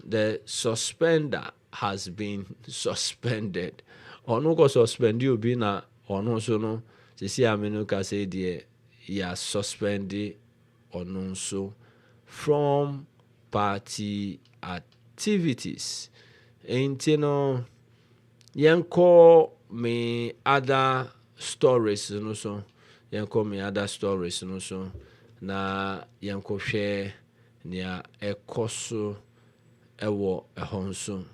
The suspender has been suspended. Ono ko suspendi obi na ono so no sisi amenu ka say die ya suspended ono so from party activities. Ain't no yanko me other stories no so yanko me other stories no so na yanko share nia ekoso ewo ehonso.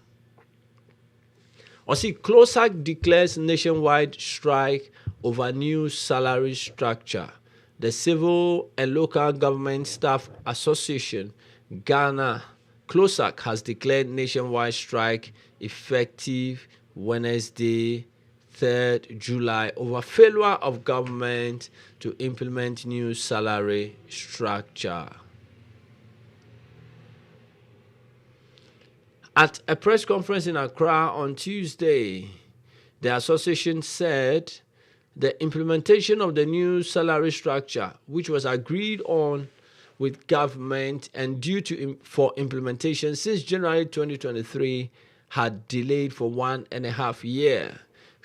Osi Closac declares nationwide strike over new salary structure. The Civil and Local Government Staff Association, Ghana, Closac, has declared nationwide strike effective Wednesday, 3rd July, over failure of government to implement new salary structure. At a press conference in Accra on Tuesday, the association said the implementation of the new salary structure, which was agreed on with government and due for implementation since January 2023, had delayed for 1.5 years.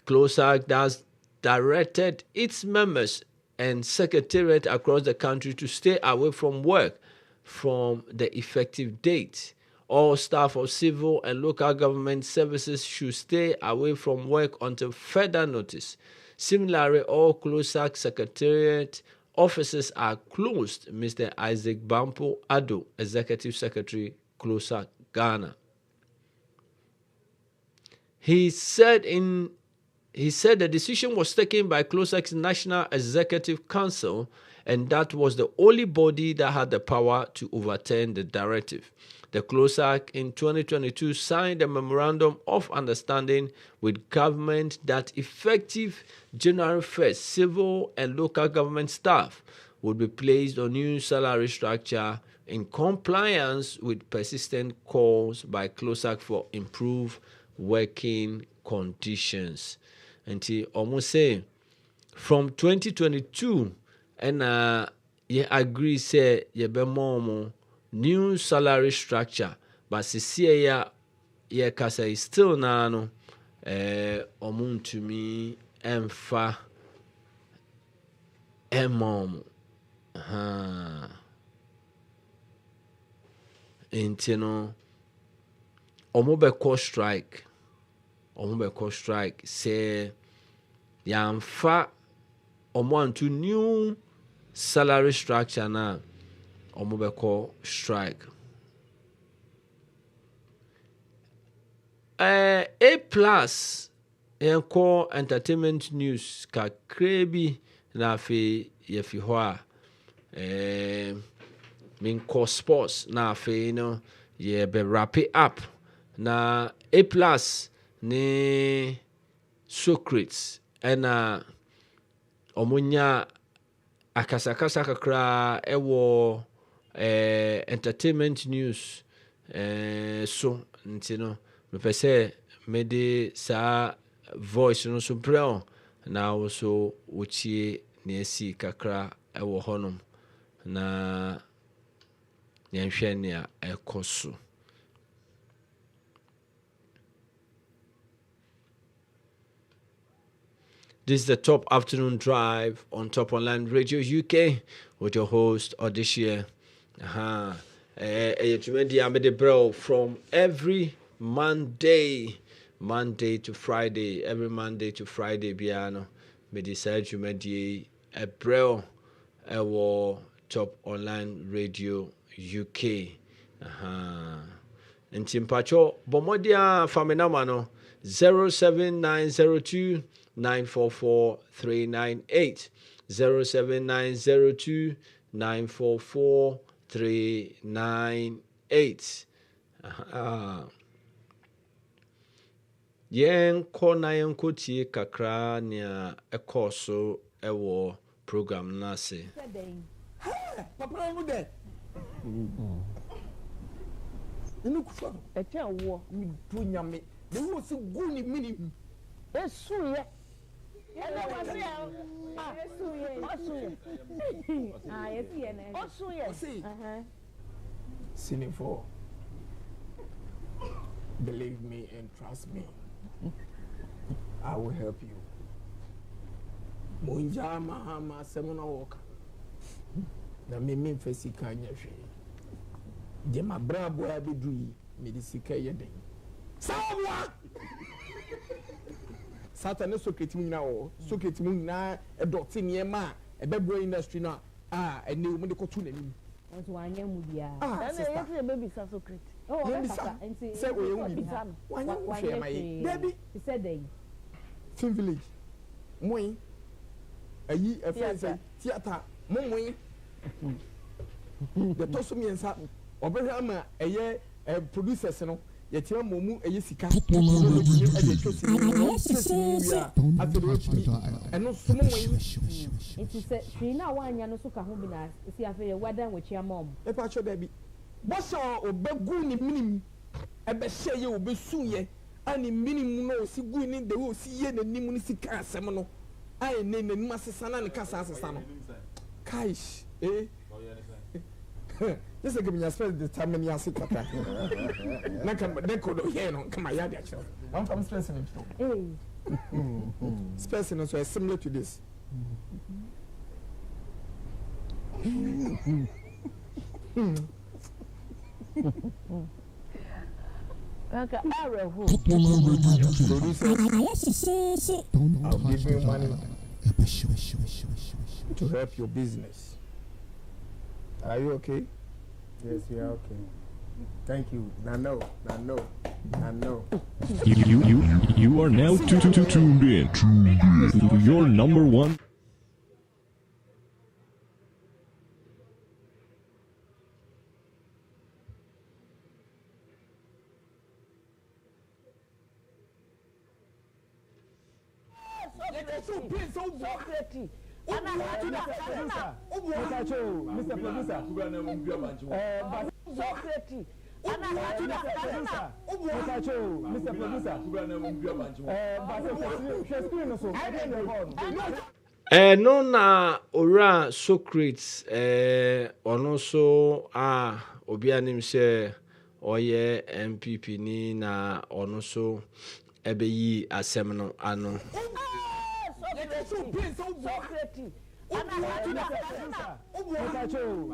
CLOSAC thus directed its members and secretariat across the country to stay away from work from the effective date. All staff of civil and local government services should stay away from work until further notice. Similarly, all CLOSAC secretariat offices are closed. Mr. Isaac Bampo Ado, Executive Secretary, CLOSAC, Ghana. He said the decision was taken by CLOSAC's National Executive Council, and that was the only body that had the power to overturn the directive. The CLOSAC in 2022 signed a memorandum of understanding with government that effective January 1st, civil and local government staff would be placed on new salary structure in compliance with persistent calls by CLOSAC for improved working conditions. And he almost say from 2022 and you agree say you be more new salary structure, but see ya kasa still na no to me emfa emom intino omo be strike say yamfa to new salary structure na omo strike. A plus enko entertainment news ka krebi na fe yefi ho a minko sports na fe no ye be wrap it up na A plus ne Socrates ɛna ɔmonya akasakasa kakra ɛwɔ entertainment news so nti no mepɛ sɛ mede saa voice no so brɛ na wo so wotie ne asi kakra ɛwɔ hɔnom na yɛnhwɛ nea ɛkɔ so. This is the Top Afternoon Drive on Top Online Radio UK with your host ODEHYE. From every Monday to Friday, Biano, me decide to make a bro Top Online Radio UK. And Timpacho Bomodia Famenamano 07902 944-398 07902 944-398. Yen kona yen kotie kakra nea ɛkɔ so ɛwɔ program nase. Papa no de. Inu kufa. Eche wo mi do nyame. De wo se gu ni mini. Esu ye. Sinifo, believe me and trust me. I will help you. Munja mahama semuna woka. Na mimi mfesi kanya shwe. Je mabra boya bidui medisika yeden. Sawa! Satan is Socrates now, Socrates na a doctor near ma, a bedroom industry now. A new medical tuning. That's why I am with ya. That's baby Socrates. Oh, and say, why my baby? He said they. Film Village. Moi. A ye a friend theatre. Moi. The Tosumian Satin. Oberama a year a producer, Yatia Momu a Yesica, and no so it is she now one Yanosuka Hobina, see a weather with your mom. A patch of baby. Bossa or Baguni minim, a beshay will be soon ye, and in minimum no see going in the will see ye the Nimunica Semono. I name the Massasana and Casasano. Kaish, eh? Just give me a spell the time and Yassi Pata. Nakam, here, no, come my yard. I'm from Specimen. Specimen is similar to this. I'll give you money to help your business. Are you okay? Yes, we are okay. Thank you. Nano. You are now tuned in to your number one. Mr. Producer. No na ora Socrates ono so obi anim se oye MPP ni na ono so ebeyi asem no ano.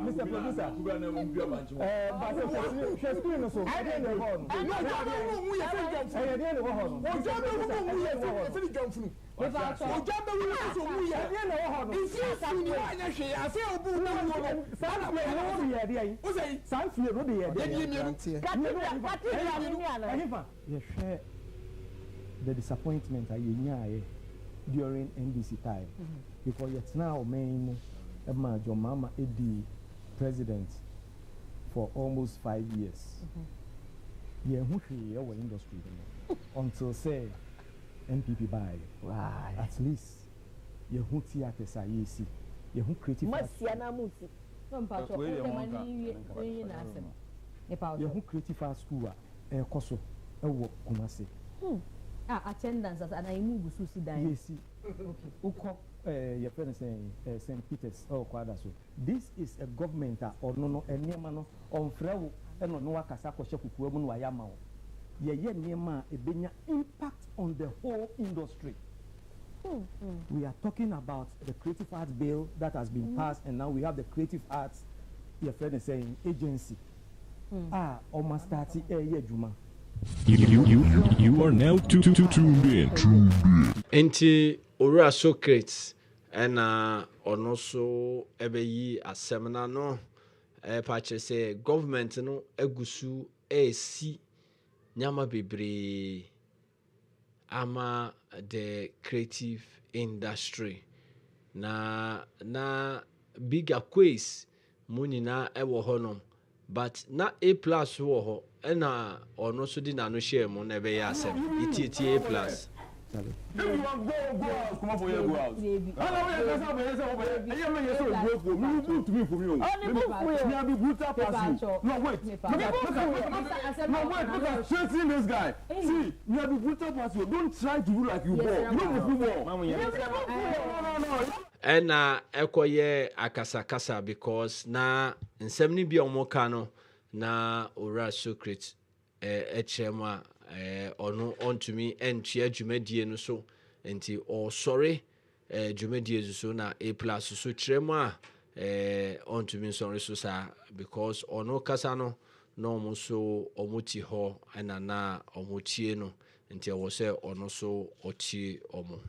Mr. Producer. The disappointment I during NDC time because yet now main your mama the president for almost 5 years. Yeah, who we our industry until say MPP buy. Right. At least you who theaters are you see. You who creative. Masiana muti. No mpacho. You who creative art school koso ewo Kumasi. Attendance as an I move susi dan. Yes. Okay. Uko your friend saying St. Peter's or Quadaso. This is a government or no no on frau and no wakasa koshe kukuemu wayama. Ye nema a benya impact on the whole industry. We are talking about the creative arts bill that has been passed, and now we have the creative arts your friend is saying agency. Almost 30 year Juma. You are now tuned in. Enti Ora Socrates and also ebeyi a seminar no patche say government no egusu si nyama bebre ama the creative industry na bigger quiz munina ewo honom but na A+ wo ho na ono so di na no share mo na be ya asem iti A+. If you want go out, come up for you go out. No, wait. Look at straighten this guy. See, you have the brutal pass you. Don't try to do like you ball. You don't go ball. No. And ekoye akasa because na nsem bi omoka no na Ora Socrates echema ono ontumi entwe adwumadie no so enti o sorry adwumadie so na A+ so kyerema ontumi sorry so sa because ono kasa no no mo so omuti ho na omutie no enti wo se ono so otie omo.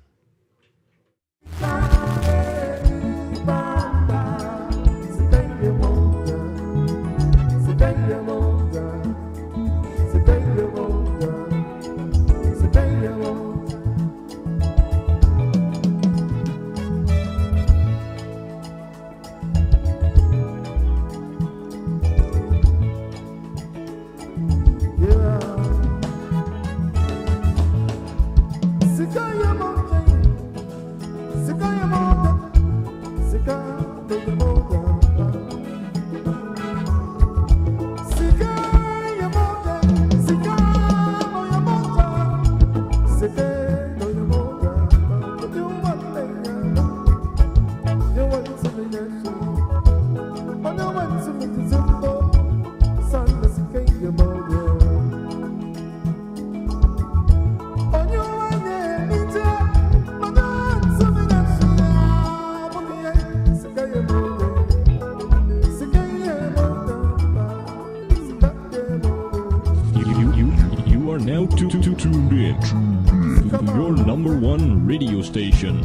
Tuned in to your number one radio station.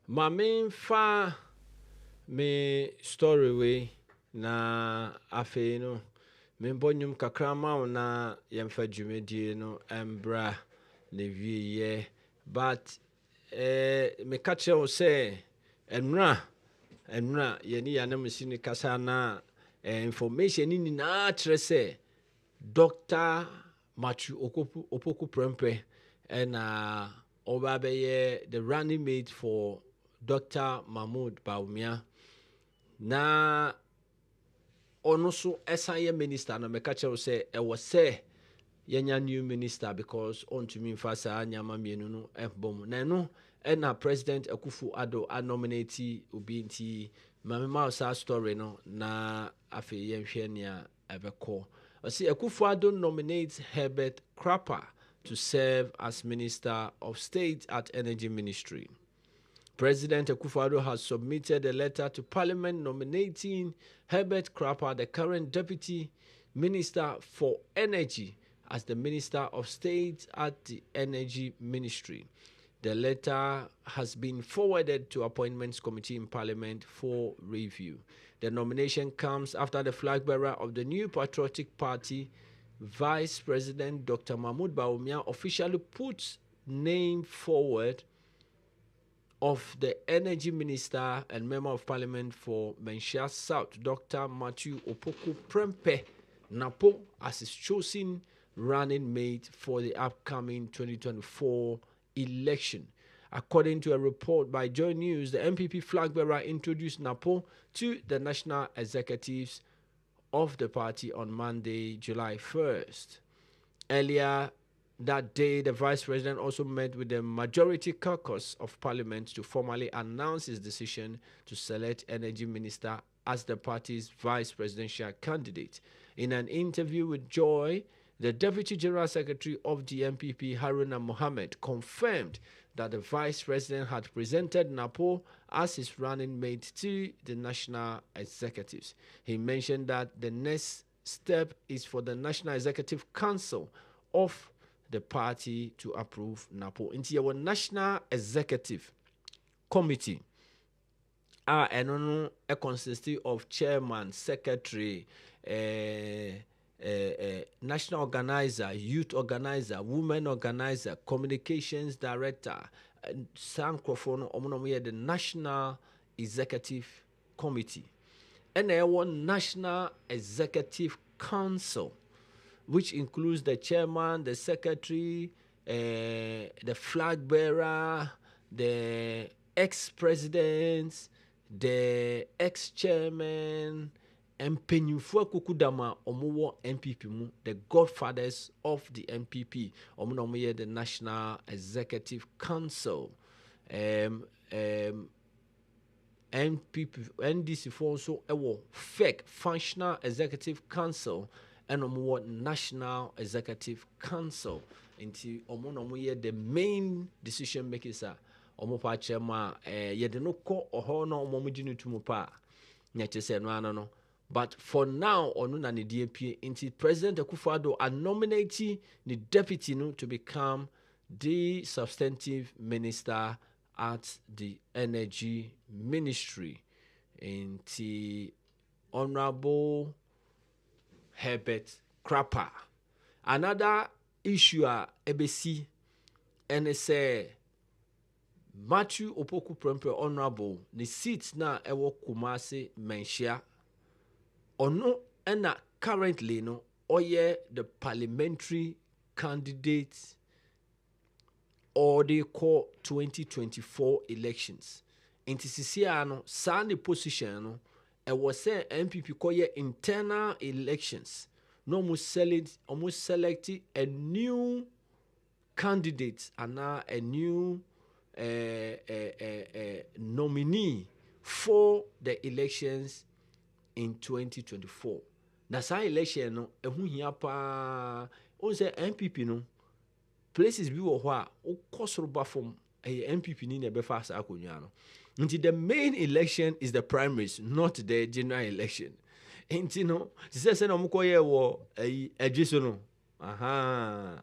My main fa me story way na afe no me bonyum kakra ma na yemfa dwumedie no embra na wiye but me catch you say enra yeni yanam sini kasa na information ni na kire say Dr. Matthew Opoku Prempeh and oba beye the running mate for Dr. Mahmoud Bawumia na ono so SIA minister na me catch you say e was say yenya new minister because on to me fasa nyama mienu no ebom na no na President Akufo-Addo nominate ubinti mama sa story no na afi yenhwe nia ebeko see Akufo-Addo nominates Herbert Crapper to serve as Minister of State at Energy Ministry. President Akufo-Addo has submitted a letter to Parliament nominating Herbert Crapper, the current Deputy Minister for Energy, as the Minister of State at the Energy Ministry. The letter has been forwarded to Appointments Committee in Parliament for review. The nomination comes after the flag bearer of the New Patriotic Party, Vice President Dr. Mahmoud Bawumia, officially puts name forward of the Energy Minister and Member of Parliament for Menchia South, Dr. Matthew Opoku Prempeh Napo, as his chosen running mate for the upcoming 2024 election. According to a report by Joy News, the MPP flag bearer introduced Napo to the national executives of the party on Monday, July 1st. Earlier that day, the Vice President also met with the Majority Caucus of Parliament to formally announce his decision to select Energy Minister as the party's Vice Presidential candidate. In an interview with Joy, the Deputy General Secretary of the MPP, Haruna Mohammed, confirmed that the Vice President had presented Napo as his running mate to the national executives. He mentioned that the next step is for the National Executive Council of the party to approve Napo. Into our National Executive Committee, consists of chairman, secretary, national organizer, youth organizer, women organizer, communications director, and some the National Executive Committee. And our National Executive Council, which includes the chairman, the secretary, the flag bearer, the ex-presidents, the ex-chairman, Mpenyufo Kukudama Omuwo MPP mu, the godfathers of the MPP, Omunomuye the National Executive Council, MPP, NDC for also fake Functional Executive Council, and Omuwo National Executive Council. Until Omunomuye the main decision makers are Omupa Chema, Yedeno or no Momujinu Tumupa, Nyachese no. But for now, Onuna ni DAP, until President Akufo-Addo are nominating the deputy to become the substantive minister at the Energy Ministry. Until Honorable Herbert Crapper. Another issue ABC and say Matthew Opoku Prempeh Honorable the seats now ewo Kumasi Menchia. Ono ena currently no oye the parliamentary candidate or they call 2024 elections. Inti sisia no sa ne position no e was say MPP koye internal elections. No almost select a new candidate and a new nominee for the elections in 2024. That's our election no ehu hia pa on say MPP no places bi wo ho a okosoro from a MPP ni na be fast akonwa no. Until the main election is the primaries, not the general election. And you know, say no mukoye wo adwiso no. Aha.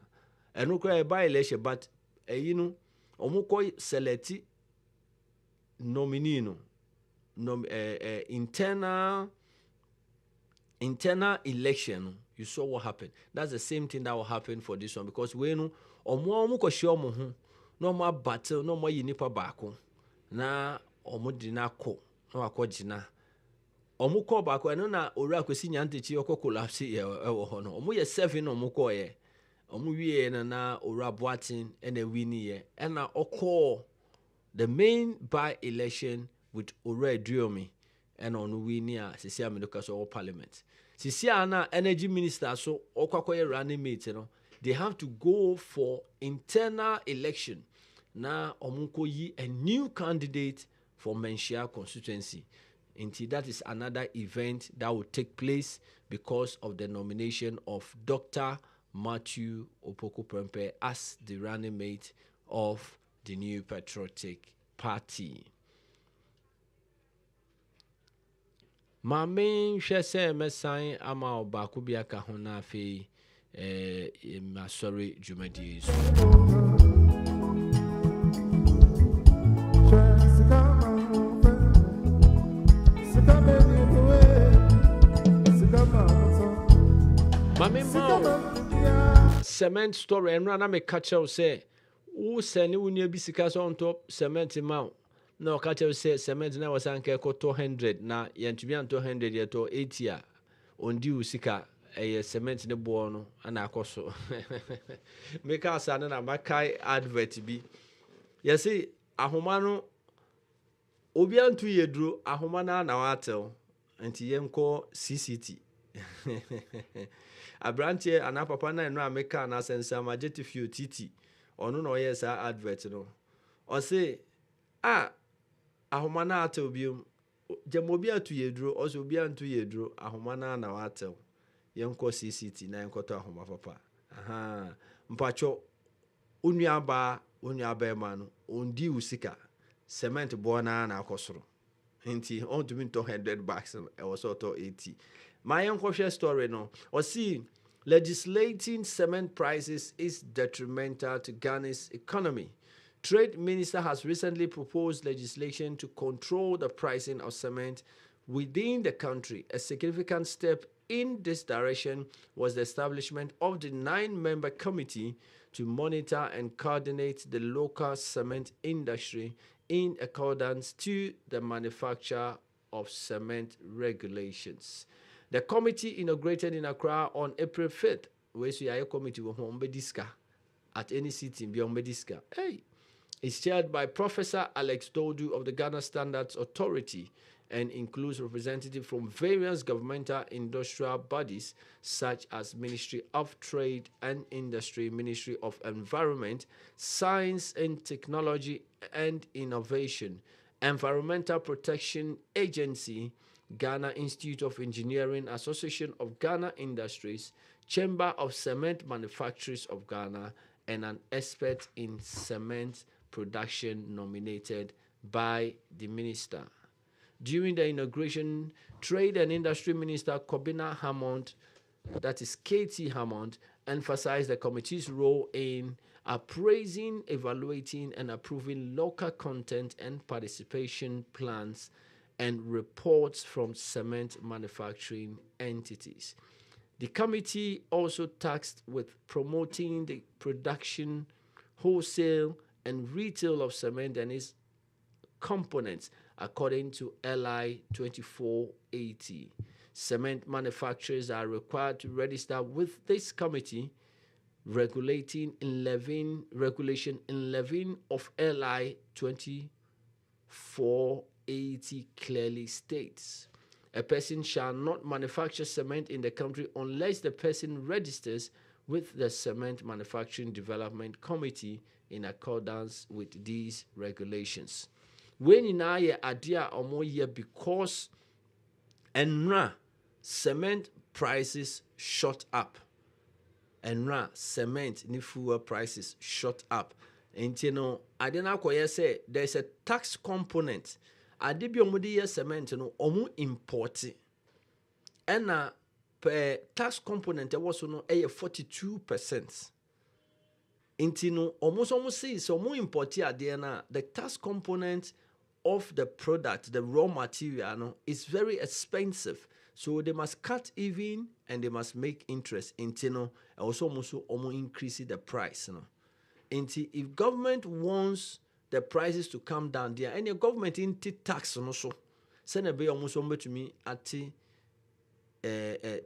Eno kwa by election but you know, omukoy select nominee no. Internal election, you saw what happened. That's the same thing that will happen for this one because we know omo show mo no more battle, no more yinipa baako. Na omo dina ko, no akogina. Omo ko baako eno na owura kwesi nyantechi okọ collapse ewo ho no. Omo ye 7 omo ko ye. Omo wie na owura boatin ena wini ye. Ena okọ the main by election with Owura Eduomi and on winning Sisia Medokas or Parliament. Sisia na Energy Minister so okwakoye running mate no. They have to go for internal election. Na omunko yi a new candidate for Menchia constituency. Until that is another event that will take place because of the nomination of Dr. Matthew Opoku Prempeh as the running mate of the New Patriotic Party. Mame hwese mesan ama obaako bi aka ho na afi masori jumadi so. Mame mo cement story and run me catch out say wo send wo nua bi sika so on top cement ma na o ka tell say cement na was anke ko 200 na yentumi anto 100 ye to 80 a ondi wo sika cement ne bo no ana akoso make us na makai advert bi you see ahoma no obi antu yeduro ahoma na watel anti yenko CCT abranche ana papa na no ameka na sensa majeti few titi ono no yes advert no o say ahoma na atel biom jemobi atu yeduro o so obi antu yeduro ahoma na watel yenko CCT na yenko to ahoma papa mpacho unuaba ma no ondi usika cement bona na akosoro nti on to mean $100 e was auto 80 my yenko share story no or see legislating cement prices is detrimental to Ghana's economy. Trade Minister has recently proposed legislation to control the pricing of cement within the country. A significant step in this direction was the establishment of the 9-member committee to monitor and coordinate the local cement industry in accordance to the manufacture of cement regulations. The committee inaugurated in Accra on April 5th. Where so a committee at any sitting beyond Mediska. It's chaired by Professor Alex Dodu of the Ghana Standards Authority and includes representatives from various governmental industrial bodies such as Ministry of Trade and Industry, Ministry of Environment, Science and Technology and Innovation, Environmental Protection Agency, Ghana Institute of Engineering, Association of Ghana Industries, Chamber of Cement Manufacturers of Ghana, and an expert in cement production nominated by the minister. During the inauguration, Trade and Industry Minister Kobina Hammond, that is KT Hammond, emphasized the committee's role in appraising, evaluating, and approving local content and participation plans and reports from cement manufacturing entities. The committee also tasked with promoting the production, wholesale, and retail of cement and its components according to LI 2480. Cement manufacturers are required to register with this committee. Regulation 11 of LI 2480 clearly states a person shall not manufacture cement in the country unless the person registers with the Cement Manufacturing Development Committee in accordance with these regulations. When in our idea or more year because cement prices shot up. Cement ni fuel prices shot up. And you know, I didn't say there's a tax component. I did be a cement no omu importi. And per tax component was no 42%. Intino almost say so more importi the tax component of the product, the raw material, is very expensive. So they must cut even and they must make interest. Intino also increase the price. If government wants the prices to come down there, and your government in tax so send a be almost to me at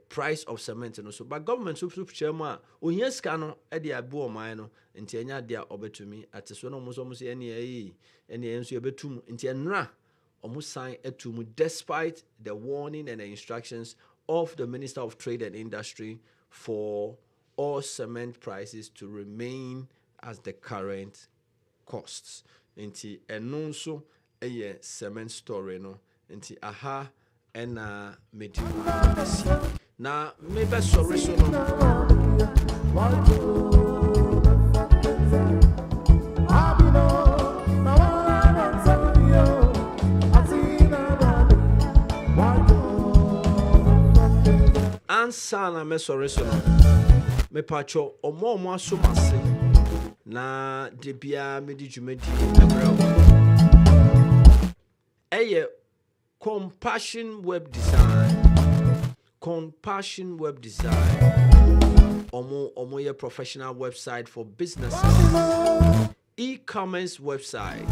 price of cement and so, but government chairman yes cano at the abu mine into any idea to me at the son almost any answer betum into a almost sign a to despite the warning and the instructions of the Minister of Trade and Industry for all cement prices to remain as the current costs. Into a non so a cement story no into aha and medi na maybe sorry so ansana me sorry so me pacho omo asomase na de bia me di dwumadi ebra eye Compassion Web Design. Omo your professional website for businesses e-commerce websites,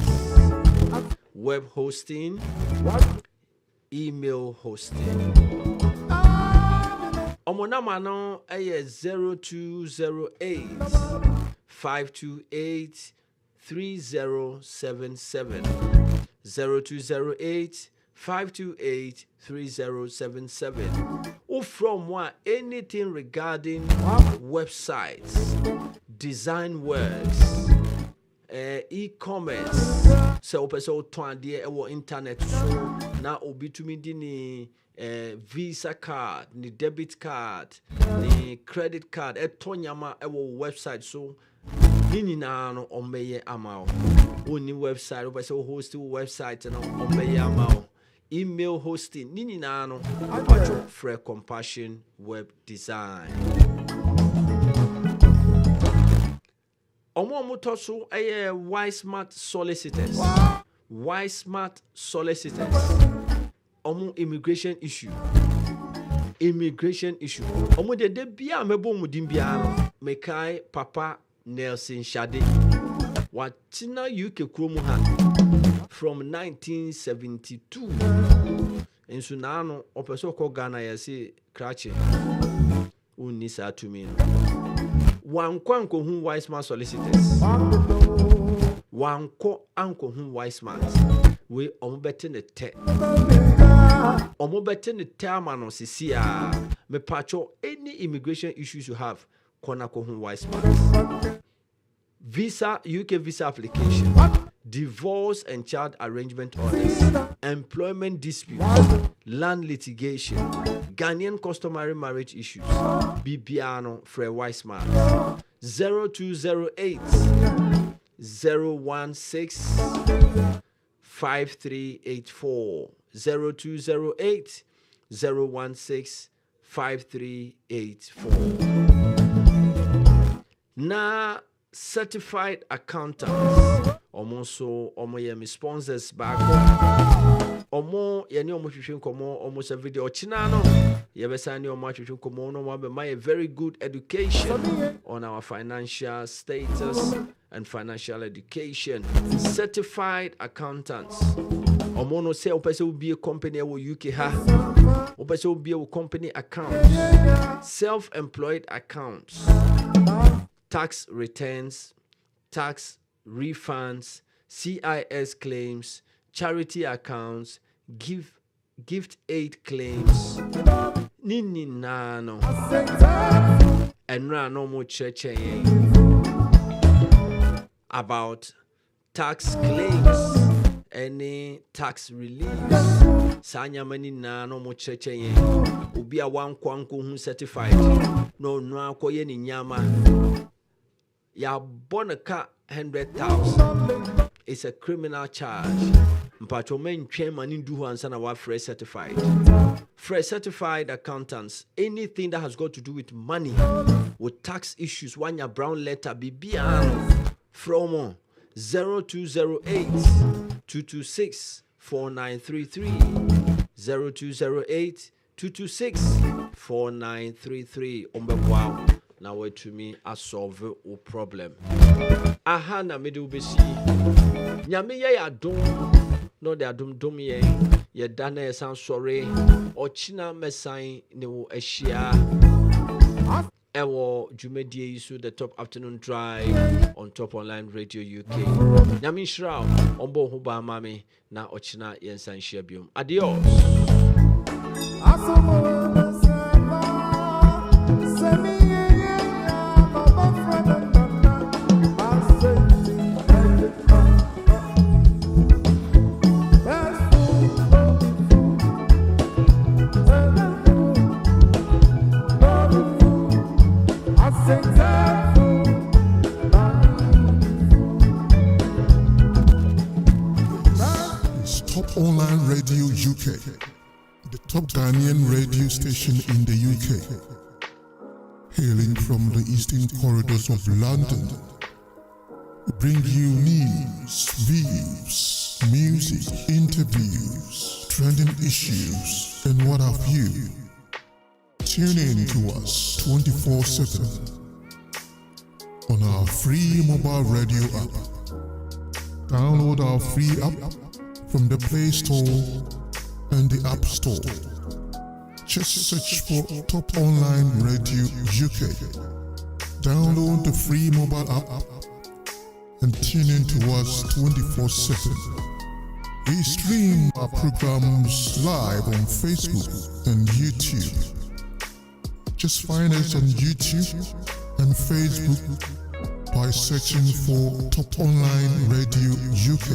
web hosting, email hosting. Omonamano aye 0208 528 3077 0208 528 3077. Or from what anything regarding websites, design works, e-commerce. So person twan dey internet so na obi to me di ni Visa card, ni debit card, ni credit card, tonyama website so nini na no omeye amao. Oni website o person host website na omeye amao. Email hosting nini na no apacho free compassion web design. Omo motoso wise smart solicitors. Wise smart solicitors. Omo immigration issue. Omo de bia mebo mudim bia no mekai Papa Nelson Shade. Watina UK kromu ha from 1972. Enso na no opeso ko Ghana yesi krache. Unisa to me. Wanko hu wise man solicitors. Wanko anko hu wise man. We omobete ne te. Omobete ne te amano sisia. Me pacho any immigration issues you have, kona ko hu wise man. Visa, UK visa application, divorce and child arrangement orders, employment disputes, land litigation, Ghanaian customary marriage issues, Bibiano Frey Weissman, 0208 016 5384, 0208 016 5384. Na certified accountants almost my sponsors back omo yeni omo hwehwe komo almost every day ochinano yebesani omo hwehwe komo no my very good education on our financial status and financial education. Certified accountants omo no say opese will be a company wo UK ha opese will be a company account, self-employed accounts, tax returns, tax refunds, CIS claims, charity accounts, gift aid claims. Nini nano. Enra no mo cheche about tax claims, any tax relief. Sanya mani nano mo cheche ubi a wan kwanko hu certified. No akoye ni nyama. Ya bonaka 100,000. It's a criminal charge. Mpacho men twen mani du ho ansa na wa fresh certified. Fresh certified accountants, anything that has got to do with money, with tax issues, one ya brown letter bibiano from 0208 226 4933 0208 226 4933 wow. Now wait to me a solve a problem. Aha na me do besi. Nyame ye adom no de adom ye. Ye dana san sorry. Ochina mesan ne wo ehia. Ewo jumedie isu the top afternoon drive on Top Online Radio UK. Nyame shira ombo ho ba mame na ochina ye san hia biom. Adios. Top Online Radio UK, the top Ghanaian radio station in the UK, hailing from the eastern corridors of London. We bring you news, views, music, interviews, trending issues, and what have you. Tune in to us 24/7 on our free mobile radio app. Download our free app from the Play Store and the App Store. Just search for Top Online Radio UK. Download the free mobile app and tune in to us 24/7. We stream our programs live on Facebook and YouTube. Just find us on YouTube and Facebook by searching for Top Online Radio UK.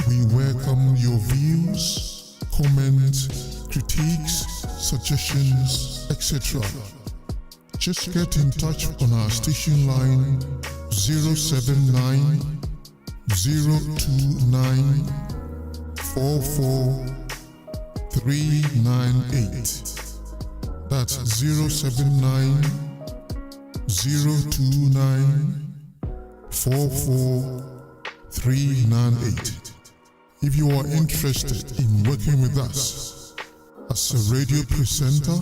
We welcome your views, comments, critiques, suggestions, etc. Just get in touch on our station line 079 029 44398. That's 079 029 44398. If you are interested in working with us as a radio presenter,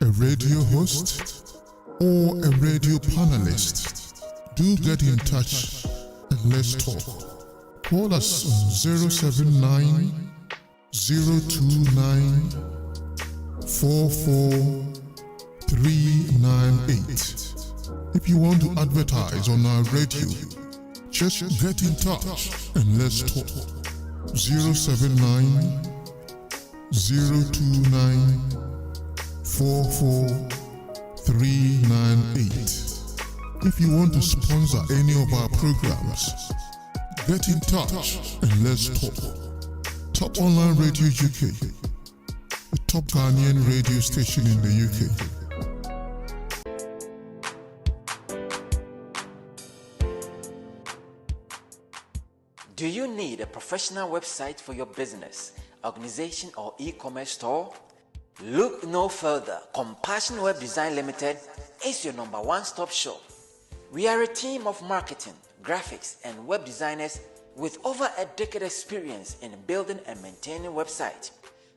a radio host, or a radio panelist, do get in touch and let's talk. Call us on 079 029 44398. If you want to advertise on our radio, just get in touch and let's talk. 079 029 44398. If you want to sponsor any of our programs, get in touch and let's talk. Top Online Radio UK, the top Ghanaian radio station in the UK. Do you need a professional website for your business, organization, or e-commerce store? Look no further. Compassion Web Design Limited is your number one-stop shop. We are a team of marketing, graphics, and web designers with over a decade experience in building and maintaining websites.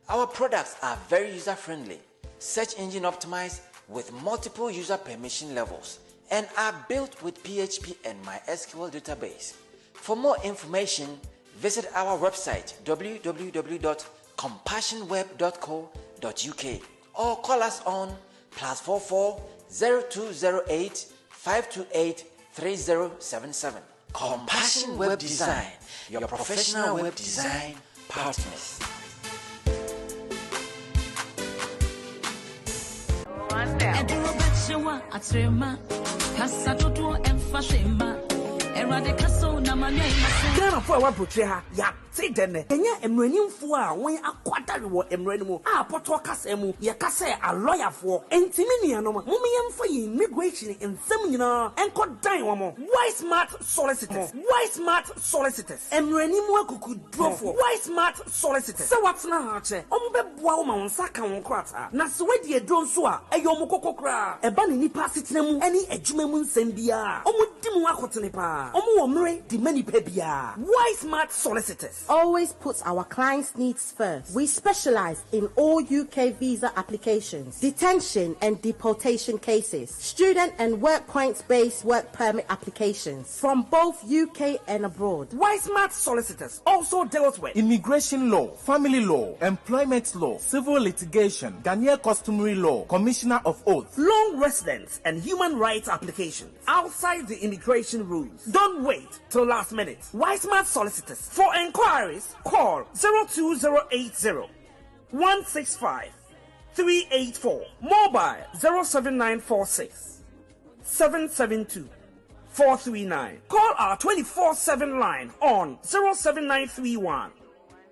Our products are very user-friendly, search engine optimized with multiple user permission levels, and are built with PHP and MySQL database. For more information, visit our website www.compassionweb.co.uk or call us on +44 0208 528 3077. Compassion Web Design, your professional web design partners. Ghana for our butcher, ya, say then, Kenya emrenim for when a quarter war emrenimo, a poto casemu, yakase a lawyer for, and Timiniano, Mumian for immigration in seminar, and could die one more. Why smart solicitors? Why smart solicitors? Emrenimo could draw for. Why smart solicitors? So what's now, Ombe Bwama Saka on Krata, Naswedi don't swa, a yomoko kra, a banini passitnemu, any a jumemun sembia, Omudimu Akotenipa, Omu the many pebia. Why smart solicitors? Always puts our clients' needs first. We specialize in all UK visa applications, detention and deportation cases, student and work points-based work permit applications from both UK and abroad. Why smart solicitors also deals with immigration law, family law, employment law, civil litigation, Ghanaian customary law, commissioner of oath, long residence and human rights applications outside the immigration rules. Don't wait till last minute. Why smart solicitors? For inquiries, call 02080 165 384. Mobile 07946 772 439. Call our 24/7 line on 07931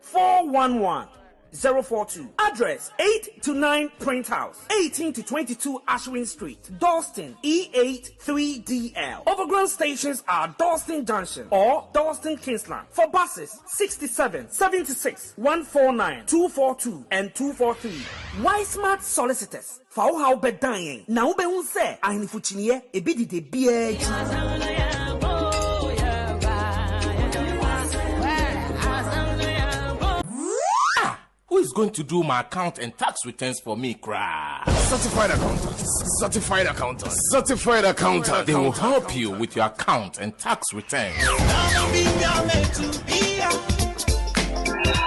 411 042. Address 8 to 9 Print House, 18 to 22 Ashwin Street, Dalston, E83DL. Overground stations are Dalston Junction or Dalston Kingsland. For buses, 67, 76, 149, 242 and 243. Why Smart Solicitors? For how be dying. Now be unse. Ahini fuchiniye ebidi de biye. is going to do my account and tax returns for me, cry? Certified accountant. Certified accountant. Certified accountant. They will help you with your account and tax returns.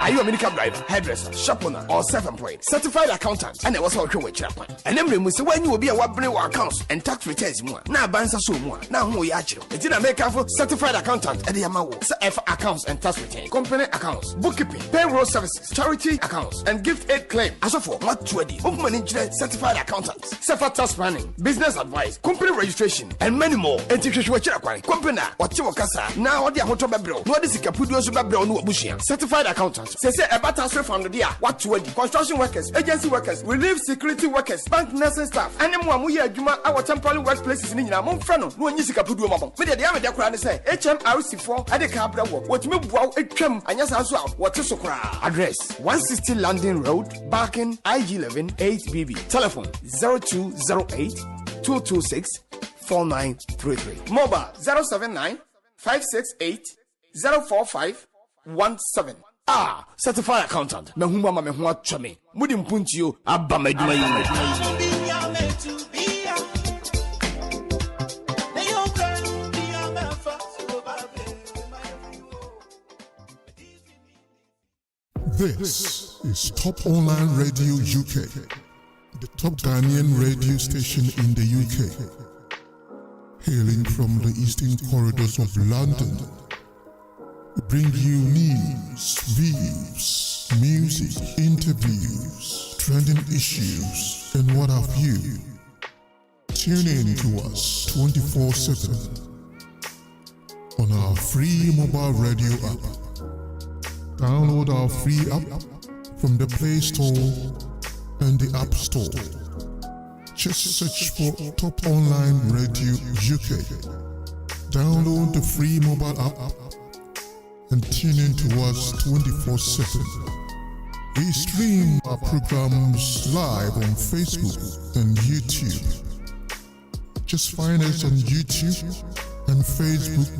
Are you a medical driver, hairdresser, shop owner, or self-employed? Certified accountant. And I was working with Chapman. And then we say when you will be a bring accounts and tax returns more. Now bansa so more. Now who you actually? It's in America for certified accountant. And the amount for accounts and tax returns, company accounts, bookkeeping, payroll services, charity accounts, and gift aid claim. As of for what 20 open engineer certified accountants, separate tax planning, business advice, company registration, and many more. And teach you what you're company what you casa. Now what the hotel babro, what is the capudio babro no bushia. Certified accountant. Say about transfer from the dia. What 20 construction workers, agency workers, relief security workers, bank nursing staff, and then one we are our temporary workplaces in Yamon Frano, no one is a capudio mom. But the other day, say HMRC4 at the Cabra work. What you move wow, it came and yes, as well. What is so cry? Address 160 London Road, Barking, IG11 8BB. Telephone 0208 226 4933. Mobile 079 568 045 17. Certified accountant. Mehuma mehua chame. Mudim puntio abba meduma yime. This is Top Online Radio UK, the top Ghanaian radio station in the UK, hailing from the eastern corridors of London. We bring you news, views, music, interviews, trending issues, and what have you. Tune in to us 24/7 on our free mobile radio app. Download our free app from the Play Store and the App Store. Just search for Top Online Radio UK. Download the free mobile app and tune in to us 24/7. We stream our programs live on Facebook and YouTube. Just find us on YouTube and Facebook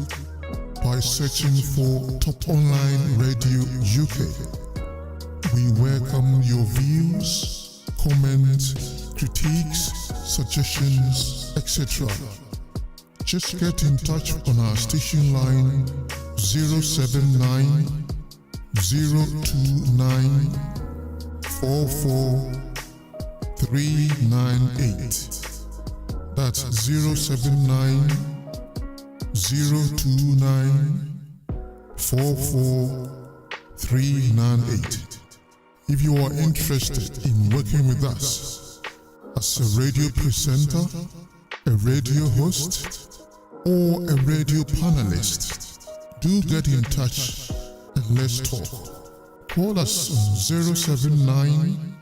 by searching for Top Online Radio UK. We welcome your views, comments, critiques, suggestions, etc. Just get in touch on our station line 079 029 44398. That's 079 029 44398. If you are interested in working with us as a radio presenter, a radio host, or a radio panelist, do get in touch and let's talk. Call us on 079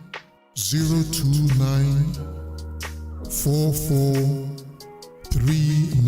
029 44398.